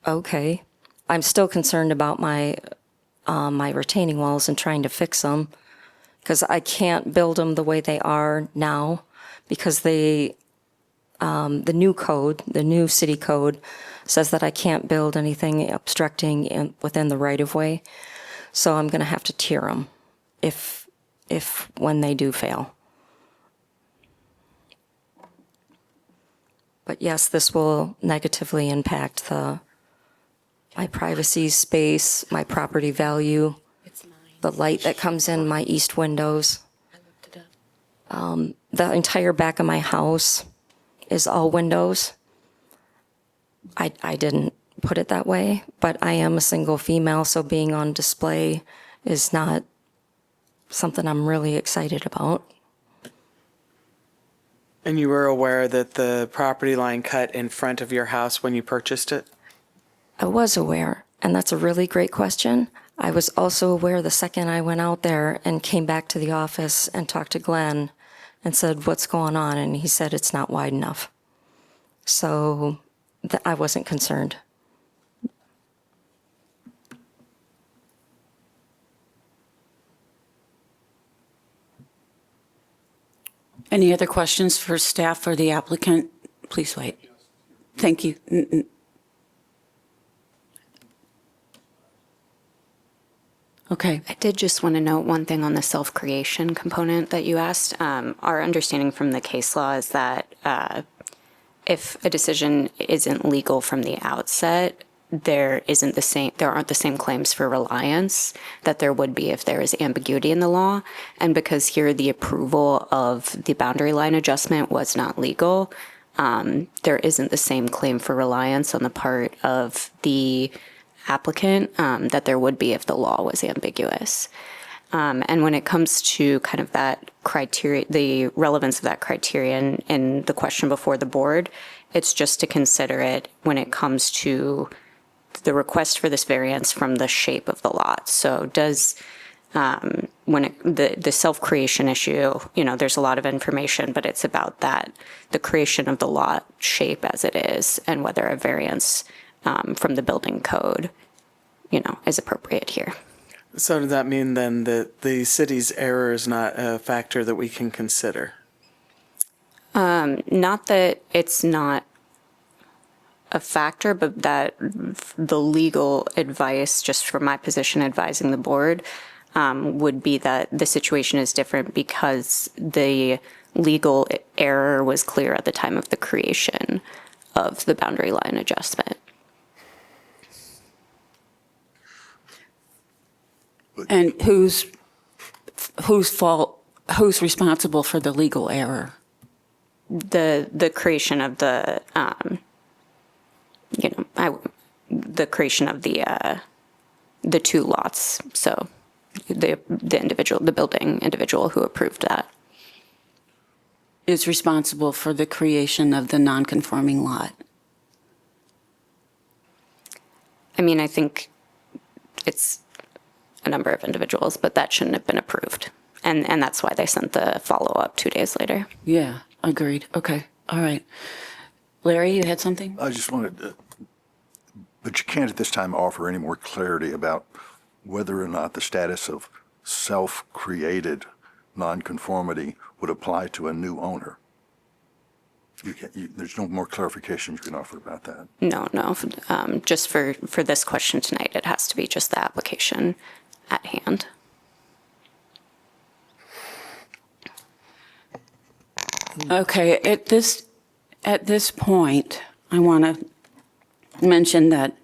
okay. I'm still concerned about my retaining walls and trying to fix them because I can't build them the way they are now, because the new code, the new city code, says that I can't build anything obstructing within the right-of-way. So I'm going to have to tier them when they do fail. But yes, this will negatively impact my privacy space, my property value, the light that comes in my east windows. The entire back of my house is all windows. I didn't put it that way, but I am a single female, so being on display is not something I'm really excited about. And you were aware that the property line cut in front of your house when you purchased it? I was aware, and that's a really great question. I was also aware the second I went out there and came back to the office and talked to Glenn and said, what's going on? And he said, it's not wide enough. So I wasn't concerned. Any other questions for staff or the applicant? Please wait. Thank you. Okay. I did just want to note one thing on the self-creation component that you asked. Our understanding from the case law is that if a decision isn't legal from the outset, there aren't the same claims for reliance that there would be if there is ambiguity in the law. And because here the approval of the boundary line adjustment was not legal, there isn't the same claim for reliance on the part of the applicant that there would be if the law was ambiguous. And when it comes to kind of that criteria, the relevance of that criterion in the question before the board, it's just to consider it when it comes to the request for this variance from the shape of the lot. So does, the self-creation issue, there's a lot of information, but it's about that, the creation of the lot shape as it is, and whether a variance from the building code, is appropriate here. So does that mean then that the city's error is not a factor that we can consider? Not that it's not a factor, but that the legal advice, just from my position advising the board, would be that the situation is different because the legal error was clear at the time of the creation of the boundary line adjustment. And who's responsible for the legal error? The creation of the, the creation of the two lots. So the building individual who approved that is responsible for the creation of the non-conforming lot. I mean, I think it's a number of individuals, but that shouldn't have been approved. And that's why they sent the follow-up 2 days later. Yeah, agreed. Okay, all right. Larry, you had something? I just wanted to, but you can't at this time offer any more clarity about whether or not the status of self-created nonconformity would apply to a new owner. There's no more clarification you can offer about that. No. Just for this question tonight, it has to be just the application at hand. Okay, at this point, I want to mention that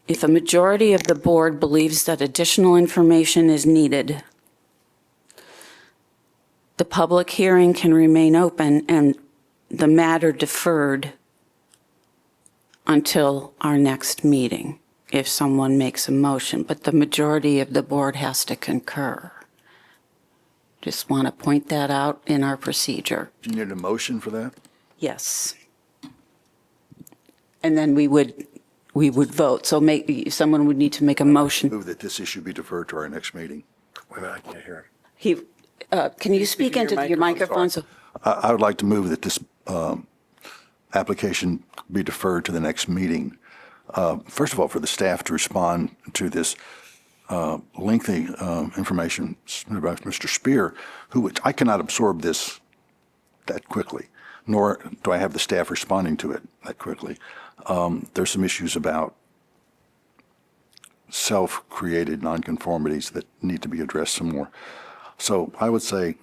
if a majority of the board believes that additional information is needed, the public hearing can remain open and the matter deferred until our next meeting, if someone makes a motion, but the majority of the board has to concur. Just want to point that out in our procedure. Do you need a motion for that? Yes. And then we would vote. So someone would need to make a motion. Move that this issue be deferred to our next meeting. Wait a minute, I can't hear him. Can you speak into your microphone? So I would like to move that this application be deferred to the next meeting. First of all, for the staff to respond to this lengthy information about Mr. Spear, I cannot absorb this that quickly, nor do I have the staff responding to it that quickly. There's some issues about self-created nonconformities that need to be addressed some more. So I would say,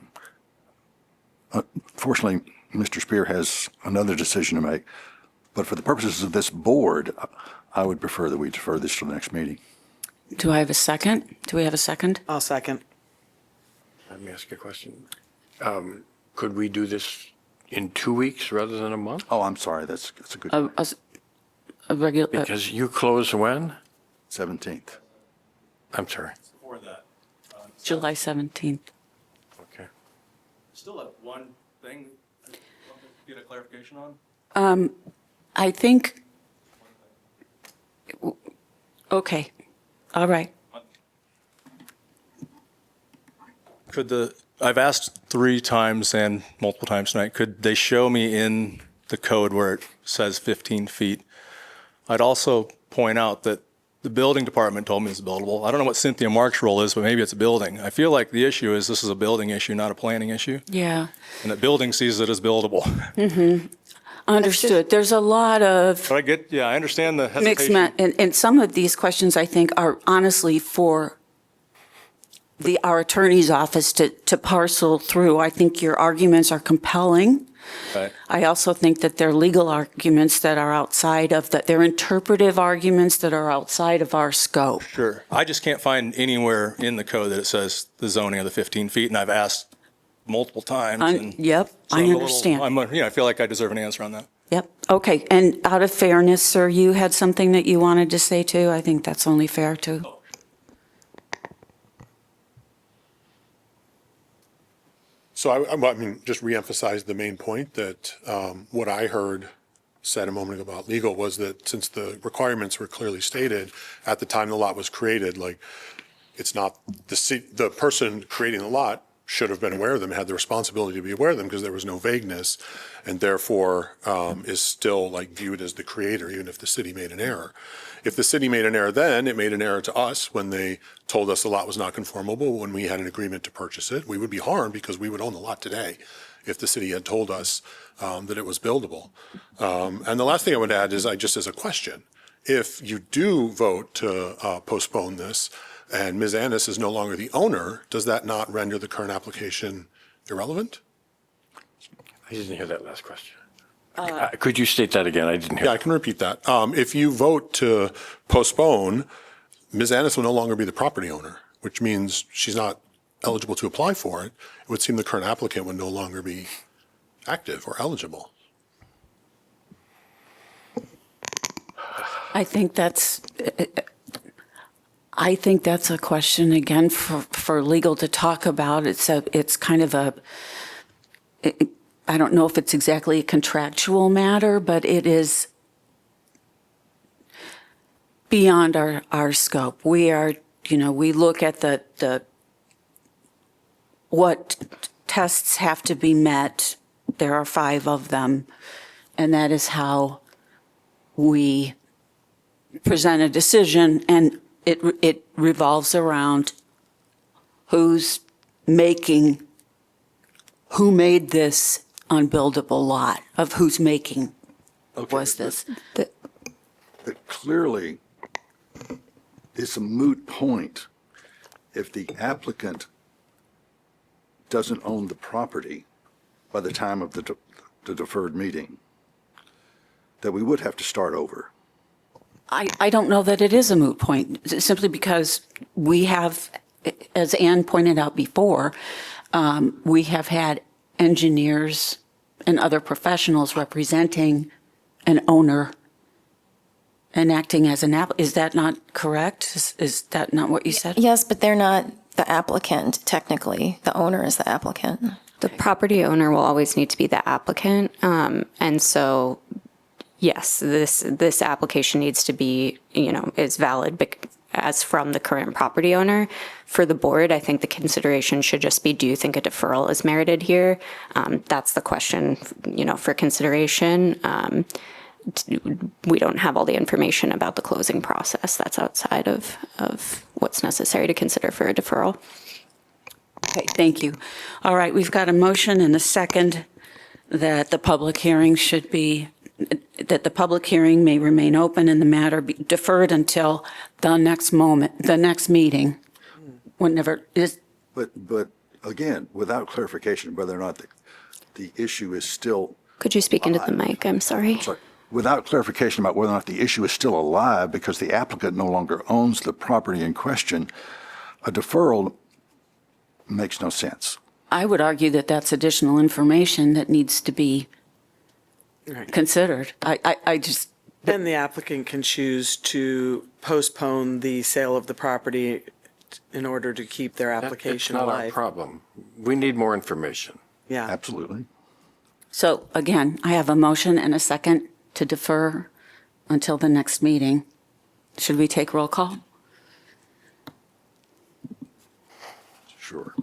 fortunately, Mr. Spear has another decision to make, but for the purposes of this board, I would prefer that we defer this to the next meeting. Do I have a second? Do we have a second? I'll second. Let me ask you a question. Could we do this in 2 weeks rather than a month? Oh, I'm sorry. That's a good. A regular. Because you close when? 17th. I'm sorry. Before that. July 17th. Okay. Still have one thing to get a clarification on. I think, okay, all right. I've asked 3 times and multiple times tonight, could they show me in the code where it says 15 feet? I'd also point out that the building department told me it's buildable. I don't know what Cynthia Mark's role is, but maybe it's building. I feel like the issue is this is a building issue, not a planning issue. Yeah. And that building sees it as buildable. Mm-hmm. Understood. There's a lot of But I understand the mixed, hesitation. and some of these questions, I think, are honestly for our attorney's office to parcel through. I think your arguments are compelling. Right. I also think that they're legal arguments that are outside of they're interpretive arguments that are outside of our scope. Sure. I just can't find anywhere in the code that it says the zoning of the 15 feet, and I've asked multiple times. Yep, so I I'm a little- understand. I feel like I deserve an answer on that. Yep, okay. And out of fairness, sir, you had something that you wanted to say too? I think that's only fair too. So I mean, just reemphasize the main point that what I heard said a moment ago about legal was that since the requirements were clearly stated at the time the lot was created, like it's not the person creating the lot should have been aware of them, had the responsibility to be aware of them because there was no vagueness, and therefore is still like viewed as the creator, even if the city made an error. If the city made an error then, it made an error to us when they told us the lot was not conformable, when we had an agreement to purchase it. We would be harmed because we would own the lot today if the city had told us that it was buildable. And the last thing I would add is just as a question, if you do vote to postpone this, and Ms. Annis is no longer the owner, does that not render the current application irrelevant? I didn't hear that last question. Could you state that again? I didn't hear. Yeah, I can repeat that. If you vote to postpone, Ms. Annis will no longer be the property owner, which means she's not eligible to apply for it. It would seem the current applicant would no longer be active or eligible. I think that's a question again for legal to talk about. It's kind of I don't know if it's exactly a contractual matter, but it is beyond our scope. We look at what tests have to be met. There are 5 of them, and that is how we present a decision, and it revolves around who made this unbuildable lot, of whose making was this. But clearly, it's a moot point if the applicant doesn't own the property by the time of the deferred meeting, that we would have to start over. I don't know that it is a moot point, simply because we have, as Ann pointed out before, we have had engineers and other professionals representing an owner and acting as an applicant. Is that not correct? Is that not what you said? Yes, but they're not the applicant, technically. The owner is the applicant. The property owner will always need to be the applicant. And so, yes, this application needs to be, is valid as from the current property owner. For the board, I think the consideration should just be, do you think a deferral is merited here? That's the question, for consideration. We don't have all the information about the closing process. That's outside of what's necessary to consider for a deferral. Okay, thank you. All right, we've got a motion and a second that the public hearing should be, that the public hearing may remain open and the matter be deferred until the next meeting, whenever is. But again, without clarification whether or not the issue is still. Could you speak into the mic? I'm sorry. Sorry. Without clarification about whether or not the issue is still alive because the applicant no longer owns the property in question, a deferral makes no sense. I would argue that that's additional information that needs to be considered. I just. Then the applicant can choose to postpone the sale of the property in order to keep their application It's not our alive. problem. We need more information. Yeah. Absolutely. So again, I have a motion and a second to defer until the next meeting. Should we take roll call? Sure.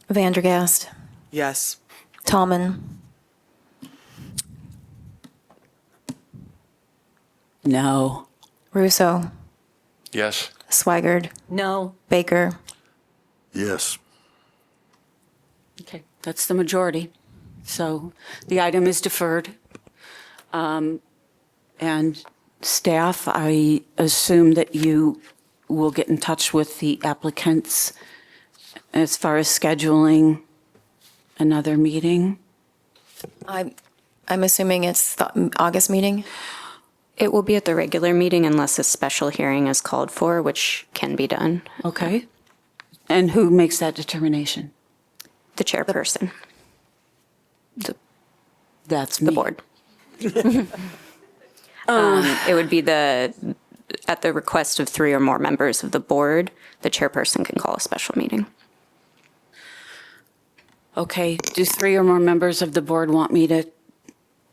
Vandergast, Yes. Tallman, No. Russo, Yes. Swigert, No. Baker. Yes. Okay, that's the majority. So the item is deferred. And staff, I assume that you will get in touch with the applicants as far as scheduling another meeting? I'm assuming it's the August meeting? It will be at the regular meeting unless a special hearing is called for, which can be done. Okay. And who makes that determination? The chairperson. That's me. The board. It would be at the request of 3 or more members of the board, the chairperson can call a special meeting. Okay, do 3 or more members of the board want me to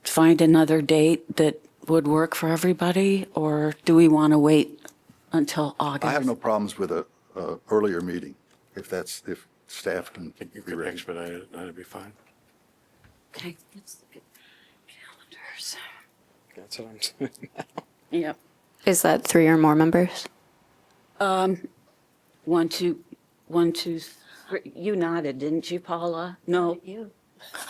find another date that would work for everybody? Or do we want to wait until August? I have no problems with a earlier meeting, if staff can You be could ready. expedite it, that'd be fine. Okay, let's look at calendars. That's what I'm saying. Yep. Is that 3 or more members? 1, 2, 3. You nodded, didn't you, Paula? No.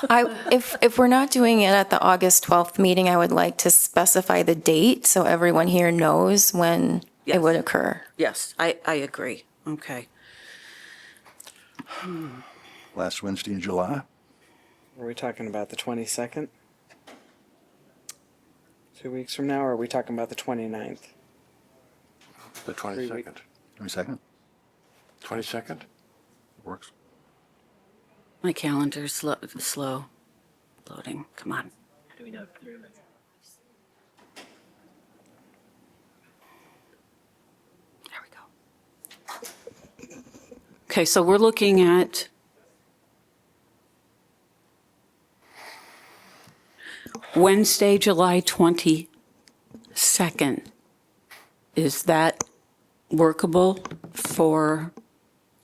If we're not doing it at the August 12th meeting, I would like to specify the date so everyone here knows when it would occur. Yes, I agree. Okay. Last Wednesday in July? Are we talking about the 22nd? 2 weeks from now, or are we talking about the 29th? The 22nd. 22nd? 22nd? Works. My calendar's slow loading. Come on. There we go. Okay, so we're looking at Wednesday, July 22nd. Is that workable for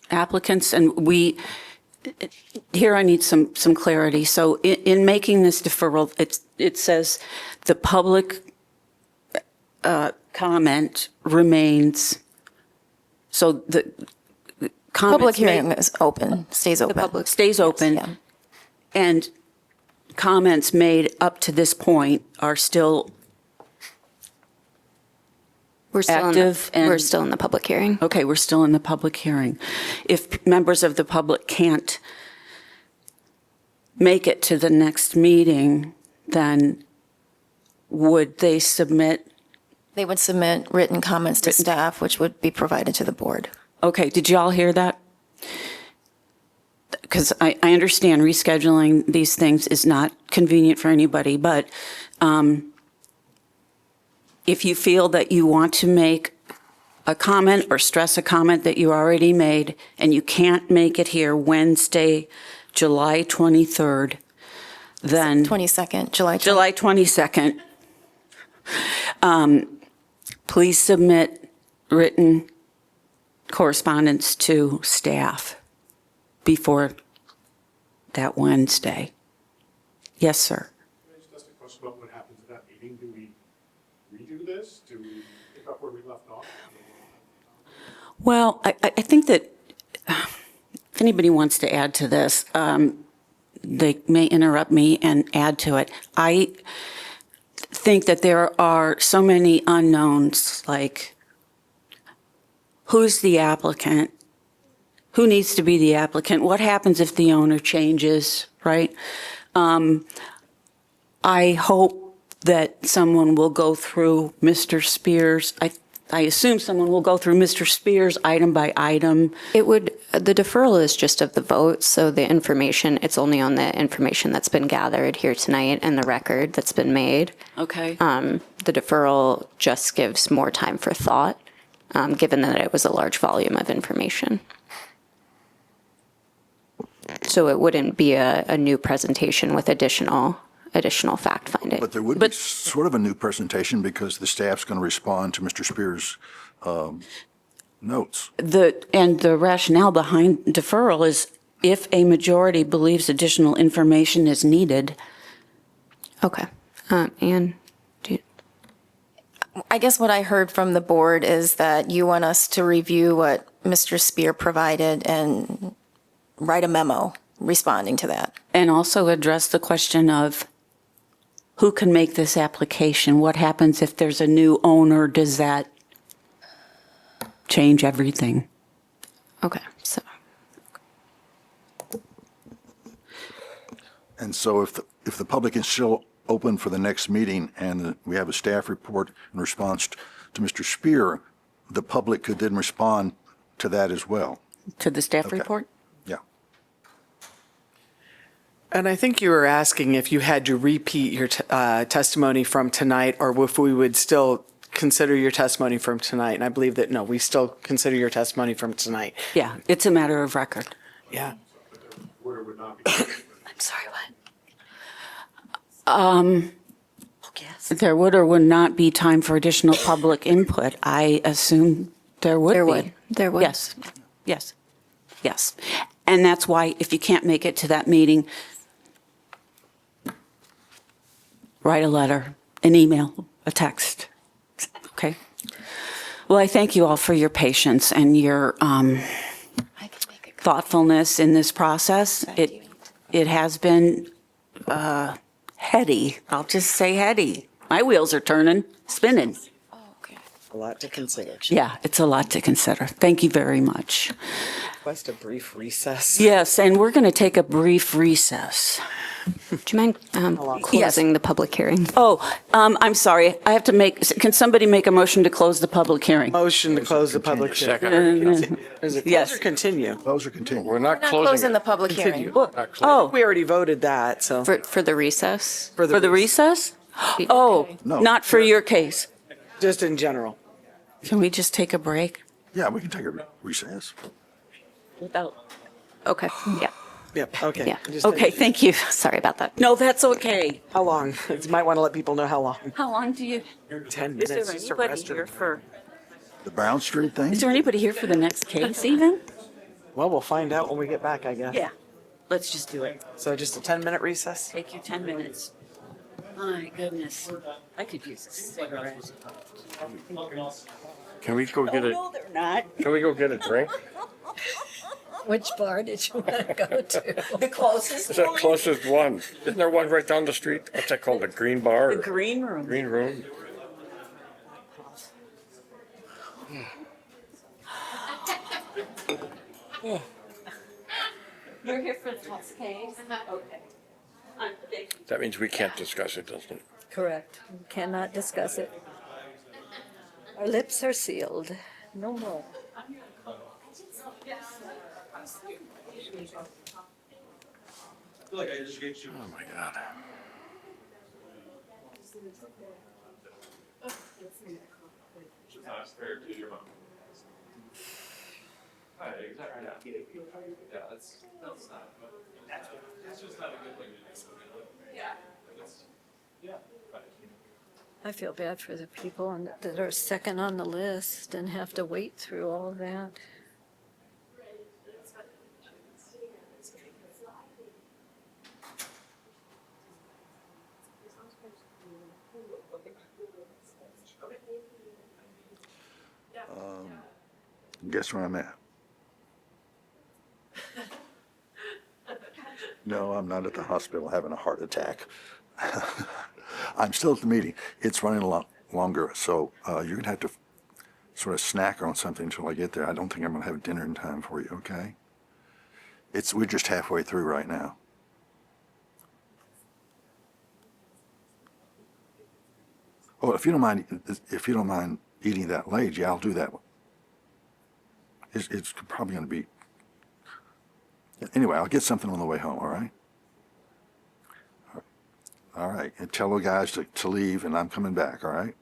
applicants? And here I need some clarity. So in making this deferral, it says the public comment remains, so the comments Public hearing made- is open, stays open. The public stays open. Yeah. And comments made up to this point are still active and. We're still in the public hearing. Okay, we're still in the public hearing. If members of the public can't make it to the next meeting, then would they submit? They would submit written comments to staff, which would be provided to the board. Okay, did you all hear that? Because I understand rescheduling these things is not convenient for anybody, but if you feel that you want to make a comment or stress a comment that you already made and you can't make it here Wednesday, July 23rd, then. 22nd, July 22nd. Please submit written correspondence to staff before that Wednesday. Yes, sir. Can I just ask a question about what happens at that meeting? Do we redo this? Do we pick up where we left off? Well, I think that if anybody wants to add to this, they may interrupt me and add to it. I think that there are so many unknowns, like who's the applicant? Who needs to be the applicant? What happens if the owner changes, right? I hope that someone will go through Mr. Spears. I assume someone will go through Mr. Spears item by item. The deferral is just of the vote, so the information, it's only on the information that's been gathered here tonight and the record that's been made. Okay. The deferral just gives more time for thought, given that it was a large volume of information. So it wouldn't be a new presentation with additional fact finding. But there would be sort of a new presentation because the staff's going to respond to Mr. Spears' notes. The rationale behind deferral is if a majority believes additional information is needed. Okay. Anne, I guess what I heard from the board is that you want us to review what Mr. Spear provided and write a memo responding to that. And also address the question of who can make this application? What happens if there's a new owner? Does that change everything? Okay, so. And so if the public is still open for the next meeting and we have a staff report in response to Mr. Spear, the public could then respond to that as well. To the staff report? Yeah. And I think you were asking if you had to repeat your testimony from tonight or if we would still consider your testimony from tonight. And I believe that, no, we still consider your testimony from tonight. Yeah, it's a matter of record. Yeah. I'm sorry, what? There would or would not be time for additional public input. I assume there would be. There would. Yes, yes, yes. And that's why if you can't make it to that meeting, write a letter, an email, a text. Okay? Well, I thank you all for your patience and your thoughtfulness in this process. It has been heady. I'll just say heady. My wheels are turning, spinning. A lot to consider. Yeah, it's a lot to consider. Thank you very much. Request a brief recess. Yes, and we're going to take a brief recess. Do you mind closing the public hearing? Oh, I'm sorry. I have to can somebody make a motion to close the public hearing? Motion to close the public hearing. Second. Is it Yes. close or continue? Close or continue? We're not Not closing closing it. the public hearing. Oh, We already voted that, so. For the recess? for the recess? Oh, No. not for your case. Just in general. Can we just take a break? Yeah, we can take a recess. Without. Okay, yeah. Yep, okay. Yeah. Just Okay, thank you. Sorry about that. No, that's okay. How long? You might want to let people know how long. How long do you? 10 Is minutes. there just a anybody restroom. here for? The Brown Street thing? Is there anybody here for the next case even? Well, we'll find out when we get back, I guess. Yeah. Let's just do it. So just a 10-minute recess? Take your 10 minutes. My goodness. I could use a cigarette. Can we go get No, they're not. Can we go get a drink? Which bar did you want to go to? The closest Is that one? closest one? Isn't there one right down the street? What's that called? The Green Bar? The green room. Green Room? You're here for the next case? Okay. That means we can't discuss it, doesn't it? Correct. We cannot discuss it. Our lips are sealed. No more. Oh, my God. I feel bad for the people that are second on the list and have to wait through all of that. guess where I'm at? No, I'm not at the hospital having a heart attack. I'm still at the meeting. It's running a lot longer, so you're going to have to sort of snack on something until I get there. I don't think I'm going to have dinner in time for you, okay? We're just halfway through right now. Oh, if you don't mind eating that late, yeah, I'll do that. It's probably going to be. Anyway, I'll get something on the way home. All right. All right, and tell the guys to leave, and I'm coming back. All right.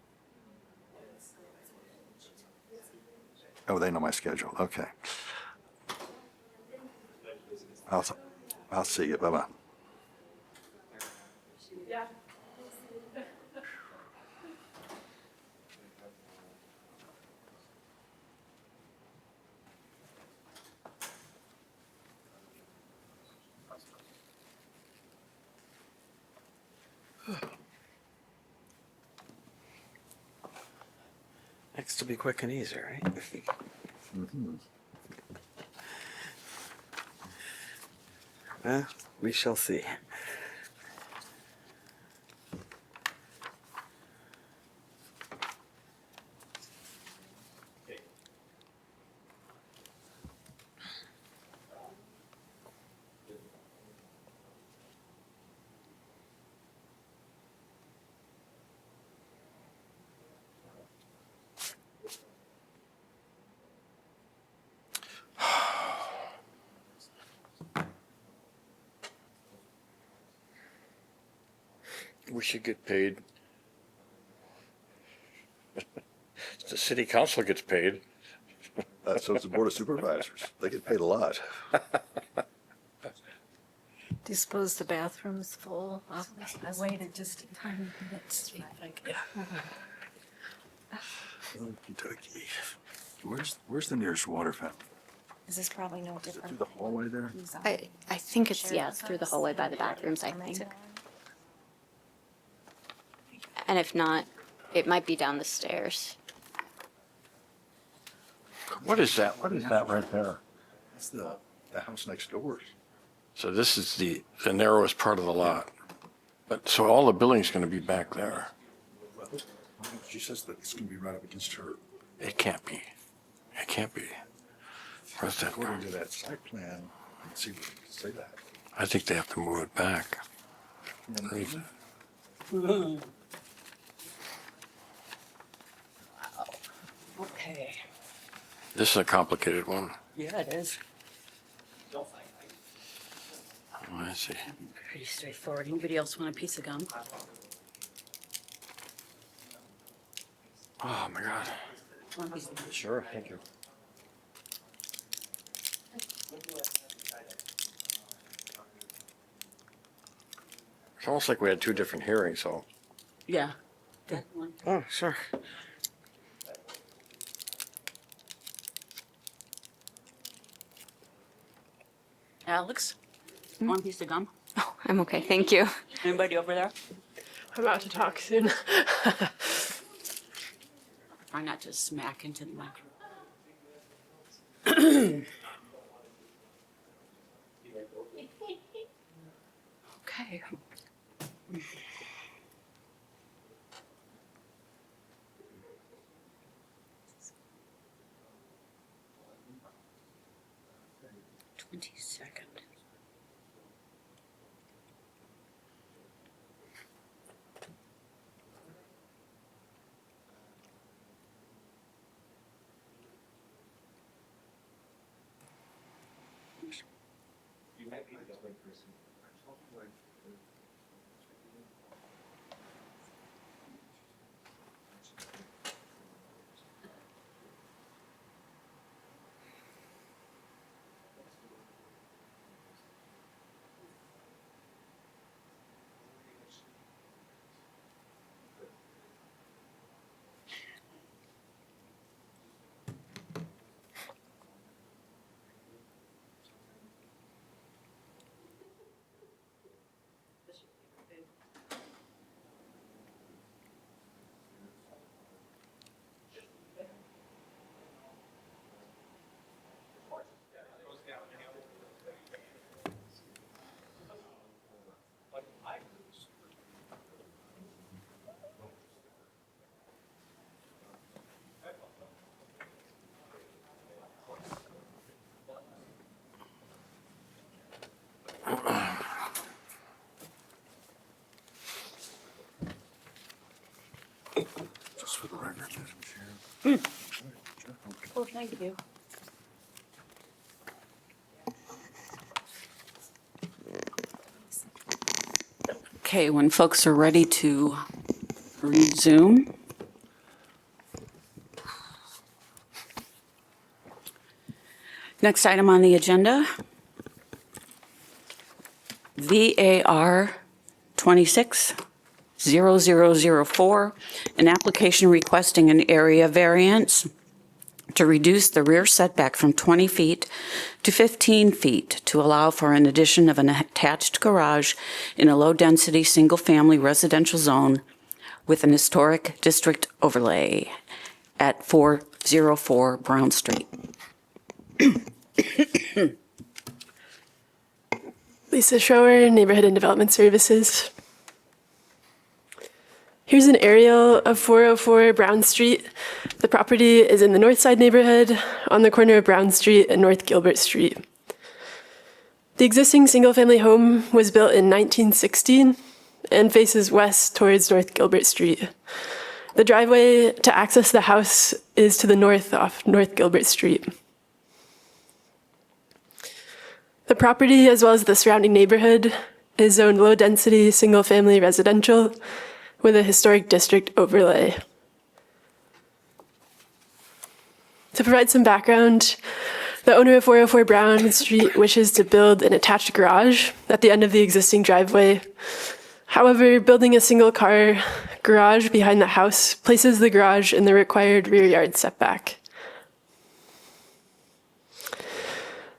Oh, they know my schedule. Okay. I'll see you. Bye bye. Next to be quick and easy, right? Mm-hmm. We shall see. We should get paid. The city council gets paid. So does the board of supervisors. They get paid a lot. Do you suppose the bathroom's full? I waited just a tiny bit to see if I could. Kentucky. Where's the nearest water fountain? Is this probably no Through different? the hallway there? I think it's, yeah, it's through the hallway by the bathrooms, I think. And if not, it might be down the stairs. What is that? What is that right there? That's the house next door. So this is the narrowest part of the lot. But, so all the building's going to be back there. Well, she says that it's going to be right up against her. It can't be. It can't be. Where's that? According to that site plan, let's see what you can say that. I think they have to move it back. Okay. This is a complicated one. Yeah, it is. Oh, I see. Pretty straightforward. Anybody else want a piece of gum? Oh, my God. Sure, thank you. It's almost like we had two different hearings, so. Yeah. Oh, sure. Alex, one piece of gum? Oh, I'm okay, thank you. Anybody over there? I'm about to talk soon. Try not to smack into the microphone. Okay. Second. You might be the right person. Just for the record, Madam Chair. Well, thank you. Okay, when folks are ready to resume. Next item on the agenda, VAR 260004, an application requesting an area variance to reduce the rear setback from 20 feet to 15 feet to allow for an addition of an attached garage in a low-density, single-family residential zone with an historic district overlay at 404 Brown Street. Lisa Schroer, Neighborhood and Development Services. Here's an aerial of 404 Brown Street. The property is in the North Side neighborhood on the corner of Brown Street and North Gilbert Street. The existing single-family home was built in 1916 and faces west towards North Gilbert Street. The driveway to access the house is to the north off North Gilbert Street. The property, as well as the surrounding neighborhood, is zoned low-density, single-family residential with a historic district overlay. To provide some background, the owner of 404 Brown Street wishes to build an attached garage at the end of the existing driveway. However, building a single-car garage behind the house places the garage in the required rear yard setback.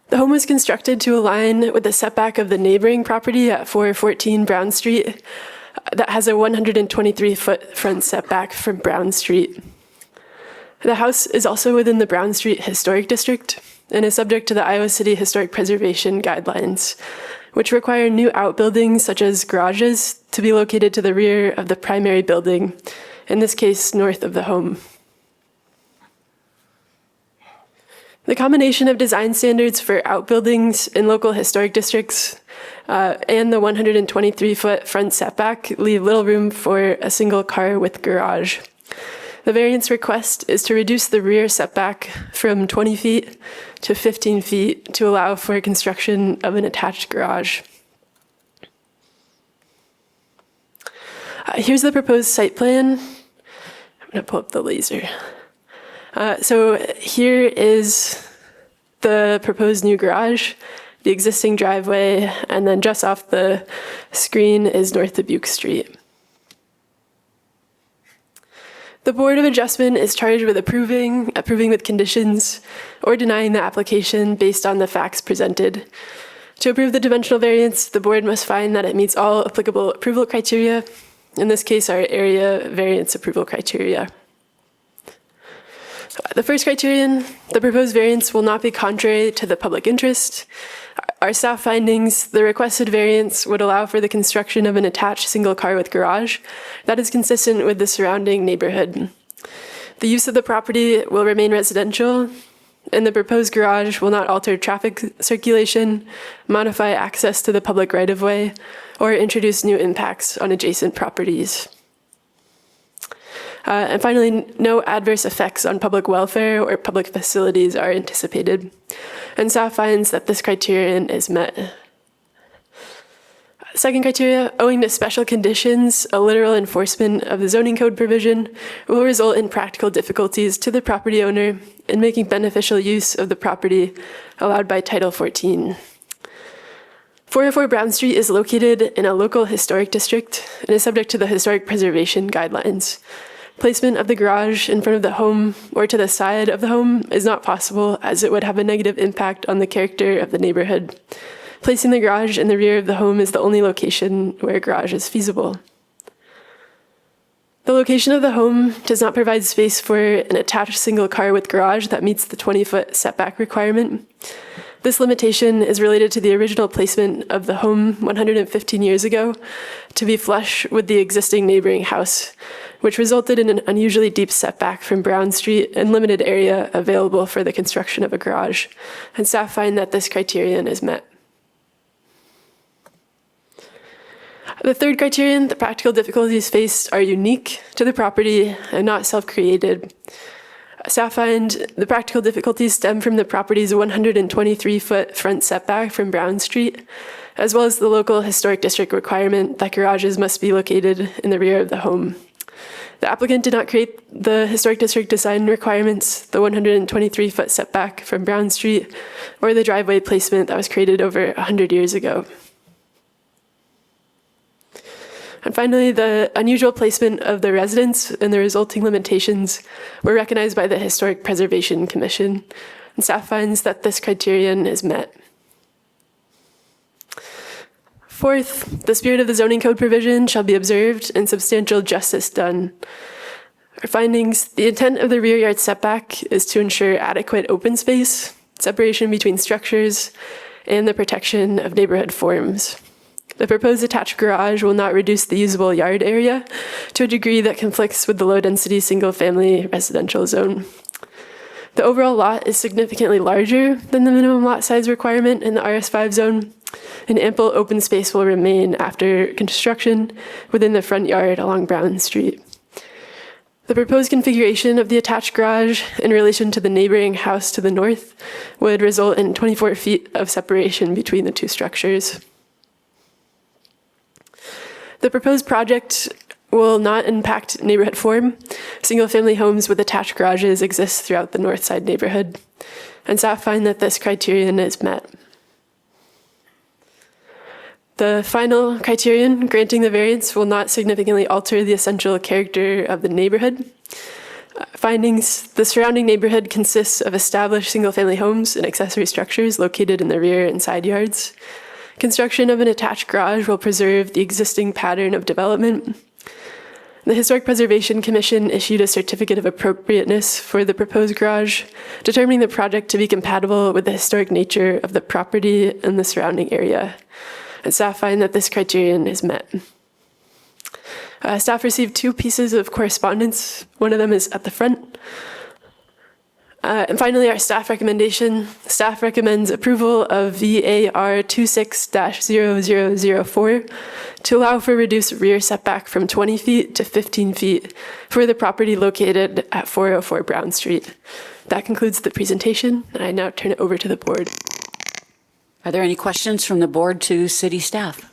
The home was constructed to align with the setback of the neighboring property at 414 Brown Street that has a 123-foot front setback from Brown Street. The house is also within the Brown Street Historic District and is subject to the Iowa City Historic Preservation Guidelines, which require new outbuildings such as garages to be located to the rear of the primary building, in this case, north of the home. The combination of design standards for outbuildings in local historic districts and the 123-foot front setback leave little room for a single car with garage. The variance request is to reduce the rear setback from 20 feet to 15 feet to allow for construction of an attached garage. Here's the proposed site plan. I'm going to pull up the laser. So here is the proposed new garage, the existing driveway, and then just off the screen is North Dubuque Street. The Board of Adjustment is charged with approving with conditions, or denying the application based on the facts presented. To approve the dimensional variance, the board must find that it meets all applicable approval criteria, in this case, our area variance approval criteria. The first criterion, the proposed variance will not be contrary to the public interest. Our staff findings, the requested variance would allow for the construction of an attached single car with garage that is consistent with the surrounding neighborhood. The use of the property will remain residential, and the proposed garage will not alter traffic circulation, modify access to the public right-of-way, or introduce new impacts on adjacent properties. And finally, no adverse effects on public welfare or public facilities are anticipated. And staff finds that this criterion is met. Second criteria, owing to special conditions, a literal enforcement of the zoning code provision will result in practical difficulties to the property owner in making beneficial use of the property allowed by Title 14. 404 Brown Street is located in a local historic district and is subject to the Historic Preservation Guidelines. Placement of the garage in front of the home or to the side of the home is not possible, as it would have a negative impact on the character of the neighborhood. Placing the garage in the rear of the home is the only location where a garage is feasible. The location of the home does not provide space for an attached single car with garage that meets the 20-foot setback requirement. This limitation is related to the original placement of the home 115 years ago to be flush with the existing neighboring house, which resulted in an unusually deep setback from Brown Street and limited area available for the construction of a garage. And staff find that this criterion is met. The third criterion, the practical difficulties faced are unique to the property and not self-created. Staff find the practical difficulties stem from the property's 123-foot front setback from Brown Street, as well as the local historic district requirement that garages must be located in the rear of the home. The applicant did not create the historic district design requirements, the 123-foot setback from Brown Street, or the driveway placement that was created over 100 years ago. And finally, the unusual placement of the residence and the resulting limitations were recognized by the Historic Preservation Commission, and staff finds that this criterion is met. Fourth, the spirit of the zoning code provision shall be observed and substantial justice done. Our findings, the intent of the rear yard setback is to ensure adequate open space, separation between structures, and the protection of neighborhood forms. The proposed attached garage will not reduce the usable yard area to a degree that conflicts with the low-density single-family residential zone. The overall lot is significantly larger than the minimum lot size requirement in the RS5 zone, and ample open space will remain after construction within the front yard along Brown Street. The proposed configuration of the attached garage in relation to the neighboring house to the north would result in 24 feet of separation between the two structures. The proposed project will not impact neighborhood form. Single-family homes with attached garages exist throughout the north side neighborhood, and staff find that this criterion is met. The final criterion, granting the variance, will not significantly alter the essential character of the neighborhood. Findings, the surrounding neighborhood consists of established single-family homes and accessory structures located in the rear and side yards. Construction of an attached garage will preserve the existing pattern of development. The Historic Preservation Commission issued a certificate of appropriateness for the proposed garage, determining the project to be compatible with the historic nature of the property and the surrounding area. And staff find that this criterion is met. Staff received 2 pieces of correspondence. One of them is at the front. And finally, our staff recommendation. Staff recommends approval of VAR 26-0004 to allow for reduced rear setback from 20 feet to 15 feet for the property located at 404 Brown Street. That concludes the presentation, and I now turn it over to the board. Are there any questions from the board to city staff?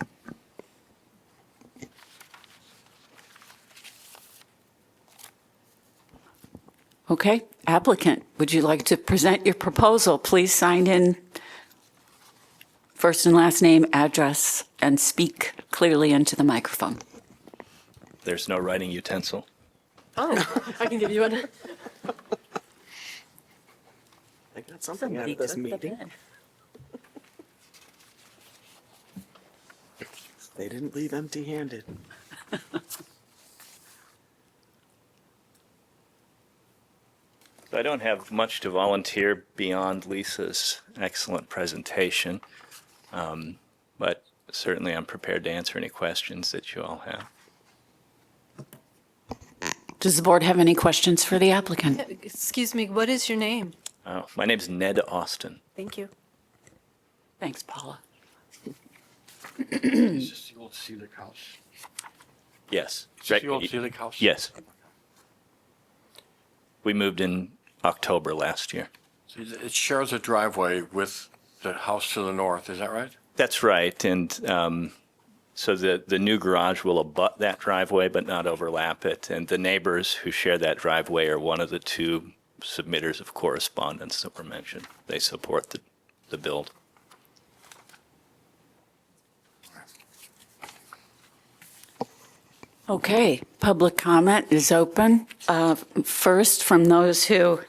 Okay, applicant, would you like to present your proposal? Please sign in first and last name, address, and speak clearly into the microphone. There's no writing utensil. Oh, I can give you one. I got something out of this meeting. They didn't leave empty-handed. I don't have much to volunteer beyond Lisa's excellent presentation, but certainly I'm prepared to answer any questions that you all have. Does the board have any questions for the applicant? Excuse me, what is your name? My name's Ned Austin. Thank you. Thanks, Paula. Is this the old Seelig house? Yes. Is this the old Seelig house? Yes. We moved in October last year. So it shares a driveway with the house to the north, is that right? That's right, and so the new garage will abut that driveway but not overlap it, and the neighbors who share that driveway are one of the 2 submitters of correspondence that were mentioned. They support the build. Okay, public comment is open. First, from those who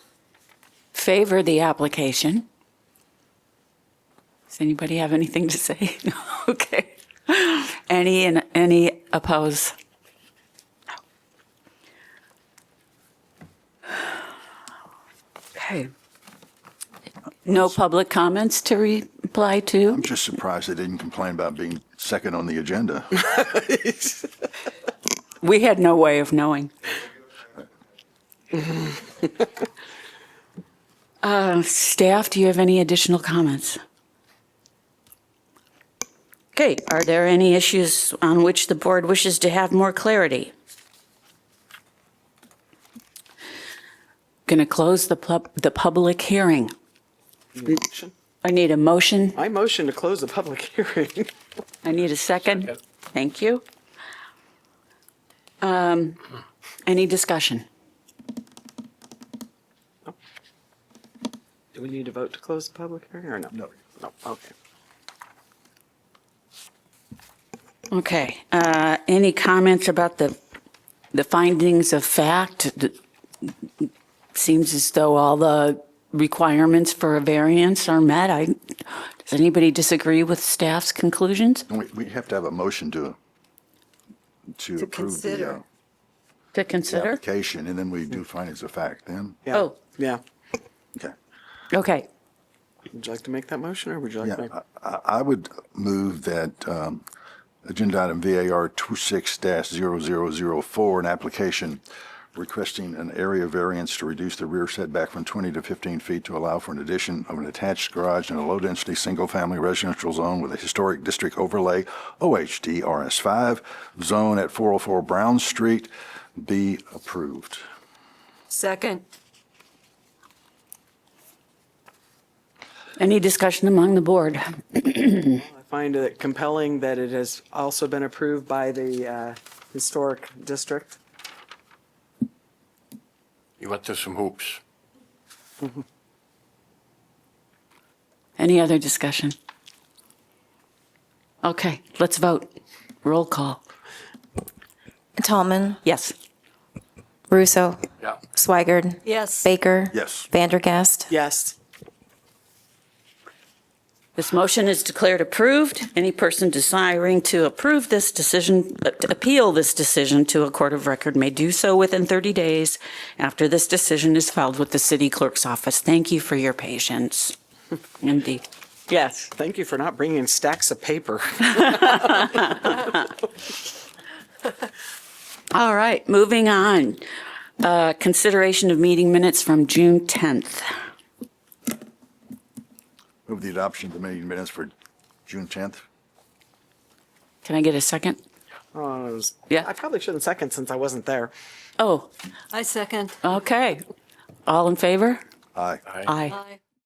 favor the application. Does anybody have anything to say? Okay. Any oppose? Okay. No public comments to reply to? I'm just surprised they didn't complain about being second on the agenda. We had no way of knowing. Staff, do you have any additional comments? Okay, are there any issues on which the board wishes to have more clarity? Going to close the public hearing. Motion. I need a motion. I motion to close the public hearing. I need a second. Thank you. Any discussion? Do we need to vote to close the public hearing or no? No. No, okay. Okay, any comments about the findings of fact? Seems as though all the requirements for a variance are met. Does anybody disagree with staff's conclusions? We have to have a motion to approve consider. To the consider? application, and then we do findings of fact then. Yeah. Oh, Yeah. Okay. okay. Would you like to make that motion or would you like to make? Yeah, I would move that agenda item VAR 26-0004, an application requesting an area variance to reduce the rear setback from 20 to 15 feet to allow for an addition of an attached garage in a low-density, single-family residential zone with a historic district overlay, OHD RS5, zone at 404 Brown Street, be approved. Second. Any discussion among the board? I find it compelling that it has also been approved by the historic district. You went through some hoops. Any other discussion? Okay, let's vote. Roll call. Tallman, Yes. Russo, Yeah. Swigert, Yes. Baker, Yes. Vandergast. Yes. This motion is declared approved. Any person desiring to approve this decision, to appeal this decision to a court of record may do so within 30 days after this decision is filed with the city clerk's office. Thank you for your patience. Indeed. Yes. Thank you for not bringing stacks of paper. All right, moving on. Consideration of meeting minutes from June 10th. Move the adoption of the meeting minutes for June 10th. Can I get a second? Yeah. I probably shouldn't second since I wasn't there. Oh, I second. okay. All in favor? Aye. Aye. Aye.